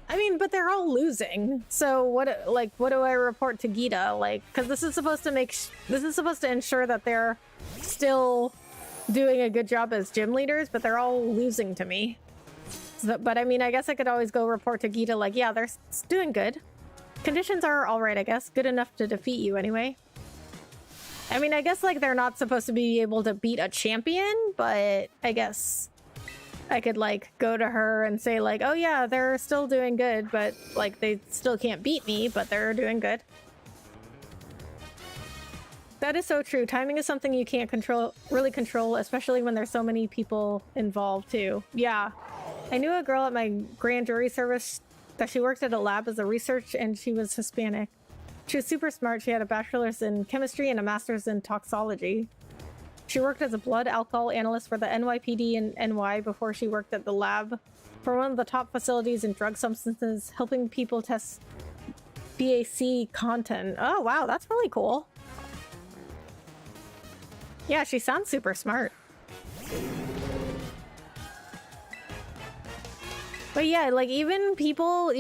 I mean, but they're all losing. So what do I report to Gita? Like, because this is supposed to ensure that they're still doing a good job as gym leaders, but they're all losing to me. So, but I mean, I guess I could always go report to Gita, like, yeah, they're doing good. Conditions are all right, I guess. Good enough to defeat you anyway. I mean, I guess, like, they're not supposed to be able to beat a champion, but I guess I could, like, go to her and say, like, oh yeah, they're still doing good, but, like, they still can't beat me, but they're doing good. That is so true. Timing is something you can't really control, especially when there's so many people involved, too. Yeah. I knew a girl at my grand jury service that she worked at a lab as a research, and she was Hispanic. She was super smart. She had a bachelor's in chemistry and a master's in toxology. She worked as a blood alcohol analyst for the NYPD in NY before she worked at the lab for one of the top facilities in drug substances, helping people test BAC content. Oh, wow, that's really cool. Yeah, she sounds super smart. But yeah, like, even people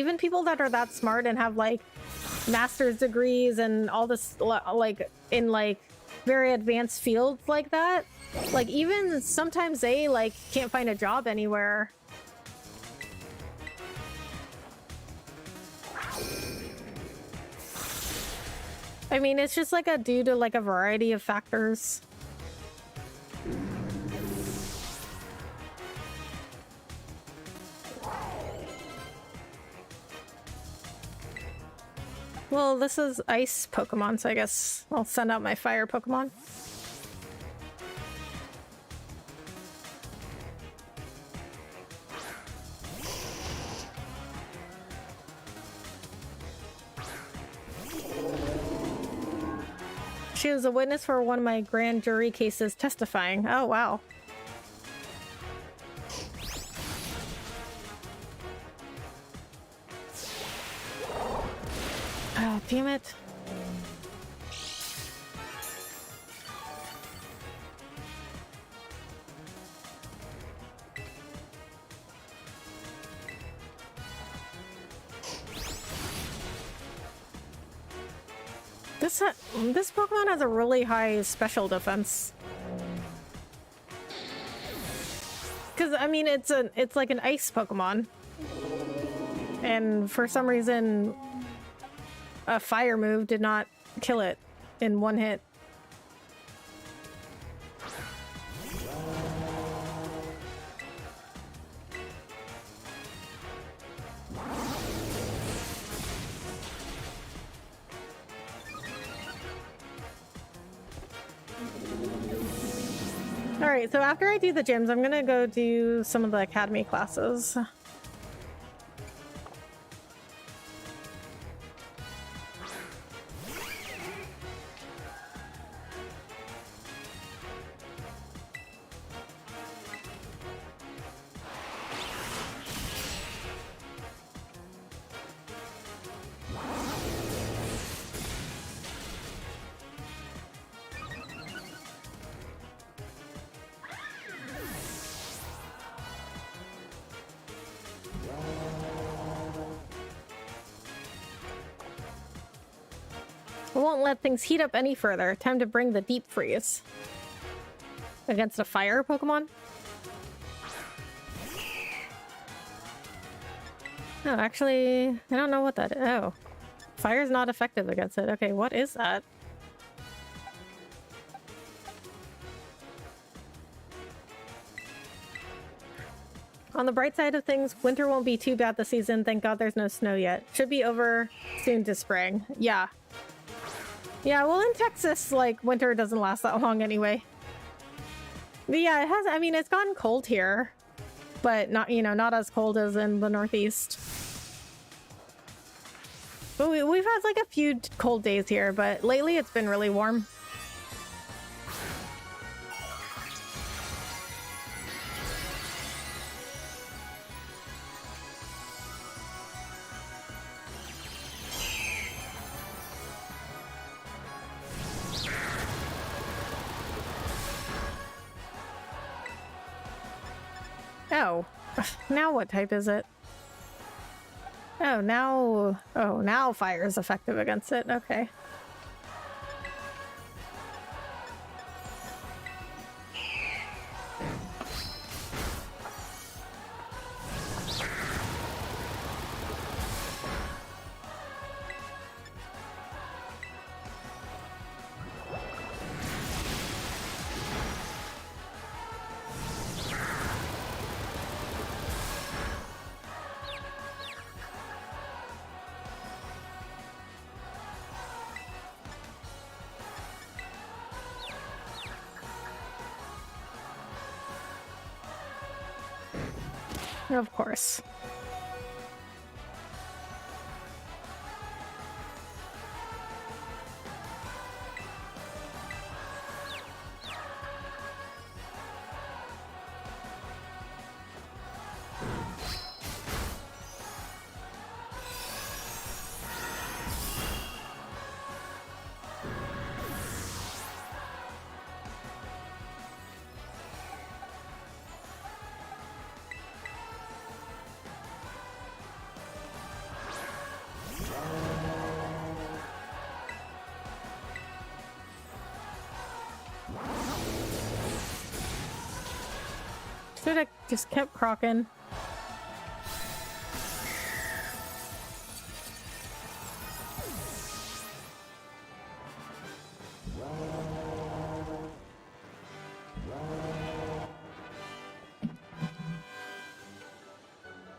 that are that smart and have, like, master's degrees and all this, like, in, like, very advanced fields like that, like, even sometimes they, like, can't find a job anywhere. I mean, it's just, like, due to, like, a variety of factors. Well, this is ice Pokemon, so I guess I'll send out my fire Pokemon. She was a witness for one of my grand jury cases testifying. Oh, wow. Oh, damn it. This Pokemon has a really high special defense. Because, I mean, it's like an ice Pokemon. And for some reason, a fire move did not kill it in one hit. Alright, so after I do the gyms, I'm gonna go do some of the academy classes. I won't let things heat up any further. Time to bring the deep freeze. Against a fire Pokemon? Oh, actually, I don't know what that is. Oh. Fire's not effective against it. Okay, what is that? On the bright side of things, winter won't be too bad this season. Thank God there's no snow yet. Should be over soon to spring. Yeah. Yeah, well in Texas, like, winter doesn't last that long anyway. But yeah, it has, I mean, it's gotten cold here. But not, you know, not as cold as in the Northeast. But we've had like a few cold days here, but lately it's been really warm. Oh, now what type is it? Oh, now fire is effective against it. Okay. Of course. Should have just kept crocking.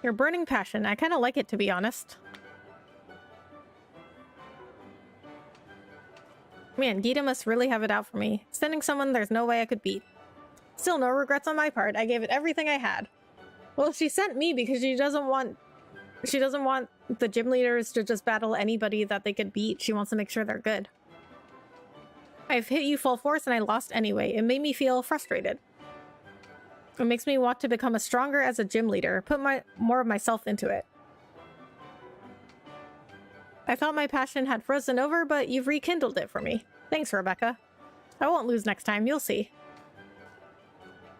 Your burning passion. I kind of like it, to be honest. Man, Gita must really have it out for me. Sending someone there's no way I could beat. Still no regrets on my part. I gave it everything I had. Well, she sent me because she doesn't want the gym leaders to just battle anybody that they could beat. She wants to make sure they're good. I've hit you full force and I lost anyway. It made me feel frustrated. It makes me want to become stronger as a gym leader, put more of myself into it. I thought my passion had frozen over, but you've rekindled it for me. Thanks, Rebecca. I won't lose next time, you'll see.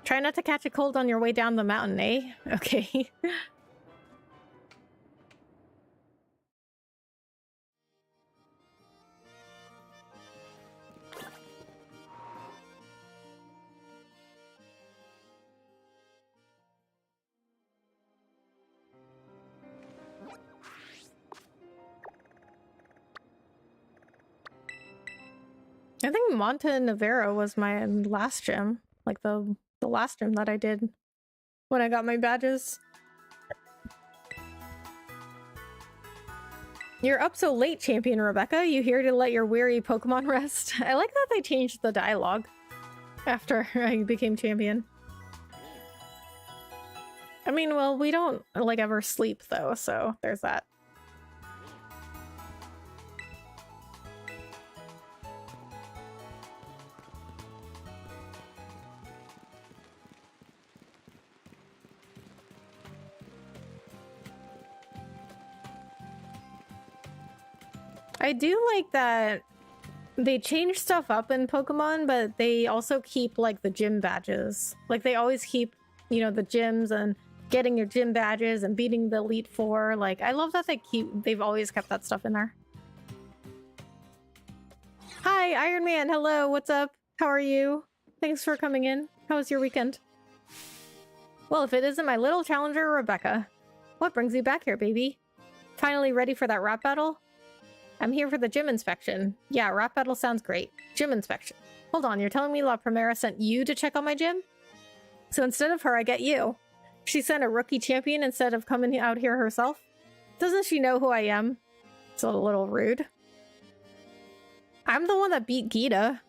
Try not to catch a cold on your way down the mountain, eh? Okay. I think Monte Nevero was my last gym. Like the last gym that I did when I got my badges. You're up so late, Champion Rebecca. You here to let your weary Pokemon rest? I like that they changed the dialogue after I became champion. I mean, well, we don't like ever sleep though, so there's that. I do like that they change stuff up in Pokemon, but they also keep like the gym badges. Like they always keep, you know, the gyms and getting your gym badges and beating the Elite Four. Like I love that they've always kept that stuff in there. Hi, Iron Man. Hello, what's up? How are you? Thanks for coming in. How was your weekend? Well, if it isn't my little challenger, Rebecca. What brings you back here, baby? Finally ready for that rap battle? I'm here for the gym inspection. Yeah, rap battle sounds great. Gym inspection. Hold on, you're telling me La Primera sent you to check on my gym? So instead of her, I get you. She sent a rookie champion instead of coming out here herself? Doesn't she know who I am? It's a little rude. I'm the one that beat Gita.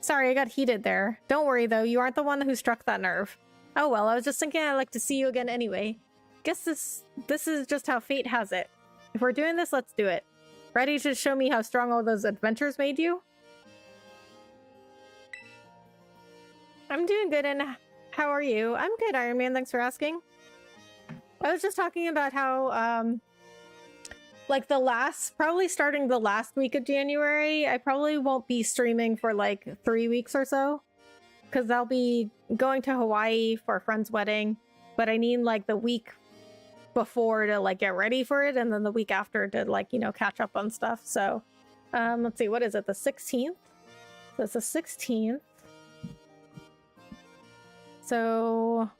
Sorry, I got heated there. Don't worry though, you aren't the one who struck that nerve. Oh well, I was just thinking I'd like to see you again anyway. Guess this is just how fate has it. If we're doing this, let's do it. Ready to show me how strong all those adventures made you? I'm doing good, and how are you? I'm good, Iron Man, thanks for asking. I was just talking about how, like probably starting the last week of January, I probably won't be streaming for like 3 weeks or so. Because I'll be going to Hawaii for a friend's wedding, but I need like the week before to like get ready for it, and then the week after to like, you know, catch up on stuff. So, let's see, what is it? The 16th? So it's the 16th. So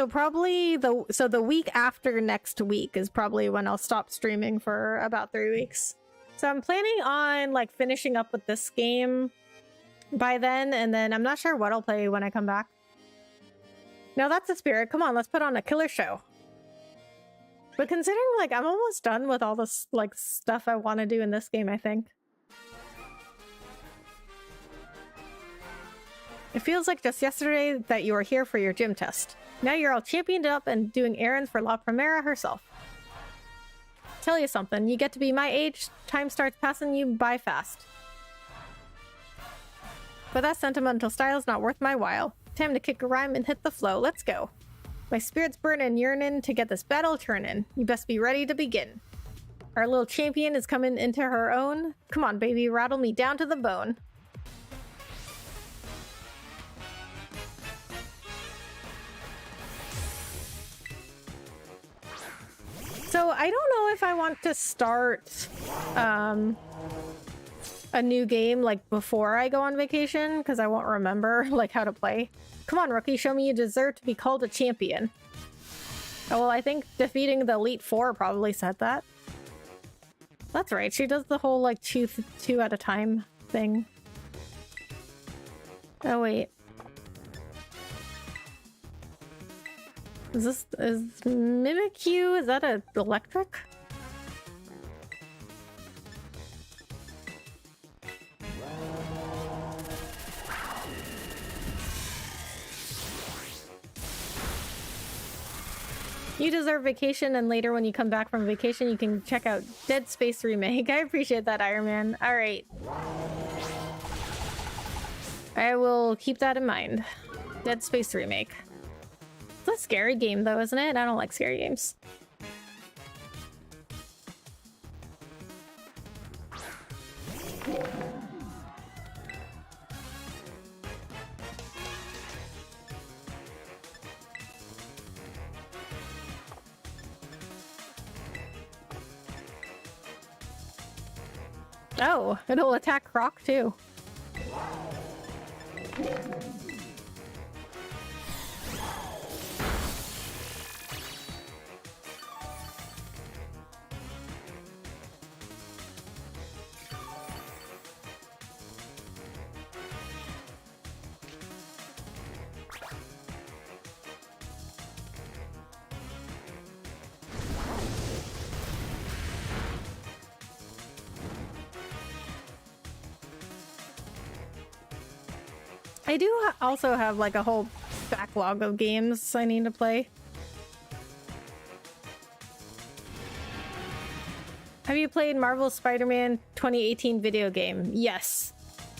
probably the week after next week is probably when I'll stop streaming for about 3 weeks. So I'm planning on like finishing up with this game by then, and then I'm not sure what I'll play when I come back. No, that's the spirit. Come on, let's put on a killer show. But considering like I'm almost done with all this like stuff I want to do in this game, I think. It feels like just yesterday that you were here for your gym test. Now you're all championed up and doing errands for La Primera herself. Tell you something, you get to be my age, time starts passing you by fast. But that sentimental style's not worth my while. Time to kick a rhyme and hit the flow. Let's go. My spirit's burning, yearning to get this battle turning. You best be ready to begin. Our little champion is coming into her own. Come on, baby, rattle me down to the bone. So I don't know if I want to start a new game like before I go on vacation, because I won't remember like how to play. Come on, rookie, show me you deserve to be called a champion. Oh, well, I think defeating the Elite Four probably said that. That's right, she does the whole like two at a time thing. Oh wait. Is Mimikyu, is that a electric? You deserve vacation, and later when you come back from vacation, you can check out Dead Space Remake. I appreciate that, Iron Man. All right. I will keep that in mind. Dead Space Remake. It's a scary game, though, isn't it? I don't like scary games. Oh, it'll attack Croc too. I do also have like a whole backlog of games I need to play. Have you played Marvel's Spider-Man 2018 video game? Yes.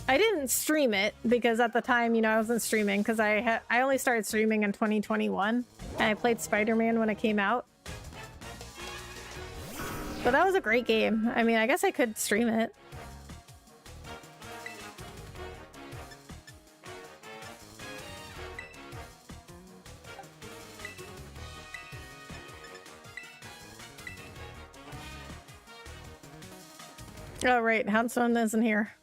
I didn't stream it because at the time, you know, I wasn't streaming because I only started streaming in 2021 and I played Spider-Man when it came out. But that was a great game. I mean, I guess I could stream it. Oh, right. Hanson isn't here.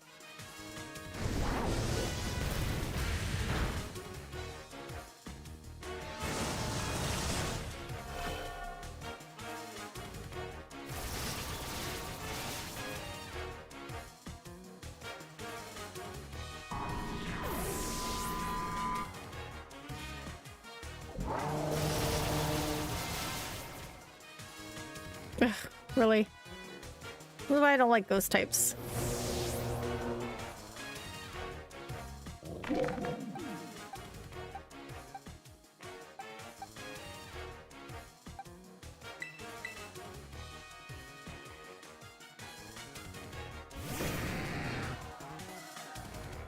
Ugh, really? That's why I don't like ghost types.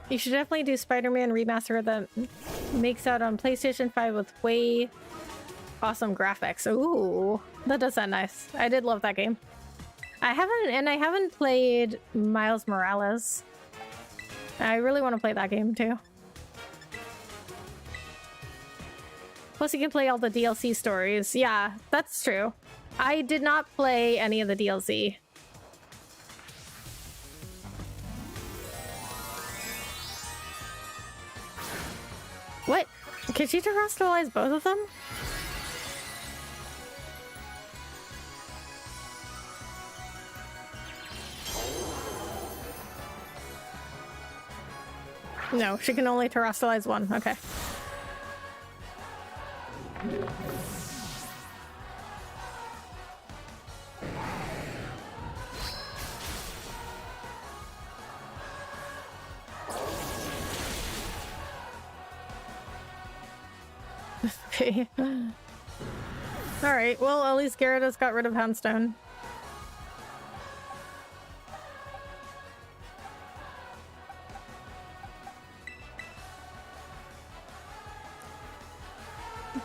You should definitely do Spider-Man remaster that makes out on PlayStation 5 with way awesome graphics. Ooh, that does sound nice. I did love that game. I haven't played Miles Morales. I really want to play that game too. Plus you can play all the DLC stories. Yeah, that's true. I did not play any of the DLC. What? Can she terrestrialize both of them? No, she can only terrestrialize one. Okay. Okay. Alright, well, at least Gyarados got rid of Houndstone.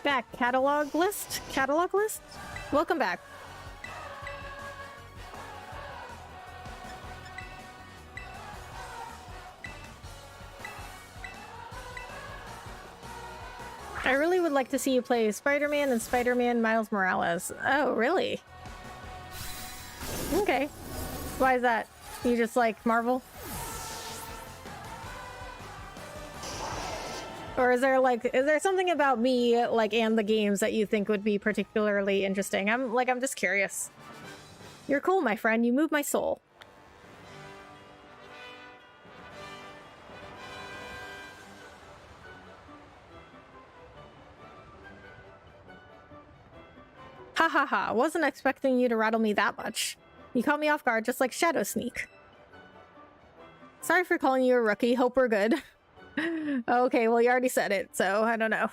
Back. Catalog list? Catalog list? Welcome back. I really would like to see you play Spider-Man and Spider-Man Miles Morales. Oh, really? Okay. Why is that? You just like Marvel? Or is there something about me, like, and the games that you think would be particularly interesting? I'm just curious. You're cool, my friend. You move my soul. Ha ha ha. Wasn't expecting you to rattle me that much. You caught me off guard just like Shadow Sneak. Sorry for calling you a rookie. Hope we're good. Okay, well, you already said it, so I don't know.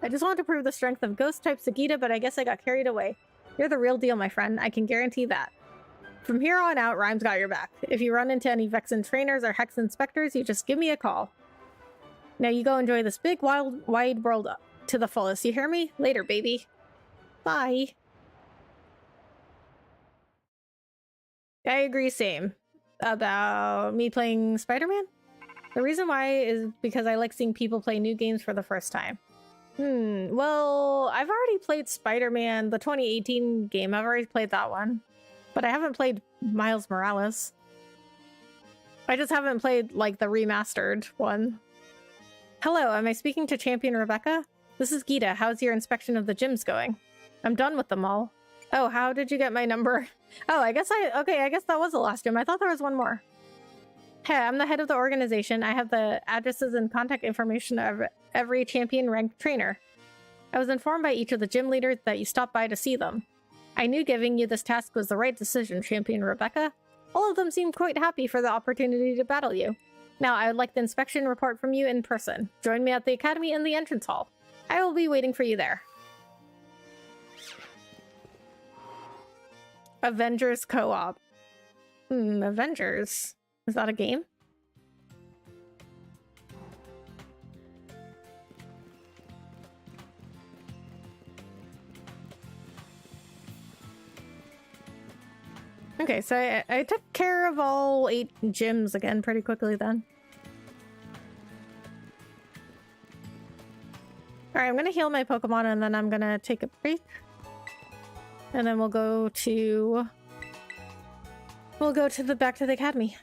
I just wanted to prove the strength of Ghost-type Sagita, but I guess I got carried away. You're the real deal, my friend. I can guarantee that. From here on out, Rhyme's got your back. If you run into any Vexen trainers or Hex inspectors, you just give me a call. Now you go enjoy this big, wide world to the fullest. You hear me? Later, baby. Bye. I agree, same. About me playing Spider-Man? The reason why is because I like seeing people play new games for the first time. Well, I've already played Spider-Man, the 2018 game. I've already played that one. But I haven't played Miles Morales. I just haven't played, like, the remastered one. Hello, am I speaking to Champion Rebecca? This is Gita. How's your inspection of the gyms going? I'm done with them all. Oh, how did you get my number? Oh, I guess that was the last gym. I thought there was one more. Hey, I'm the head of the organization. I have the addresses and contact information of every champion-ranked trainer. I was informed by each of the gym leaders that you stopped by to see them. I knew giving you this task was the right decision, Champion Rebecca. All of them seemed quite happy for the opportunity to battle you. Now, I would like the inspection report from you in person. Join me at the academy in the entrance hall. I will be waiting for you there. Avengers Co-op. Avengers. Is that a game? Okay, so I took care of all 8 gyms again pretty quickly then. Alright, I'm gonna heal my Pokemon and then I'm gonna take a break. And then we'll go to back to the academy.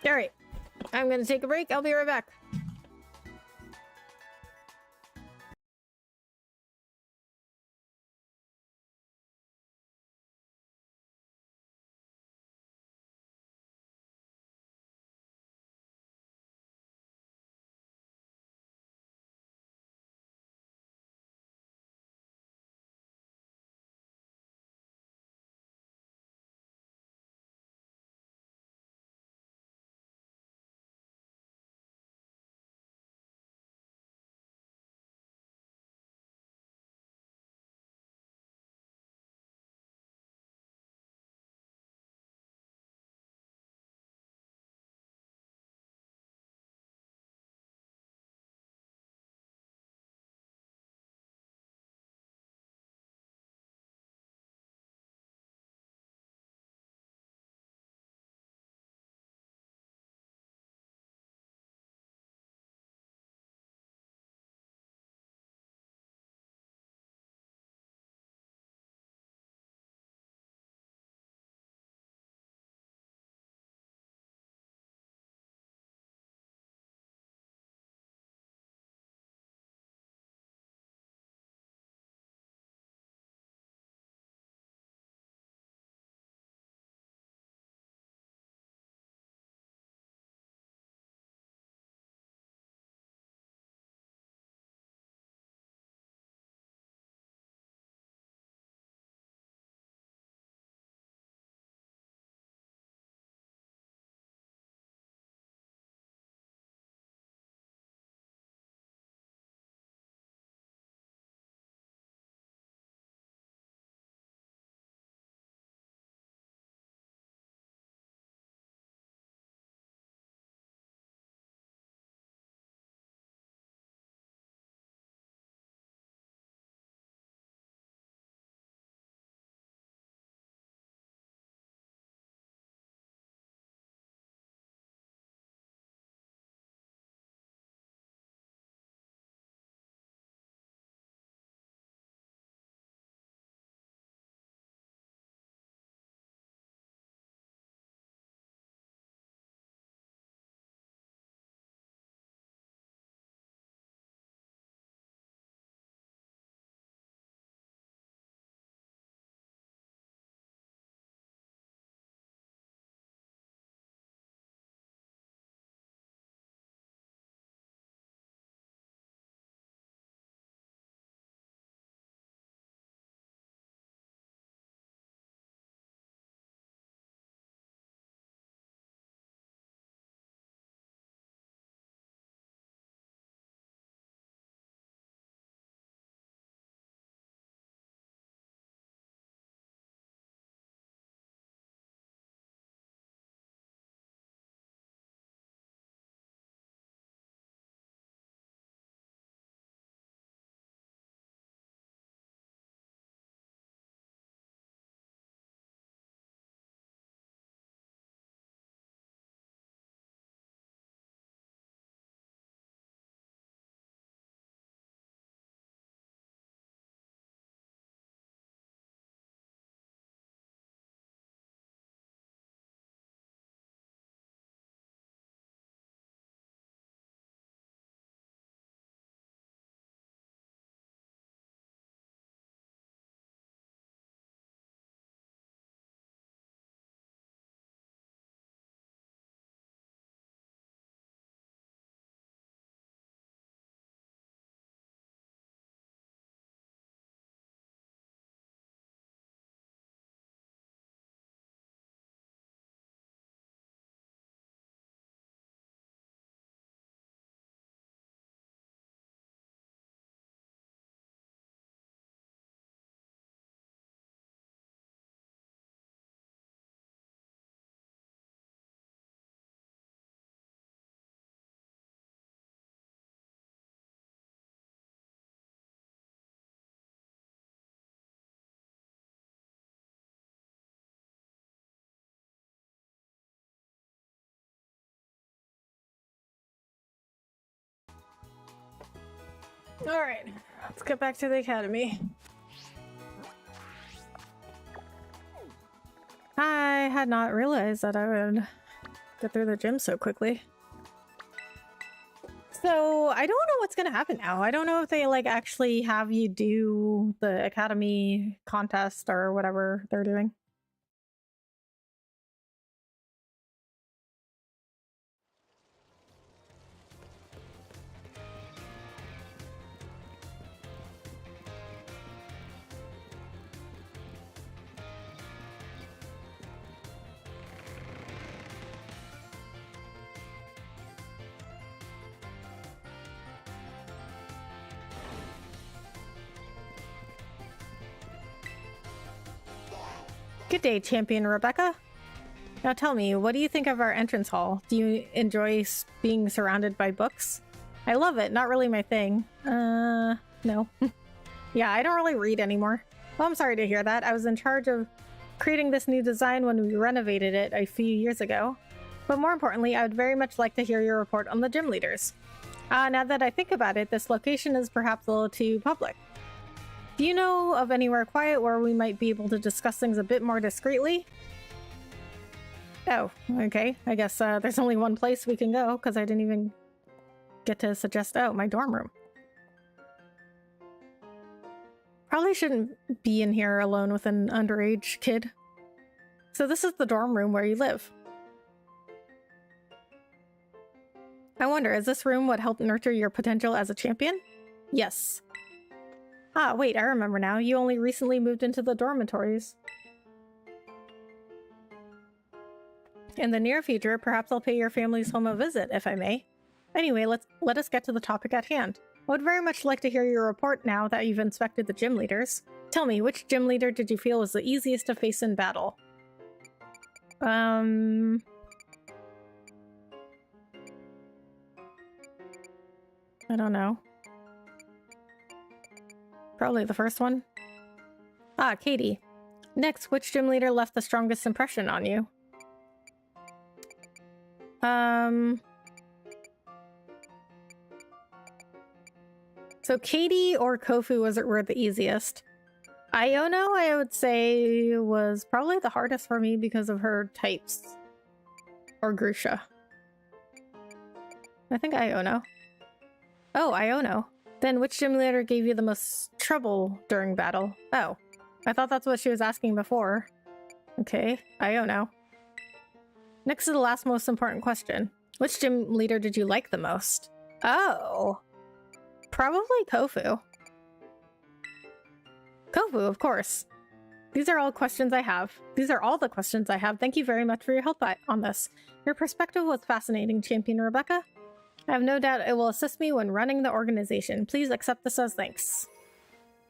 Alright, I'm gonna take a break. I'll be right back. Alright, let's get back to the academy. I had not realized that I would get through the gym so quickly. So I don't know what's gonna happen now. I don't know if they like actually have you do the academy contest or whatever they're doing. Good day, Champion Rebecca. Now tell me, what do you think of our entrance hall? Do you enjoy being surrounded by books? I love it, not really my thing. No. Yeah, I don't really read anymore. Well, I'm sorry to hear that. I was in charge of creating this new design when we renovated it a few years ago. But more importantly, I would very much like to hear your report on the gym leaders. Now that I think about it, this location is perhaps a little too public. Do you know of anywhere quiet where we might be able to discuss things a bit more discreetly? Oh, okay. I guess there's only one place we can go, because I didn't even get to suggest, oh, my dorm room. Probably shouldn't be in here alone with an underage kid. So this is the dorm room where you live. I wonder, is this room what helped nurture your potential as a champion? Yes. Ah, wait, I remember now. You only recently moved into the dormitories. In the near future, perhaps I'll pay your family's home a visit, if I may. Anyway, let us get to the topic at hand. I would very much like to hear your report now that you've inspected the gym leaders. Tell me, which gym leader did you feel was the easiest to face in battle? I don't know. Probably the first one. Ah, Katie. Next, which gym leader left the strongest impression on you? So Katie or Kofu were the easiest. Iono, I would say, was probably the hardest for me because of her types. Or Grusha. I think Iono. Oh, Iono. Then which gym leader gave you the most trouble during battle? Oh, I thought that's what she was asking before. Okay, Iono. Next to the last most important question. Which gym leader did you like the most? Oh, probably Kofu. Kofu, of course. These are all questions I have. These are all the questions I have. Thank you very much for your help on this. Your perspective was fascinating, Champion Rebecca. I have no doubt it will assist me when running the organization. Please accept this as thanks.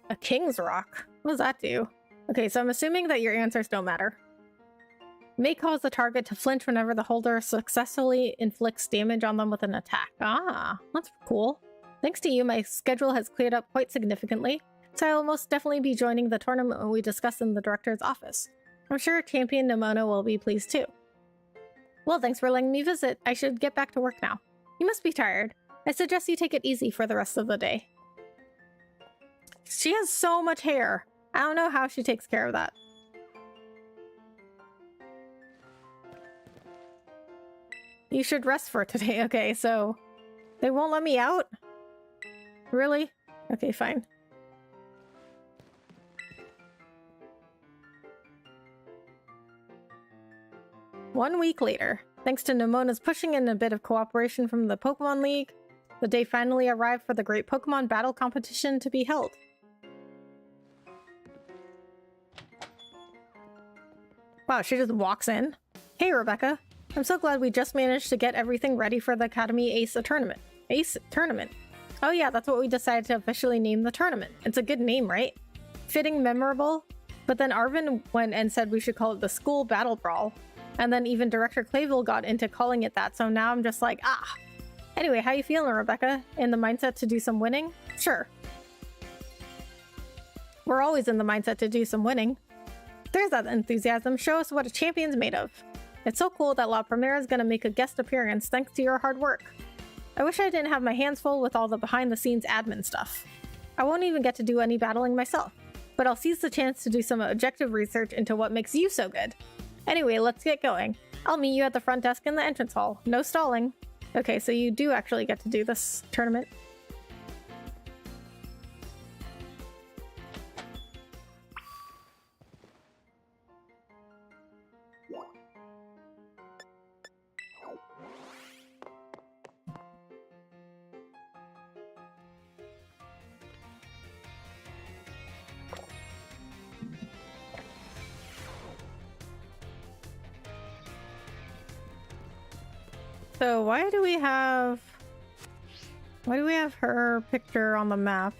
A King's Rock? What does that do? Okay, so I'm assuming that your answers don't matter. May cause the target to flinch whenever the holder successfully inflicts damage on them with an attack. Ah, that's cool. Thanks to you, my schedule has cleared up quite significantly, so I will most definitely be joining the tournament when we discuss in the director's office. I'm sure Champion Nemono will be pleased too. Well, thanks for letting me visit. I should get back to work now. You must be tired. I suggest you take it easy for the rest of the day. She has so much hair. I don't know how she takes care of that. You should rest for today. Okay, so they won't let me out? Really? Okay, fine. One week later, thanks to Nemona's pushing and a bit of cooperation from the Pokémon League, the day finally arrived for the great Pokémon battle competition to be held. Wow, she just walks in. Hey, Rebecca. I'm so glad we just managed to get everything ready for the Academy Ace Tournament. Ace Tournament. Oh yeah, that's what we decided to officially name the tournament. It's a good name, right? Fitting, memorable. But then Arvin went and said we should call it the School Battle Brawl. And then even Director Clayville got into calling it that, so now I'm just like, ah. Anyway, how you feeling, Rebecca? In the mindset to do some winning? Sure. We're always in the mindset to do some winning. There's that enthusiasm. Show us what a champion's made of. It's so cool that La Primera is going to make a guest appearance thanks to your hard work. I wish I didn't have my hands full with all the behind-the-scenes admin stuff. I won't even get to do any battling myself, but I'll seize the chance to do some objective research into what makes you so good. Anyway, let's get going. I'll meet you at the front desk in the entrance hall. No stalling. Okay, so you do actually get to do this tournament. So why do we have her picture on the map?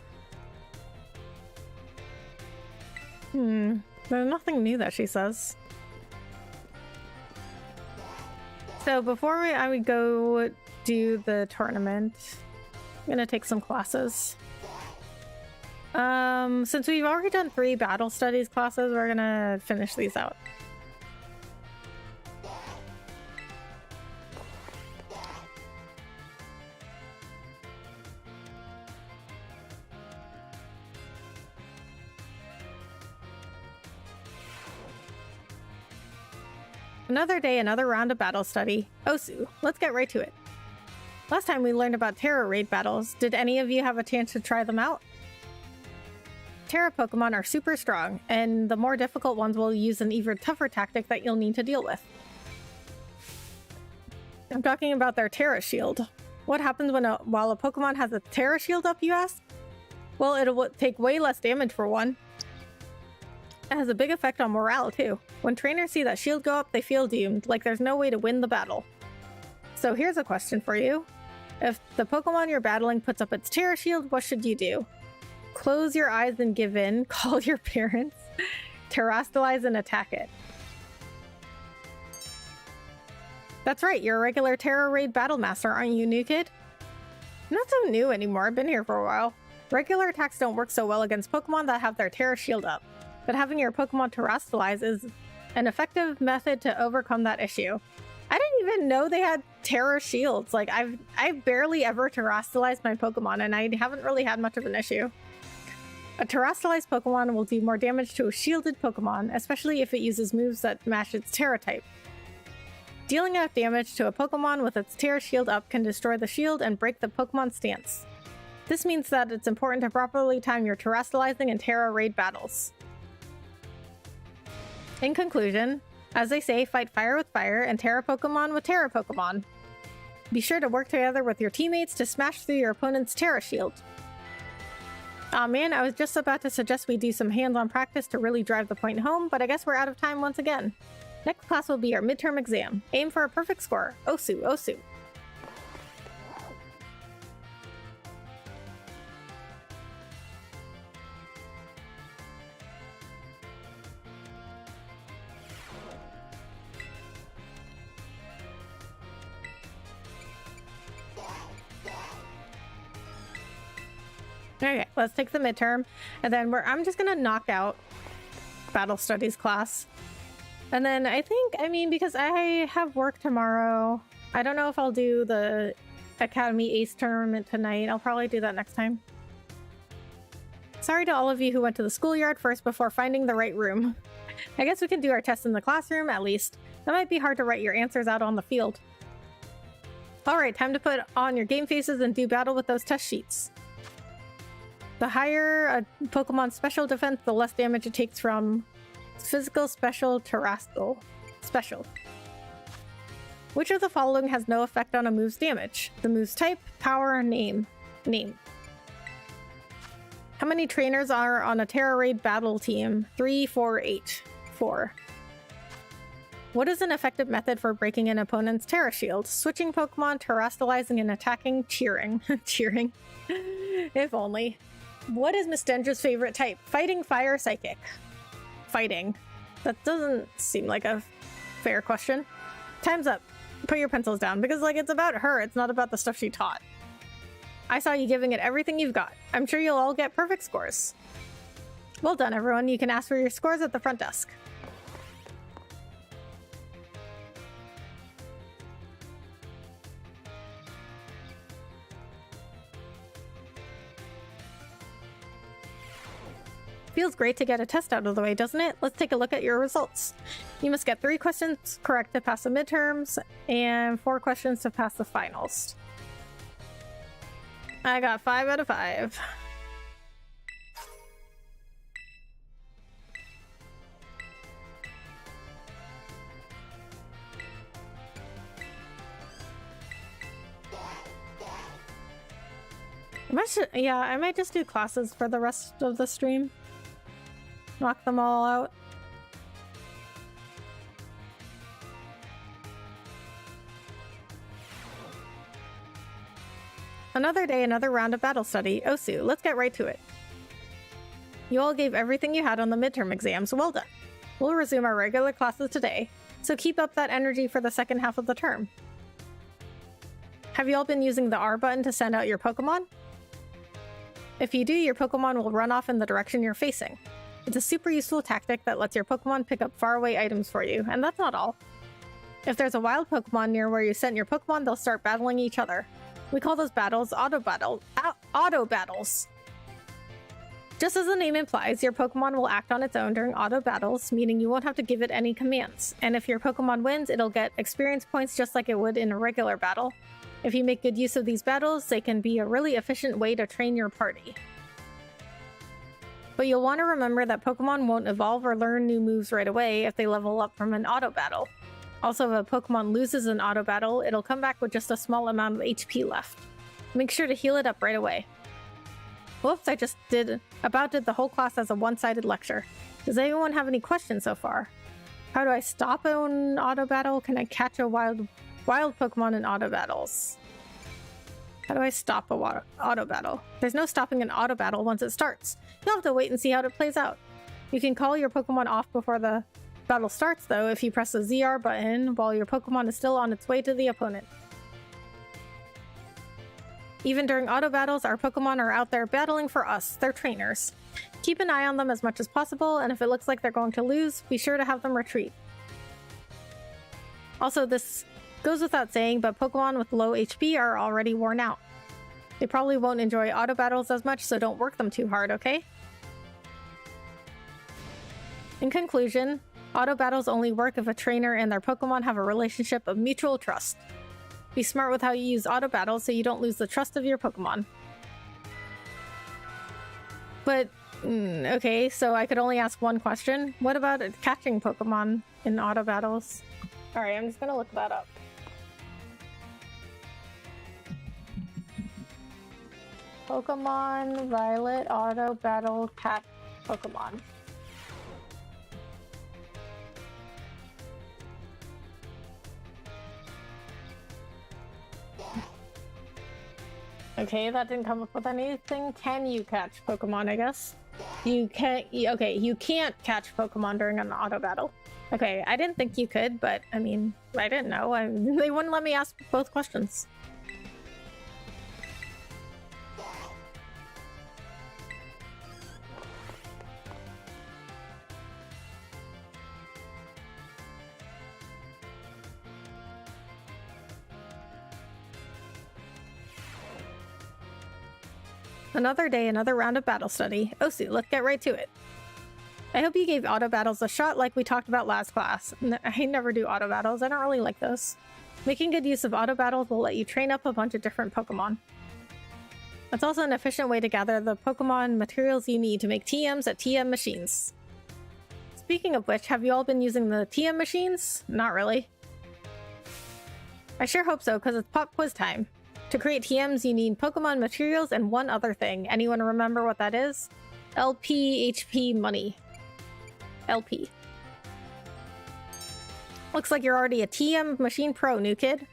There's nothing new that she says. So before I would go do the tournament, I'm gonna take some classes. Since we've already done 3 battle studies classes, we're gonna finish these out. Another day, another round of battle study. Osu, let's get right to it. Last time we learned about Terra raid battles. Did any of you have a chance to try them out? Terra Pokemon are super strong, and the more difficult ones will use an even tougher tactic that you'll need to deal with. I'm talking about their Terra Shield. What happens while a Pokemon has a Terra Shield up, you ask? Well, it'll take way less damage for one. It has a big effect on morale, too. When trainers see that shield go up, they feel doomed, like there's no way to win the battle. So here's a question for you. If the Pokemon you're battling puts up its Terra Shield, what should you do? Close your eyes and give in, call your parents, terrastalize and attack it. That's right, you're a regular Terra Raid Battle Master, aren't you, new kid? Not so new anymore, I've been here for a while. Regular attacks don't work so well against Pokemon that have their Terra Shield up. But having your Pokemon terrastalize is an effective method to overcome that issue. I didn't even know they had Terra Shields. Like, I've barely ever terrastalized my Pokemon, and I haven't really had much of an issue. A terrastalized Pokemon will do more damage to a shielded Pokemon, especially if it uses moves that match its Terra type. Dealing enough damage to a Pokemon with its Terra Shield up can destroy the shield and break the Pokemon's stance. This means that it's important to properly time your terrastalizing and Terra raid battles. In conclusion, as they say, fight fire with fire and Terra Pokemon with Terra Pokemon. Be sure to work together with your teammates to smash through your opponent's Terra Shield. Aw man, I was just about to suggest we do some hands-on practice to really drive the point home, but I guess we're out of time once again. Next class will be our midterm exam. Aim for a perfect score. Osu, Osu. Okay, let's take the midterm, and then I'm just gonna knock out Battle Studies class. And then because I have work tomorrow, I don't know if I'll do the Academy Ace tournament tonight. I'll probably do that next time. Sorry to all of you who went to the schoolyard first before finding the right room. I guess we can do our tests in the classroom, at least. That might be hard to write your answers out on the field. Alright, time to put on your game faces and do battle with those test sheets. The higher a Pokemon's special defense, the less damage it takes from physical, special, terrestrial. Special. Which of the following has no effect on a move's damage? The move's type, power, name. Name. How many trainers are on a Terra Raid battle team? 3, 4, 8. 4. What is an effective method for breaking an opponent's Terra Shield? Switching Pokemon, terrastalizing, and attacking, cheering. Cheering. If only. What is Miss Dendra's favorite type? Fighting, fire, psychic. Fighting. That doesn't seem like a fair question. Time's up. Put your pencils down, because it's about her, it's not about the stuff she taught. I saw you giving it everything you've got. I'm sure you'll all get perfect scores. Well done, everyone. You can ask for your scores at the front desk. Feels great to get a test out of the way, doesn't it? Let's take a look at your results. You must get 3 questions correct to pass the midterms, and 4 questions to pass the finals. I got 5 out of 5. I might just do classes for the rest of the stream. Knock them all out. Another day, another round of battle study. Osu, let's get right to it. You all gave everything you had on the midterm exams. Well done. We'll resume our regular classes today, so keep up that energy for the second half of the term. Have you all been using the R button to send out your Pokemon? If you do, your Pokemon will run off in the direction you're facing. It's a super useful tactic that lets your Pokemon pick up faraway items for you, and that's not all. If there's a wild Pokemon near where you sent your Pokemon, they'll start battling each other. We call those battles auto battles. Just as the name implies, your Pokemon will act on its own during auto battles, meaning you won't have to give it any commands. And if your Pokemon wins, it'll get experience points just like it would in a regular battle. If you make good use of these battles, they can be a really efficient way to train your party. But you'll want to remember that Pokemon won't evolve or learn new moves right away if they level up from an auto battle. Also, if a Pokemon loses an auto battle, it'll come back with just a small amount of HP left. Make sure to heal it up right away. Whoops, I just did the whole class as a one-sided lecture. Does anyone have any questions so far? How do I stop an auto battle? Can I catch a wild Pokemon in auto battles? How do I stop a auto battle? There's no stopping an auto battle once it starts. You'll have to wait and see how it plays out. You can call your Pokemon off before the battle starts, though, if you press the ZR button while your Pokemon is still on its way to the opponent. Even during auto battles, our Pokemon are out there battling for us, their trainers. Keep an eye on them as much as possible, and if it looks like they're going to lose, be sure to have them retreat. Also, this goes without saying, but Pokemon with low HP are already worn out. They probably won't enjoy auto battles as much, so don't work them too hard, okay? In conclusion, auto battles only work if a trainer and their Pokemon have a relationship of mutual trust. Be smart with how you use auto battles so you don't lose the trust of your Pokemon. But, okay, so I could only ask one question. What about catching Pokemon in auto battles? Alright, I'm just gonna look that up. Pokemon Violet auto battle catch Pokemon. Okay, that didn't come up with anything. Can you catch Pokemon, I guess? You can't. Okay, you can't catch Pokemon during an auto battle. Okay, I didn't think you could, but I mean, I didn't know. They wouldn't let me ask both questions. Another day, another round of battle study. Osu, let's get right to it. I hope you gave auto battles a shot like we talked about last class. I never do auto battles, I don't really like those. Making good use of auto battles will let you train up a bunch of different Pokemon. It's also an efficient way to gather the Pokemon materials you need to make TMs at TM machines. Speaking of which, have you all been using the TM machines? Not really. I sure hope so, because it's pop quiz time. To create TMs, you need Pokemon materials and one other thing. Anyone remember what that is? LP, HP, money. LP. Looks like you're already a TM machine pro, new kid.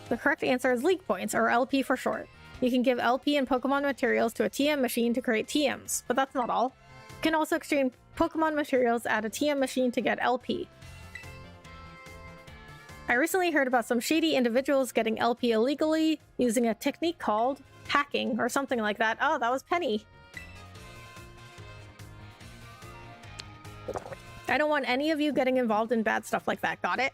The correct answer is League Points, or LP for short. You can give LP and Pokemon materials to a TM machine to create TMs, but that's not all. You can also exchange Pokemon materials at a TM machine to get LP. I recently heard about some shady individuals getting LP illegally using a technique called hacking or something like that. Oh, that was Penny. I don't want any of you getting involved in bad stuff like that, got it?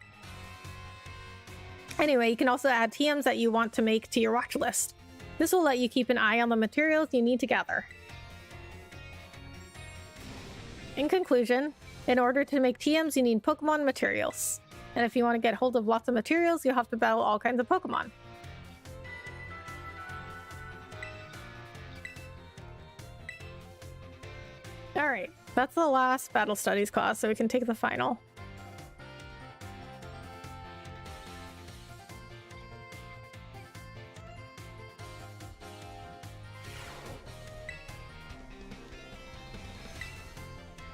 Anyway, you can also add TMs that you want to make to your watch list. This will let you keep an eye on the materials you need to gather. In conclusion, in order to make TMs, you need Pokemon materials. And if you want to get hold of lots of materials, you'll have to battle all kinds of Pokemon. Alright, that's the last Battle Studies class, so we can take the final.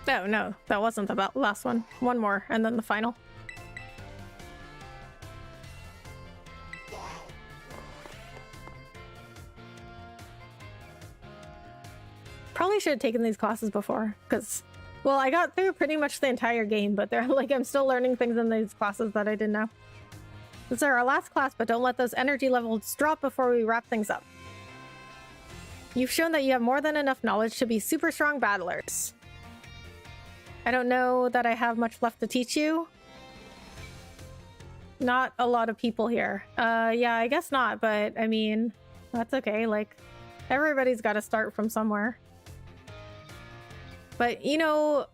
Oh, no, that wasn't the last one. One more, and then the final. Probably should have taken these classes before, because, well, I got through pretty much the entire game, but they're like, I'm still learning things in these classes that I didn't know. This is our last class, but don't let those energy levels drop before we wrap things up. You've shown that you have more than enough knowledge to be super strong battlers. I don't know that I have much left to teach you. Not a lot of people here. Yeah, I guess not, but I mean, that's okay. Like, everybody's got to start from somewhere. But, you know,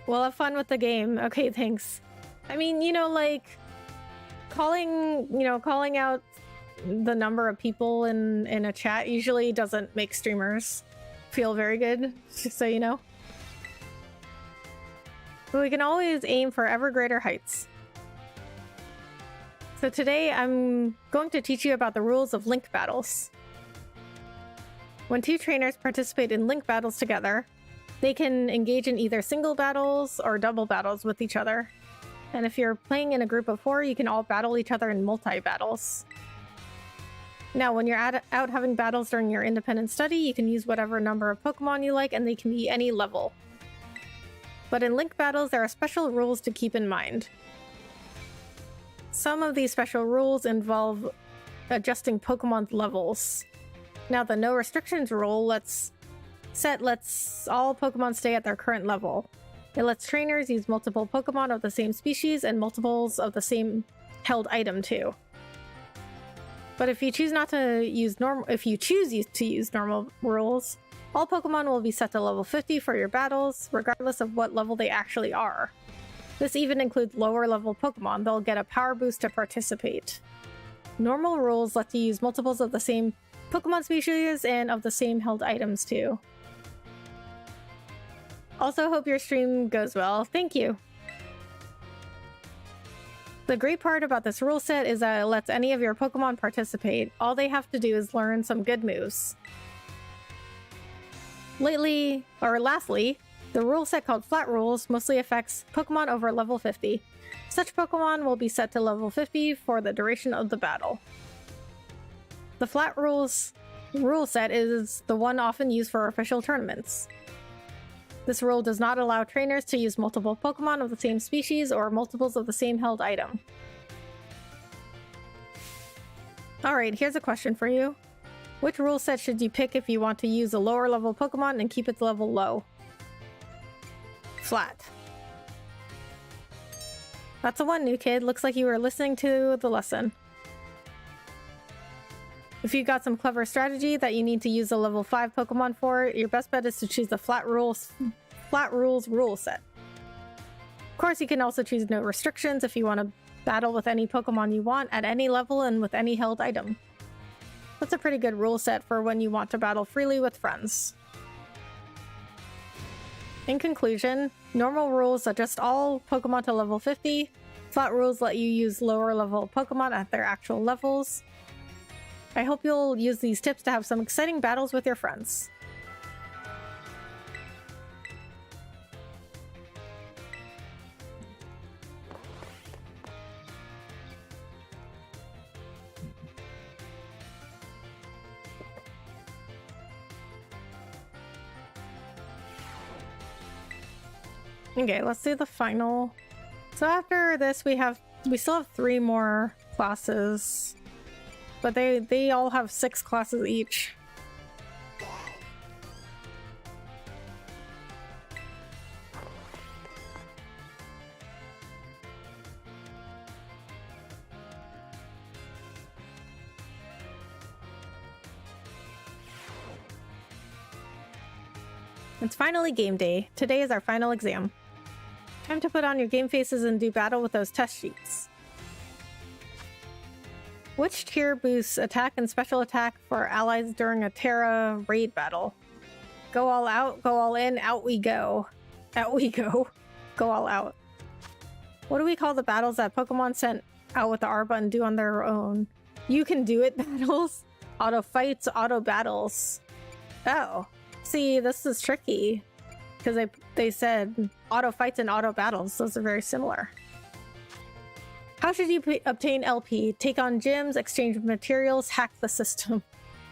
we'll have fun with the game. Okay, thanks. I mean, you know, like, calling out the number of people in a chat usually doesn't make streamers feel very good, just so you know. But we can always aim for ever greater heights. So today I'm going to teach you about the rules of link battles. When two trainers participate in link battles together, they can engage in either single battles or double battles with each other. And if you're playing in a group of 4, you can all battle each other in multi-battles. Now, when you're out having battles during your independent study, you can use whatever number of Pokemon you like, and they can be any level. But in link battles, there are special rules to keep in mind. Some of these special rules involve adjusting Pokemon's levels. Now, the no restrictions rule lets all Pokemon stay at their current level. It lets trainers use multiple Pokemon of the same species and multiples of the same held item too. But if you choose to use normal rules, all Pokemon will be set to level 50 for your battles, regardless of what level they actually are. This even includes lower level Pokemon. They'll get a power boost to participate. Normal rules let you use multiples of the same Pokemon species and of the same held items too. Also, hope your stream goes well. Thank you. The great part about this rule set is that it lets any of your Pokemon participate. All they have to do is learn some good moves. Lastly, the rule set called Flat Rules mostly affects Pokemon over level 50. Such Pokemon will be set to level 50 for the duration of the battle. The Flat Rules rule set is the one often used for official tournaments. This rule does not allow trainers to use multiple Pokemon of the same species or multiples of the same held item. Alright, here's a question for you. Which rule set should you pick if you want to use a lower level Pokemon and keep its level low? Flat. That's a 1, new kid. Looks like you were listening to the lesson. If you've got some clever strategy that you need to use a level 5 Pokemon for, your best bet is to choose the Flat Rules rule set. Of course, you can also choose no restrictions if you want to battle with any Pokemon you want at any level and with any held item. That's a pretty good rule set for when you want to battle freely with friends. In conclusion, normal rules adjust all Pokemon to level 50. Flat rules let you use lower level Pokemon at their actual levels. I hope you'll use these tips to have some exciting battles with your friends. Okay, let's do the final. So after this, we still have 3 more classes. But they all have 6 classes each. It's finally game day. Today is our final exam. Time to put on your game faces and do battle with those test sheets. Which tier boosts attack and special attack for allies during a Terra raid battle? Go all out, go all in, out we go. Out we go. Go all out. What do we call the battles that Pokemon sent out with the R button do on their own? You can do it battles? Auto fights, auto battles. Oh. See, this is tricky. Because they said auto fights and auto battles. Those are very similar. How should you obtain LP? Take on gyms, exchange materials, hack the system.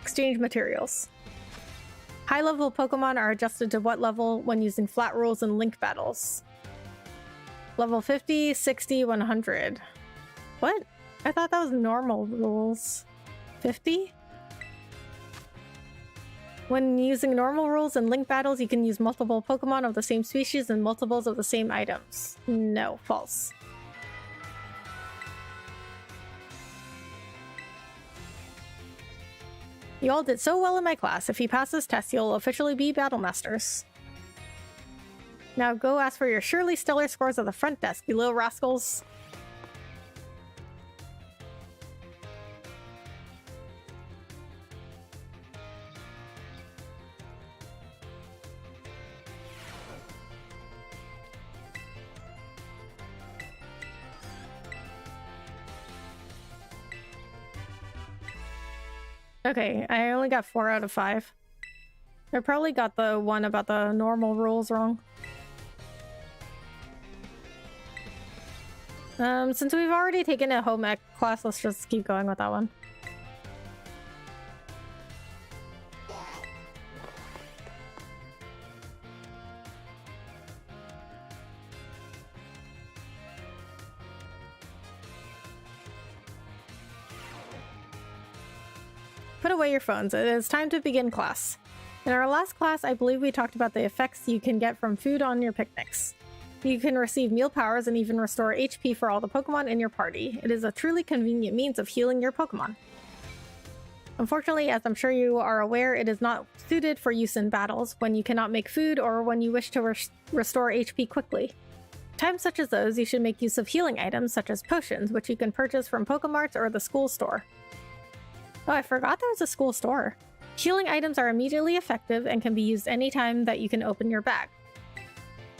Exchange materials. High-level Pokemon are adjusted to what level when using flat rules and link battles? Level 50, 60, 100. What? I thought that was normal rules. 50? When using normal rules and link battles, you can use multiple Pokemon of the same species and multiples of the same items. No, false. You all did so well in my class. If you pass this test, you'll officially be Battle Masters. Now go ask for your surely stellar scores at the front desk, you little rascals. Okay, I only got 4 out of 5. I probably got the one about the normal rules wrong. Since we've already taken a home ec class, let's just keep going with that one. Put away your phones. It is time to begin class. In our last class, I believe we talked about the effects you can get from food on your picnics. You can receive meal powers and even restore HP for all the Pokemon in your party. It is a truly convenient means of healing your Pokemon. Unfortunately, as I'm sure you are aware, it is not suited for use in battles when you cannot make food or when you wish to restore HP quickly. Times such as those, you should make use of healing items such as potions, which you can purchase from Pokemarts or the school store. Oh, I forgot there was a school store. Healing items are immediately effective and can be used anytime that you can open your bag.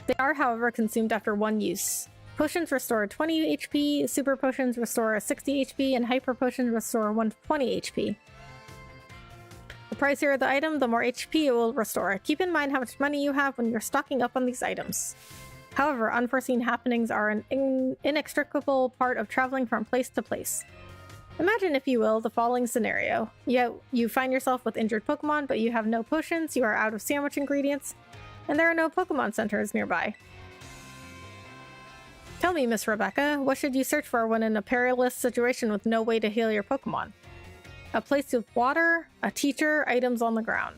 They are, however, consumed after one use. Potions restore 20 HP, Super Potions restore 60 HP, and Hyper Potions restore 120 HP. The pricier the item, the more HP it will restore. Keep in mind how much money you have when you're stocking up on these items. However, unforeseen happenings are an inextricable part of traveling from place to place. Imagine, if you will, the following scenario. You find yourself with injured Pokemon, but you have no potions, you are out of sandwich ingredients, and there are no Pokemon centers nearby. Tell me, Miss Rebecca, what should you search for when in a perilous situation with no way to heal your Pokemon? A place with water, a teacher, items on the ground.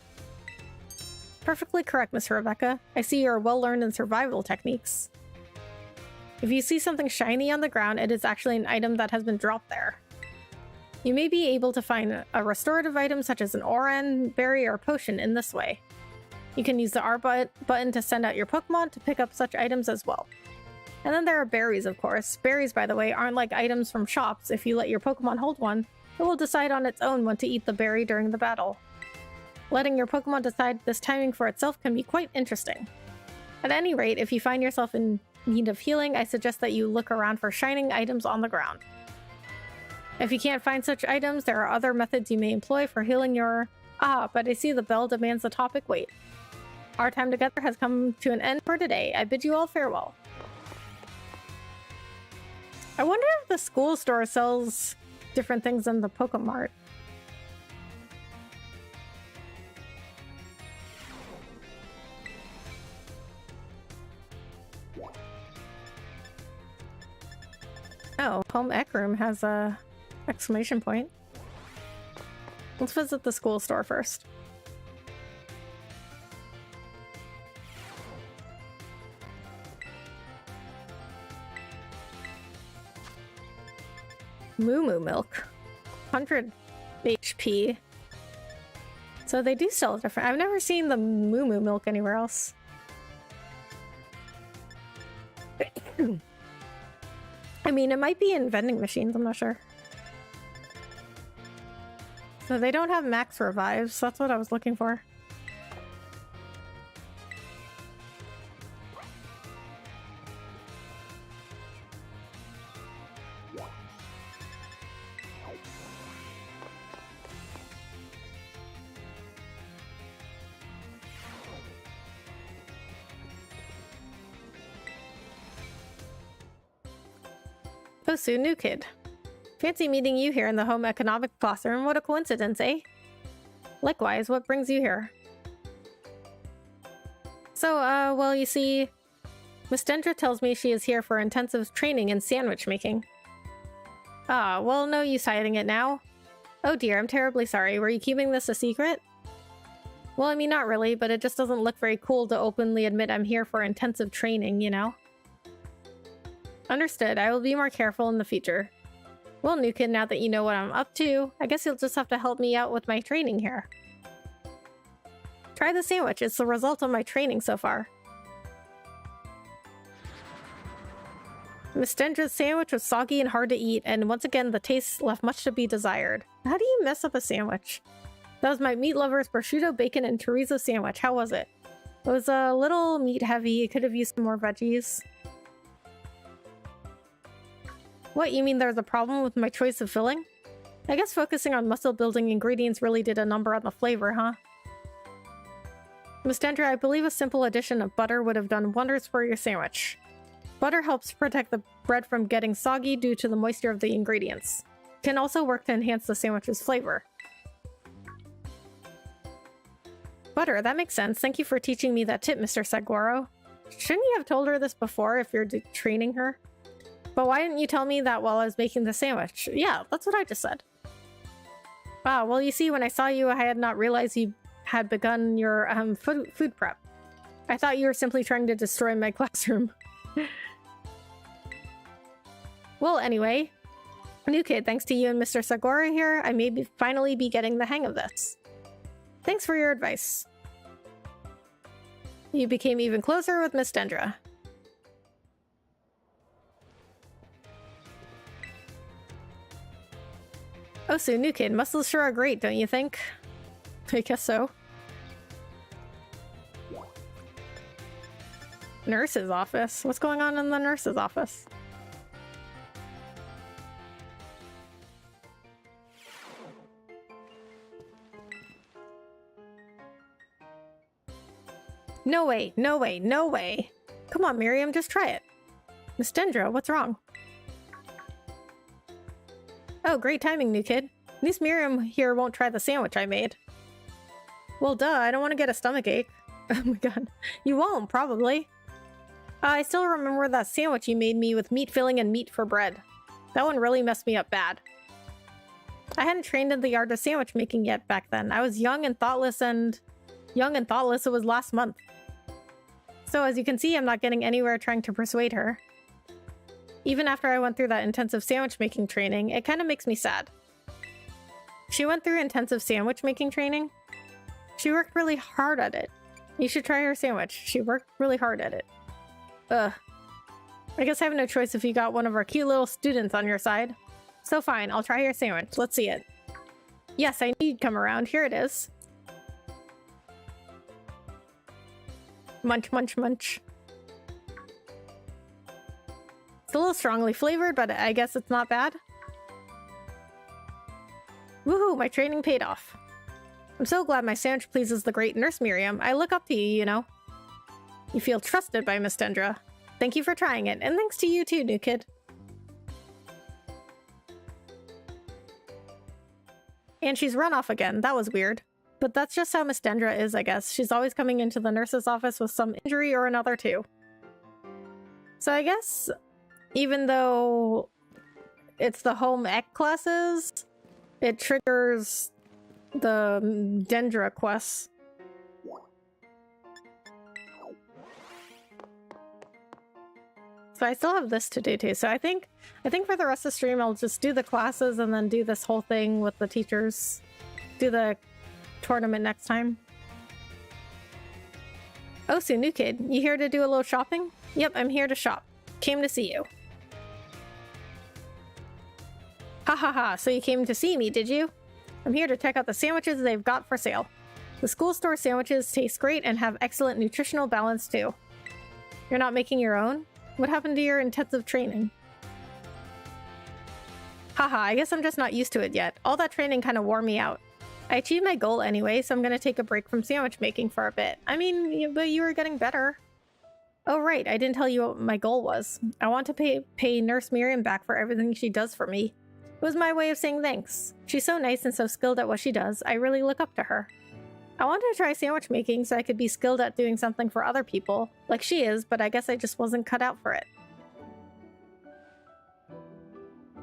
Perfectly correct, Miss Rebecca. I see you are well learned in survival techniques. If you see something shiny on the ground, it is actually an item that has been dropped there. You may be able to find a restorative item such as an Oran, berry, or potion in this way. You can use the R button to send out your Pokemon to pick up such items as well. And then there are berries, of course. Berries, by the way, aren't like items from shops. If you let your Pokemon hold one, it will decide on its own when to eat the berry during the battle. Letting your Pokemon decide this timing for itself can be quite interesting. At any rate, if you find yourself in need of healing, I suggest that you look around for shining items on the ground. If you can't find such items, there are other methods you may employ for healing your... Ah, but I see the bell demands the topic wait. Our time together has come to an end for today. I bid you all farewell. I wonder if the school store sells different things than the Pokemart. Oh, home ec room has a exclamation point. Let's visit the school store first. Moo Moo Milk. 100 HP. So they do sell different. I've never seen the Moo Moo milk anywhere else. I mean, it might be in vending machines, I'm not sure. So they don't have max revives, that's what I was looking for. Osu, new kid. Fancy meeting you here in the home economics classroom. What a coincidence, eh? Likewise, what brings you here? So, well, you see, Miss Dendra tells me she is here for intensive training in sandwich making. Ah, well, no use hiding it now. Oh dear, I'm terribly sorry. Were you keeping this a secret? Well, I mean, not really, but it just doesn't look very cool to openly admit I'm here for intensive training, you know? Understood. I will be more careful in the future. Well, new kid, now that you know what I'm up to, I guess you'll just have to help me out with my training here. Try the sandwich. It's the result of my training so far. Miss Dendra's sandwich was soggy and hard to eat, and once again, the taste left much to be desired. How do you mess up a sandwich? That was my meat lover's prosciutto, bacon, and chorizo sandwich. How was it? It was a little meat heavy. It could have used some more veggies. What, you mean there's a problem with my choice of filling? I guess focusing on muscle-building ingredients really did a number on the flavor, huh? Miss Dendra, I believe a simple addition of butter would have done wonders for your sandwich. Butter helps protect the bread from getting soggy due to the moisture of the ingredients. It can also work to enhance the sandwich's flavor. Butter, that makes sense. Thank you for teaching me that tip, Mr. Saguaro. Shouldn't you have told her this before if you're training her? But why didn't you tell me that while I was making the sandwich? Yeah, that's what I just said. Ah, well, you see, when I saw you, I had not realized you had begun your food prep. I thought you were simply trying to destroy my classroom. Well, anyway, new kid, thanks to you and Mr. Saguaro here, I may finally be getting the hang of this. Thanks for your advice. You became even closer with Miss Dendra. Oh, so new kid, muscles sure are great, don't you think? I guess so. Nurse's office? What's going on in the nurse's office? No way, no way, no way. Come on, Miriam, just try it. Miss Dendra, what's wrong? Oh, great timing, new kid. Miss Miriam here won't try the sandwich I made. Well, duh, I don't want to get a stomachache. Oh my god. You won't, probably. I still remember that sandwich you made me with meat filling and meat for bread. That one really messed me up bad. I hadn't trained in the art of sandwich making yet back then. I was young and thoughtless, it was last month. So as you can see, I'm not getting anywhere trying to persuade her. Even after I went through that intensive sandwich making training, it kind of makes me sad. She went through intensive sandwich making training? She worked really hard at it. You should try her sandwich. She worked really hard at it. Ugh. I guess I have no choice if you got one of our cute little students on your side. So fine, I'll try your sandwich. Let's see it. Yes, I knew you'd come around. Here it is. Munch, munch, munch. It's a little strongly flavored, but I guess it's not bad. Woohoo, my training paid off. I'm so glad my sandwich pleases the great Nurse Miriam. I look up to you, you know. You feel trusted by Miss Dendra. Thank you for trying it, and thanks to you too, new kid. And she's run off again. That was weird. But that's just how Miss Dendra is, I guess. She's always coming into the nurse's office with some injury or another too. So I guess, even though it's the home ec classes, it triggers the Dendra quests. So I still have this to do too. So I think for the rest of the stream, I'll just do the classes and then do this whole thing with the teachers. Do the tournament next time. Oh, so new kid, you here to do a little shopping? Yep, I'm here to shop. Came to see you. Ha ha ha, so you came to see me, did you? I'm here to check out the sandwiches they've got for sale. The school store sandwiches taste great and have excellent nutritional balance too. You're not making your own? What happened to your intensive training? Haha, I guess I'm just not used to it yet. All that training kind of wore me out. I achieved my goal anyway, so I'm gonna take a break from sandwich making for a bit. I mean, but you were getting better. Oh right, I didn't tell you what my goal was. I want to pay Nurse Miriam back for everything she does for me. It was my way of saying thanks. She's so nice and so skilled at what she does. I really look up to her. I wanted to try sandwich making so I could be skilled at doing something for other people, like she is, but I guess I just wasn't cut out for it.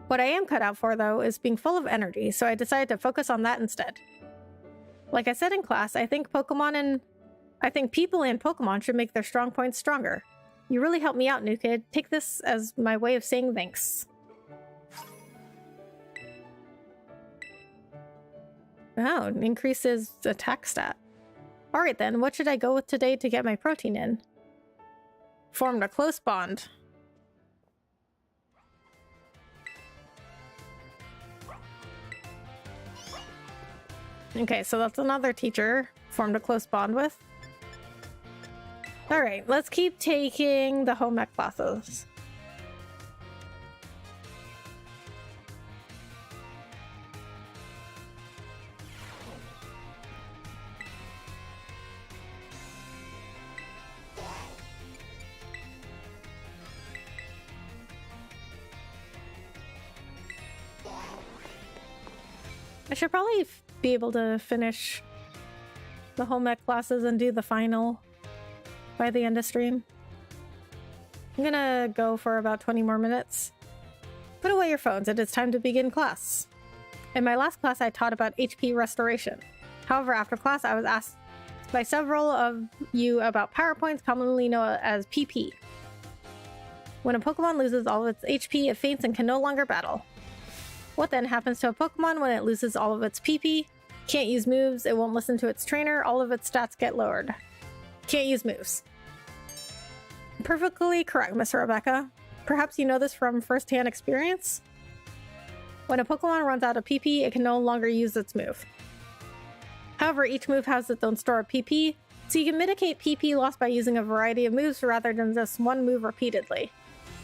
What I am cut out for, though, is being full of energy, so I decided to focus on that instead. Like I said in class, I think people and Pokemon should make their strong points stronger. You really helped me out, new kid. Take this as my way of saying thanks. Oh, it increases attack stat. Alright then, what should I go with today to get my protein in? Formed a close bond. Okay, so that's another teacher formed a close bond with. Alright, let's keep taking the home ec classes. I should probably be able to finish the home ec classes and do the final by the end of stream. I'm gonna go for about 20 more minutes. Put away your phones, it is time to begin class. In my last class, I taught about HP restoration. However, after class, I was asked by several of you about power points, commonly known as PP. When a Pokemon loses all of its HP, it faints and can no longer battle. What then happens to a Pokemon when it loses all of its PP? Can't use moves, it won't listen to its trainer, all of its stats get lowered. Can't use moves. Perfectly correct, Miss Rebecca. Perhaps you know this from first-hand experience? When a Pokemon runs out of PP, it can no longer use its move. However, each move has its own store of PP, so you can mitigate PP loss by using a variety of moves rather than just one move repeatedly.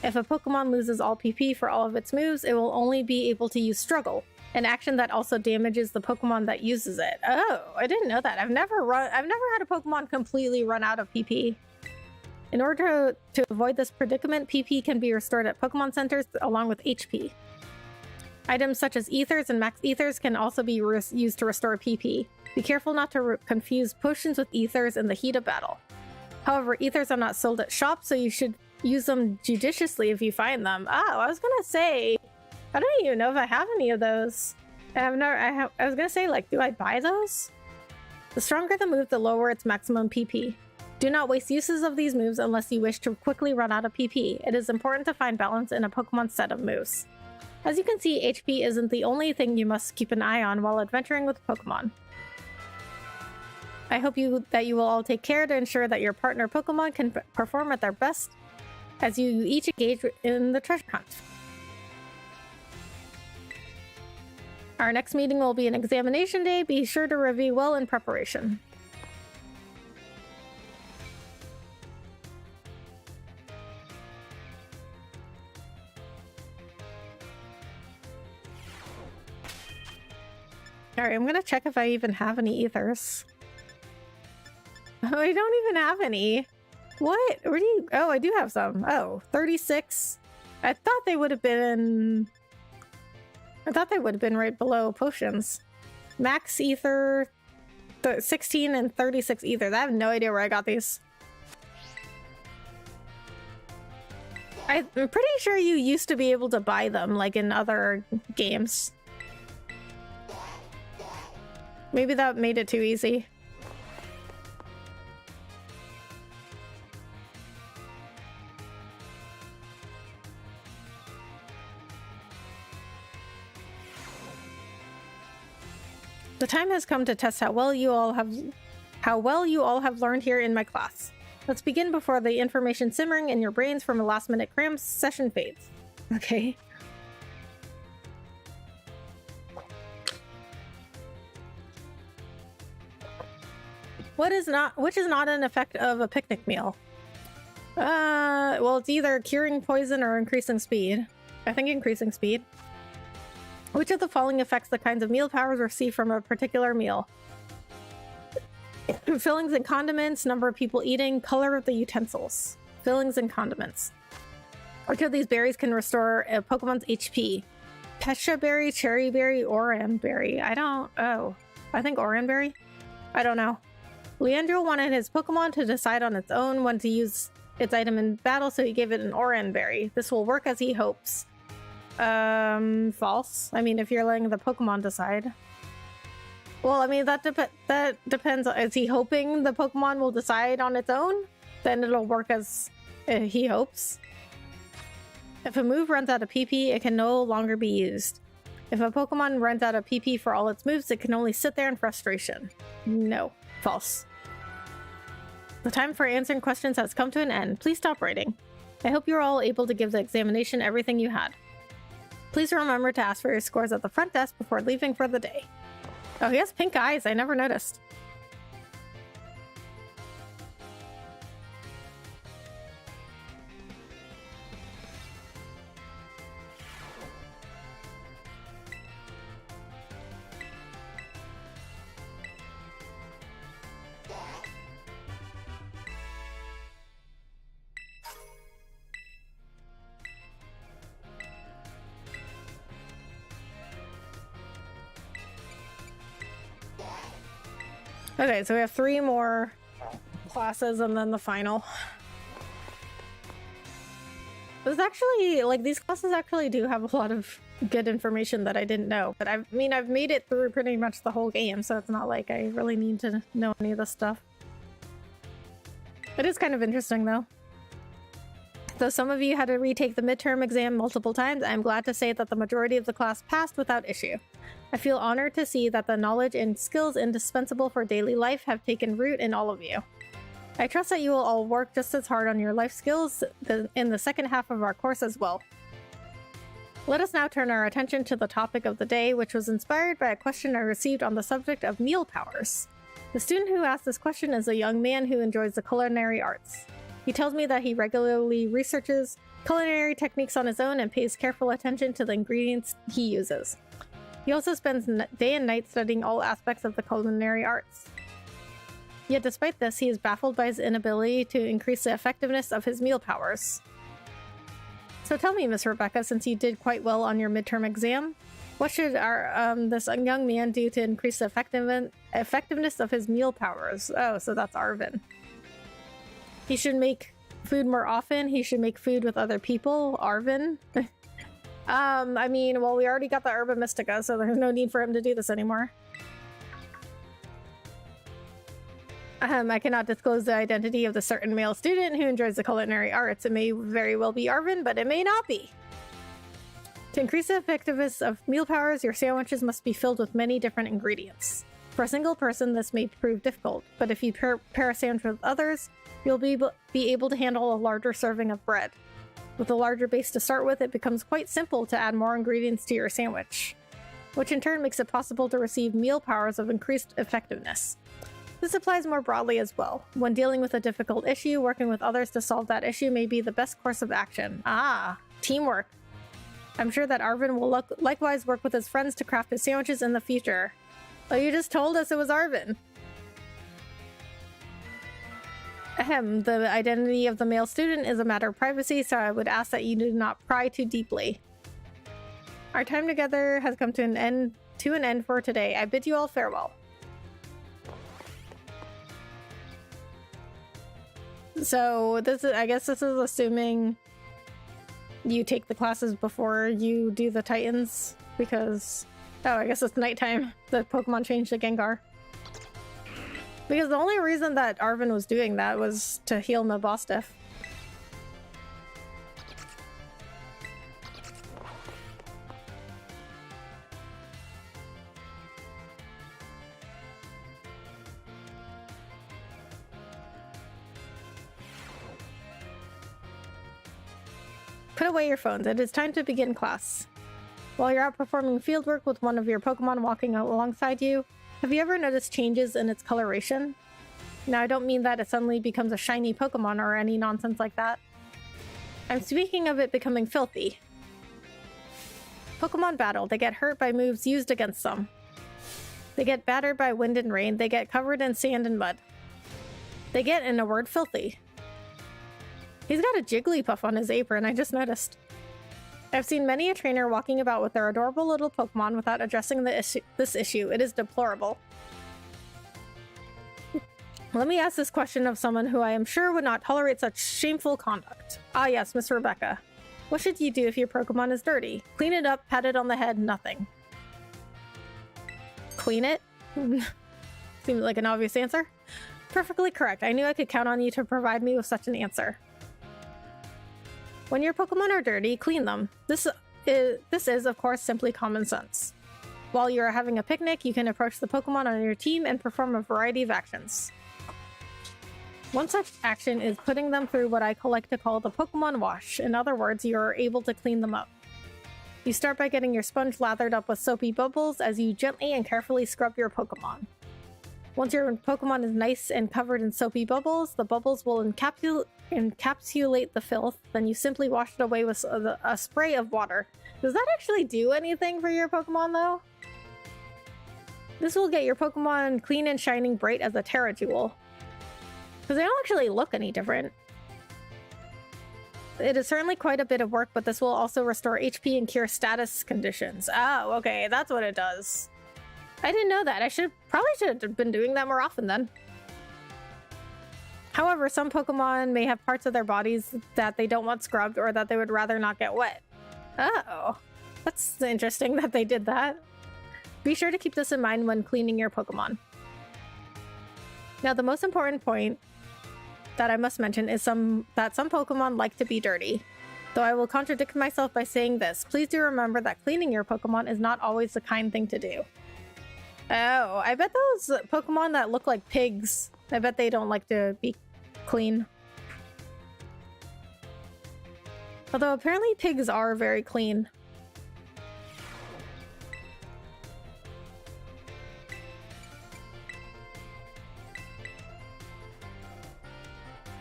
If a Pokemon loses all PP for all of its moves, it will only be able to use Struggle, an action that also damages the Pokemon that uses it. Oh, I didn't know that. I've never had a Pokemon completely run out of PP. In order to avoid this predicament, PP can be restored at Pokemon centers along with HP. Items such as Ethers and Max Ethers can also be used to restore PP. Be careful not to confuse potions with Ethers in the heat of battle. However, Ethers are not sold at shops, so you should use them judiciously if you find them. Oh, I was gonna say, I don't even know if I have any of those. I was gonna say, like, do I buy those? The stronger the move, the lower its maximum PP. Do not waste uses of these moves unless you wish to quickly run out of PP. It is important to find balance in a Pokemon set of moves. As you can see, HP isn't the only thing you must keep an eye on while adventuring with Pokemon. I hope that you will all take care to ensure that your partner Pokemon can perform at their best as you each engage in the treasure hunt. Our next meeting will be an examination day. Be sure to review well in preparation. Alright, I'm gonna check if I even have any Ethers. Oh, I don't even have any. What? Where do you... Oh, I do have some. Oh, 36. I thought they would have been right below potions. Max Ether, 16 and 36 Ethers. I have no idea where I got these. I'm pretty sure you used to be able to buy them, like in other games. Maybe that made it too easy. The time has come to test how well you all have learned here in my class. Let's begin before the information simmering in your brains from a last-minute cram session fades. Okay. Which is not an effect of a picnic meal? Well, it's either curing poison or increasing speed. I think increasing speed. Which of the following affects the kinds of meal powers received from a particular meal? Fillings and condiments, number of people eating, color of the utensils. Fillings and condiments. Which of these berries can restore a Pokemon's HP? Pecha berry, cherry berry, oran berry. I think oran berry? I don't know. Leandro wanted his Pokemon to decide on its own when to use its item in battle, so he gave it an oran berry. This will work as he hopes. False. I mean, if you're letting the Pokemon decide. Well, I mean, that depends. Is he hoping the Pokemon will decide on its own? Then it'll work as he hopes. If a move runs out of PP, it can no longer be used. If a Pokemon runs out of PP for all its moves, it can only sit there in frustration. No. False. The time for answering questions has come to an end. Please stop writing. I hope you're all able to give the examination everything you had. Please remember to ask for your scores at the front desk before leaving for the day. Oh, he has pink eyes. I never noticed. Okay, so we have 3 more classes and then the final. There's actually, like, these classes actually do have a lot of good information that I didn't know. But I've made it through pretty much the whole game, so it's not like I really need to know any of this stuff. It is kind of interesting, though. Though some of you had to retake the midterm exam multiple times, I'm glad to say that the majority of the class passed without issue. I feel honored to see that the knowledge and skills indispensable for daily life have taken root in all of you. I trust that you will all work just as hard on your life skills in the second half of our course as well. Let us now turn our attention to the topic of the day, which was inspired by a question I received on the subject of meal powers. The student who asked this question is a young man who enjoys the culinary arts. He tells me that he regularly researches culinary techniques on his own and pays careful attention to the ingredients he uses. He also spends day and night studying all aspects of the culinary arts. Yet despite this, he is baffled by his inability to increase the effectiveness of his meal powers. So tell me, Miss Rebecca, since you did quite well on your midterm exam, what should this young man do to increase the effectiveness of his meal powers? Oh, so that's Arvin. He should make food more often. He should make food with other people. Arvin. I mean, well, we already got the Herba Mystica, so there's no need for him to do this anymore. I cannot disclose the identity of the certain male student who enjoys the culinary arts. It may very well be Arvin, but it may not be. To increase the effectiveness of meal powers, your sandwiches must be filled with many different ingredients. For a single person, this may prove difficult, but if you pair a sandwich with others, you'll be able to handle a larger serving of bread. With a larger base to start with, it becomes quite simple to add more ingredients to your sandwich, which in turn makes it possible to receive meal powers of increased effectiveness. This applies more broadly as well. When dealing with a difficult issue, working with others to solve that issue may be the best course of action. Ah, teamwork. I'm sure that Arvin will likewise work with his friends to craft his sandwiches in the future. Oh, you just told us it was Arvin. Ahem, the identity of the male student is a matter of privacy, so I would ask that you do not pry too deeply. Our time together has come to an end for today. I bid you all farewell. So I guess this is assuming you take the classes before you do the Titans, because I guess it's nighttime. The Pokemon changed to Gengar. Because the only reason that Arvin was doing that was to heal Mabostiff. Put away your phones. It is time to begin class. While you're out performing fieldwork with one of your Pokemon walking alongside you, have you ever noticed changes in its coloration? Now, I don't mean that it suddenly becomes a shiny Pokemon or any nonsense like that. I'm speaking of it becoming filthy. Pokemon battle. They get hurt by moves used against them. They get battered by wind and rain. They get covered in sand and mud. They get, in a word, filthy. He's got a Jigglypuff on his apron, I just noticed. I've seen many a trainer walking about with their adorable little Pokemon without addressing this issue. It is deplorable. Let me ask this question of someone who I am sure would not tolerate such shameful conduct. Ah yes, Miss Rebecca. What should you do if your Pokemon is dirty? Clean it up, pat it on the head, nothing. Clean it? Seems like an obvious answer. Perfectly correct. I knew I could count on you to provide me with such an answer. When your Pokemon are dirty, clean them. This is, of course, simply common sense. While you are having a picnic, you can approach the Pokemon on your team and perform a variety of actions. One such action is putting them through what I like to call the Pokemon wash. In other words, you are able to clean them up. You start by getting your sponge lathered up with soapy bubbles as you gently and carefully scrub your Pokemon. Once your Pokemon is nice and covered in soapy bubbles, the bubbles will encapsulate the filth, then you simply wash it away with a spray of water. Does that actually do anything for your Pokemon, though? This will get your Pokemon clean and shining bright as a Terra Jewel. Because they don't actually look any different. It is certainly quite a bit of work, but this will also restore HP and cure status conditions. Oh, okay, that's what it does. I didn't know that. Probably should have been doing that more often then. However, some Pokemon may have parts of their bodies that they don't want scrubbed or that they would rather not get wet. Oh, that's interesting that they did that. Be sure to keep this in mind when cleaning your Pokemon. Now, the most important point that I must mention is that some Pokemon like to be dirty. Though I will contradict myself by saying this, please do remember that cleaning your Pokemon is not always the kind thing to do. Oh, I bet those Pokemon that look like pigs, I bet they don't like to be clean. Although apparently pigs are very clean.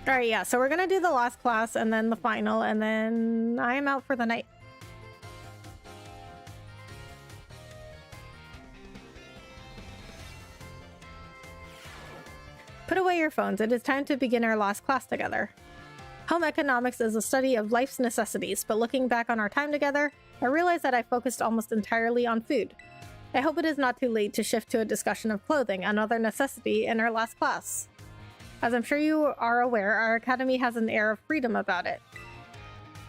Alright, yeah, so we're gonna do the last class and then the final, and then I am out for the night. Put away your phones. It is time to begin our last class together. Home economics is a study of life's necessities, but looking back on our time together, I realized that I focused almost entirely on food. I hope it is not too late to shift to a discussion of clothing, another necessity, in our last class. As I'm sure you are aware, our academy has an air of freedom about it.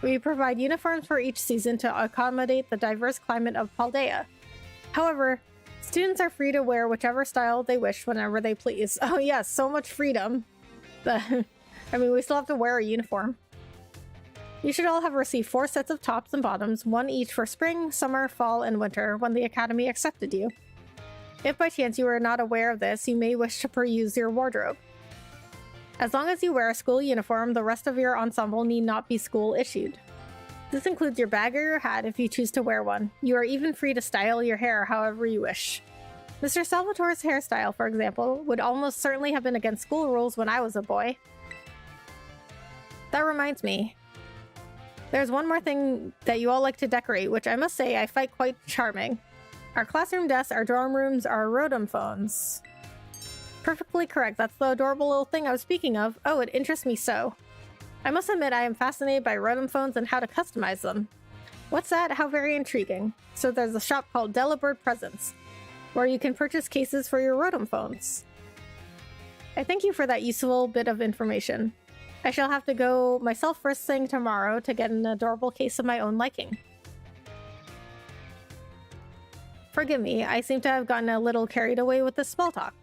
We provide uniforms for each season to accommodate the diverse climate of Paldea. However, students are free to wear whichever style they wish whenever they please. Oh yes, so much freedom. I mean, we still have to wear a uniform. You should all have received 4 sets of tops and bottoms, one each for spring, summer, fall, and winter, when the academy accepted you. If by chance you are not aware of this, you may wish to peruse your wardrobe. As long as you wear a school uniform, the rest of your ensemble need not be school-issued. This includes your bag or your hat if you choose to wear one. You are even free to style your hair however you wish. Mr. Salvatore's hairstyle, for example, would almost certainly have been against school rules when I was a boy. That reminds me. There's one more thing that you all like to decorate, which I must say I find quite charming. Our classroom desks, our dorm rooms, our Rotom phones. Perfectly correct. That's the adorable little thing I was speaking of. Oh, it interests me so. I must admit I am fascinated by Rotom phones and how to customize them. What's that? How very intriguing. So there's a shop called Delibird Presents, where you can purchase cases for your Rotom phones. I thank you for that useful bit of information. I shall have to go myself first thing tomorrow to get an adorable case of my own liking. Forgive me, I seem to have gotten a little carried away with this small talk.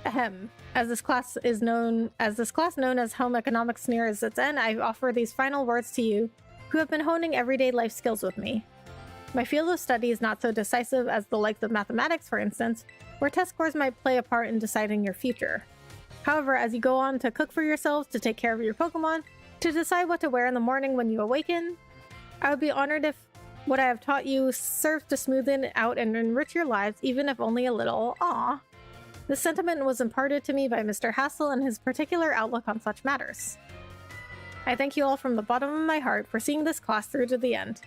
Ahem. As this class known as Home Economics nears its end, I offer these final words to you, who have been honing everyday life skills with me. My field of study is not so decisive as the likes of mathematics, for instance, where test scores might play a part in deciding your future. However, as you go on to cook for yourselves, to take care of your Pokemon, to decide what to wear in the morning when you awaken. I would be honored if what I have taught you serves to smoothen out and enrich your lives, even if only a little. Aww. This sentiment was imparted to me by Mr. Hassel and his particular outlook on such matters. I thank you all from the bottom of my heart for seeing this class through to the end.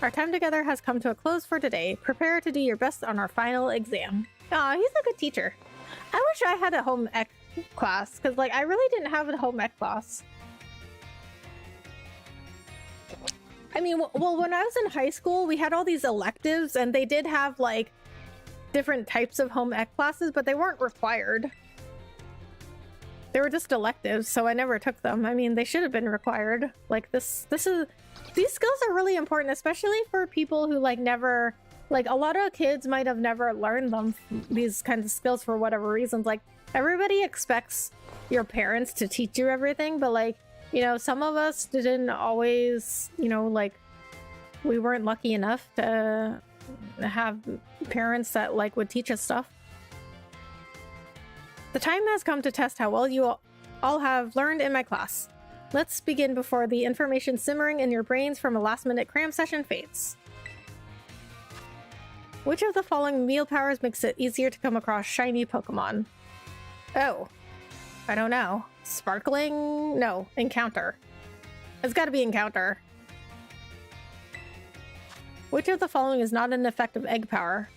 Our time together has come to a close for today. Prepare to do your best on our final exam. Aw, he's a good teacher. I wish I had a home ec class, because like I really didn't have a home ec class. I mean, well, when I was in high school, we had all these electives, and they did have like different types of home ec classes, but they weren't required. They were just electives, so I never took them. I mean, they should have been required. Like these skills are really important, especially for people who like never, like a lot of kids might have never learned them, these kinds of skills for whatever reasons. Like everybody expects your parents to teach you everything, but like, you know, some of us didn't always, you know, like we weren't lucky enough to have parents that like would teach us stuff. The time has come to test how well you all have learned in my class. Let's begin before the information simmering in your brains from a last-minute cram session fades. Which of the following meal powers makes it easier to come across shiny Pokemon? Oh, I don't know. Sparkling? No, encounter. It's gotta be encounter. Which of the following is not an effective egg power?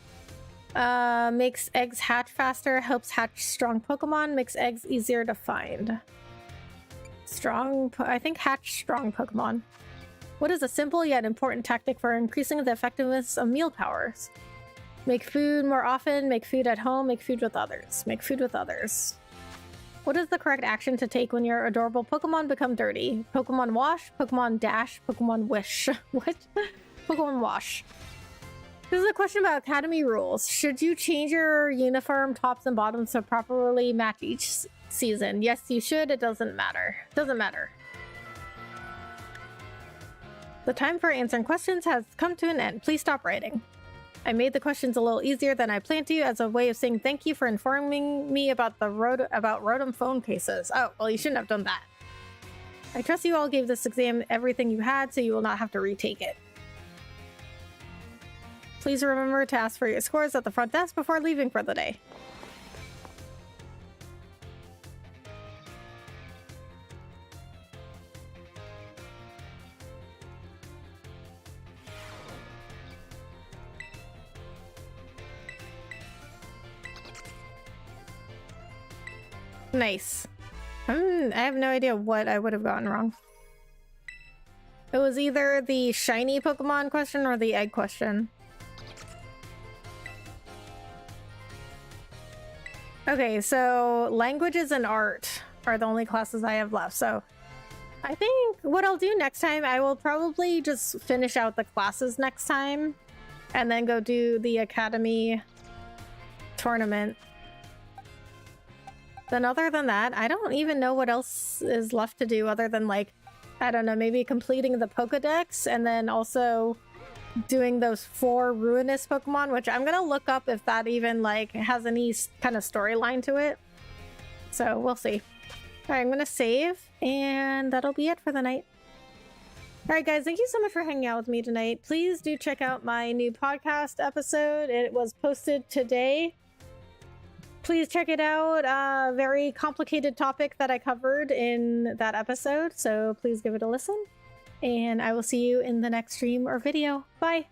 Makes eggs hatch faster, helps hatch strong Pokemon, makes eggs easier to find. I think hatch strong Pokemon. What is a simple yet important tactic for increasing the effectiveness of meal powers? Make food more often, make food at home, make food with others. Make food with others. What is the correct action to take when your adorable Pokemon become dirty? Pokemon wash, Pokemon dash, Pokemon wish. What? Pokemon wash. This is a question about Academy rules. Should you change your uniform tops and bottoms to properly match each season? Yes, you should. It doesn't matter. Doesn't matter. The time for answering questions has come to an end. Please stop writing. I made the questions a little easier than I planned to as a way of saying thank you for informing me about the Rotom phone cases. Oh, well, you shouldn't have done that. I trust you all gave this exam everything you had, so you will not have to retake it. Please remember to ask for your scores at the front desk before leaving for the day. Nice. I have no idea what I would have gotten wrong. It was either the shiny Pokemon question or the egg question. Okay, so languages and art are the only classes I have left. So I think what I'll do next time, I will probably just finish out the classes next time and then go do the Academy tournament. Then other than that, I don't even know what else is left to do other than like, I don't know, maybe completing the Pokedex and then also doing those 4 ruinous Pokemon, which I'm gonna look up if that even like has any kind of storyline to it. So we'll see. All right, I'm gonna save and that'll be it for the night. All right, guys, thank you so much for hanging out with me tonight. Please do check out my new podcast episode. It was posted today. Please check it out. Very complicated topic that I covered in that episode, so please give it a listen. And I will see you in the next stream or video. Bye!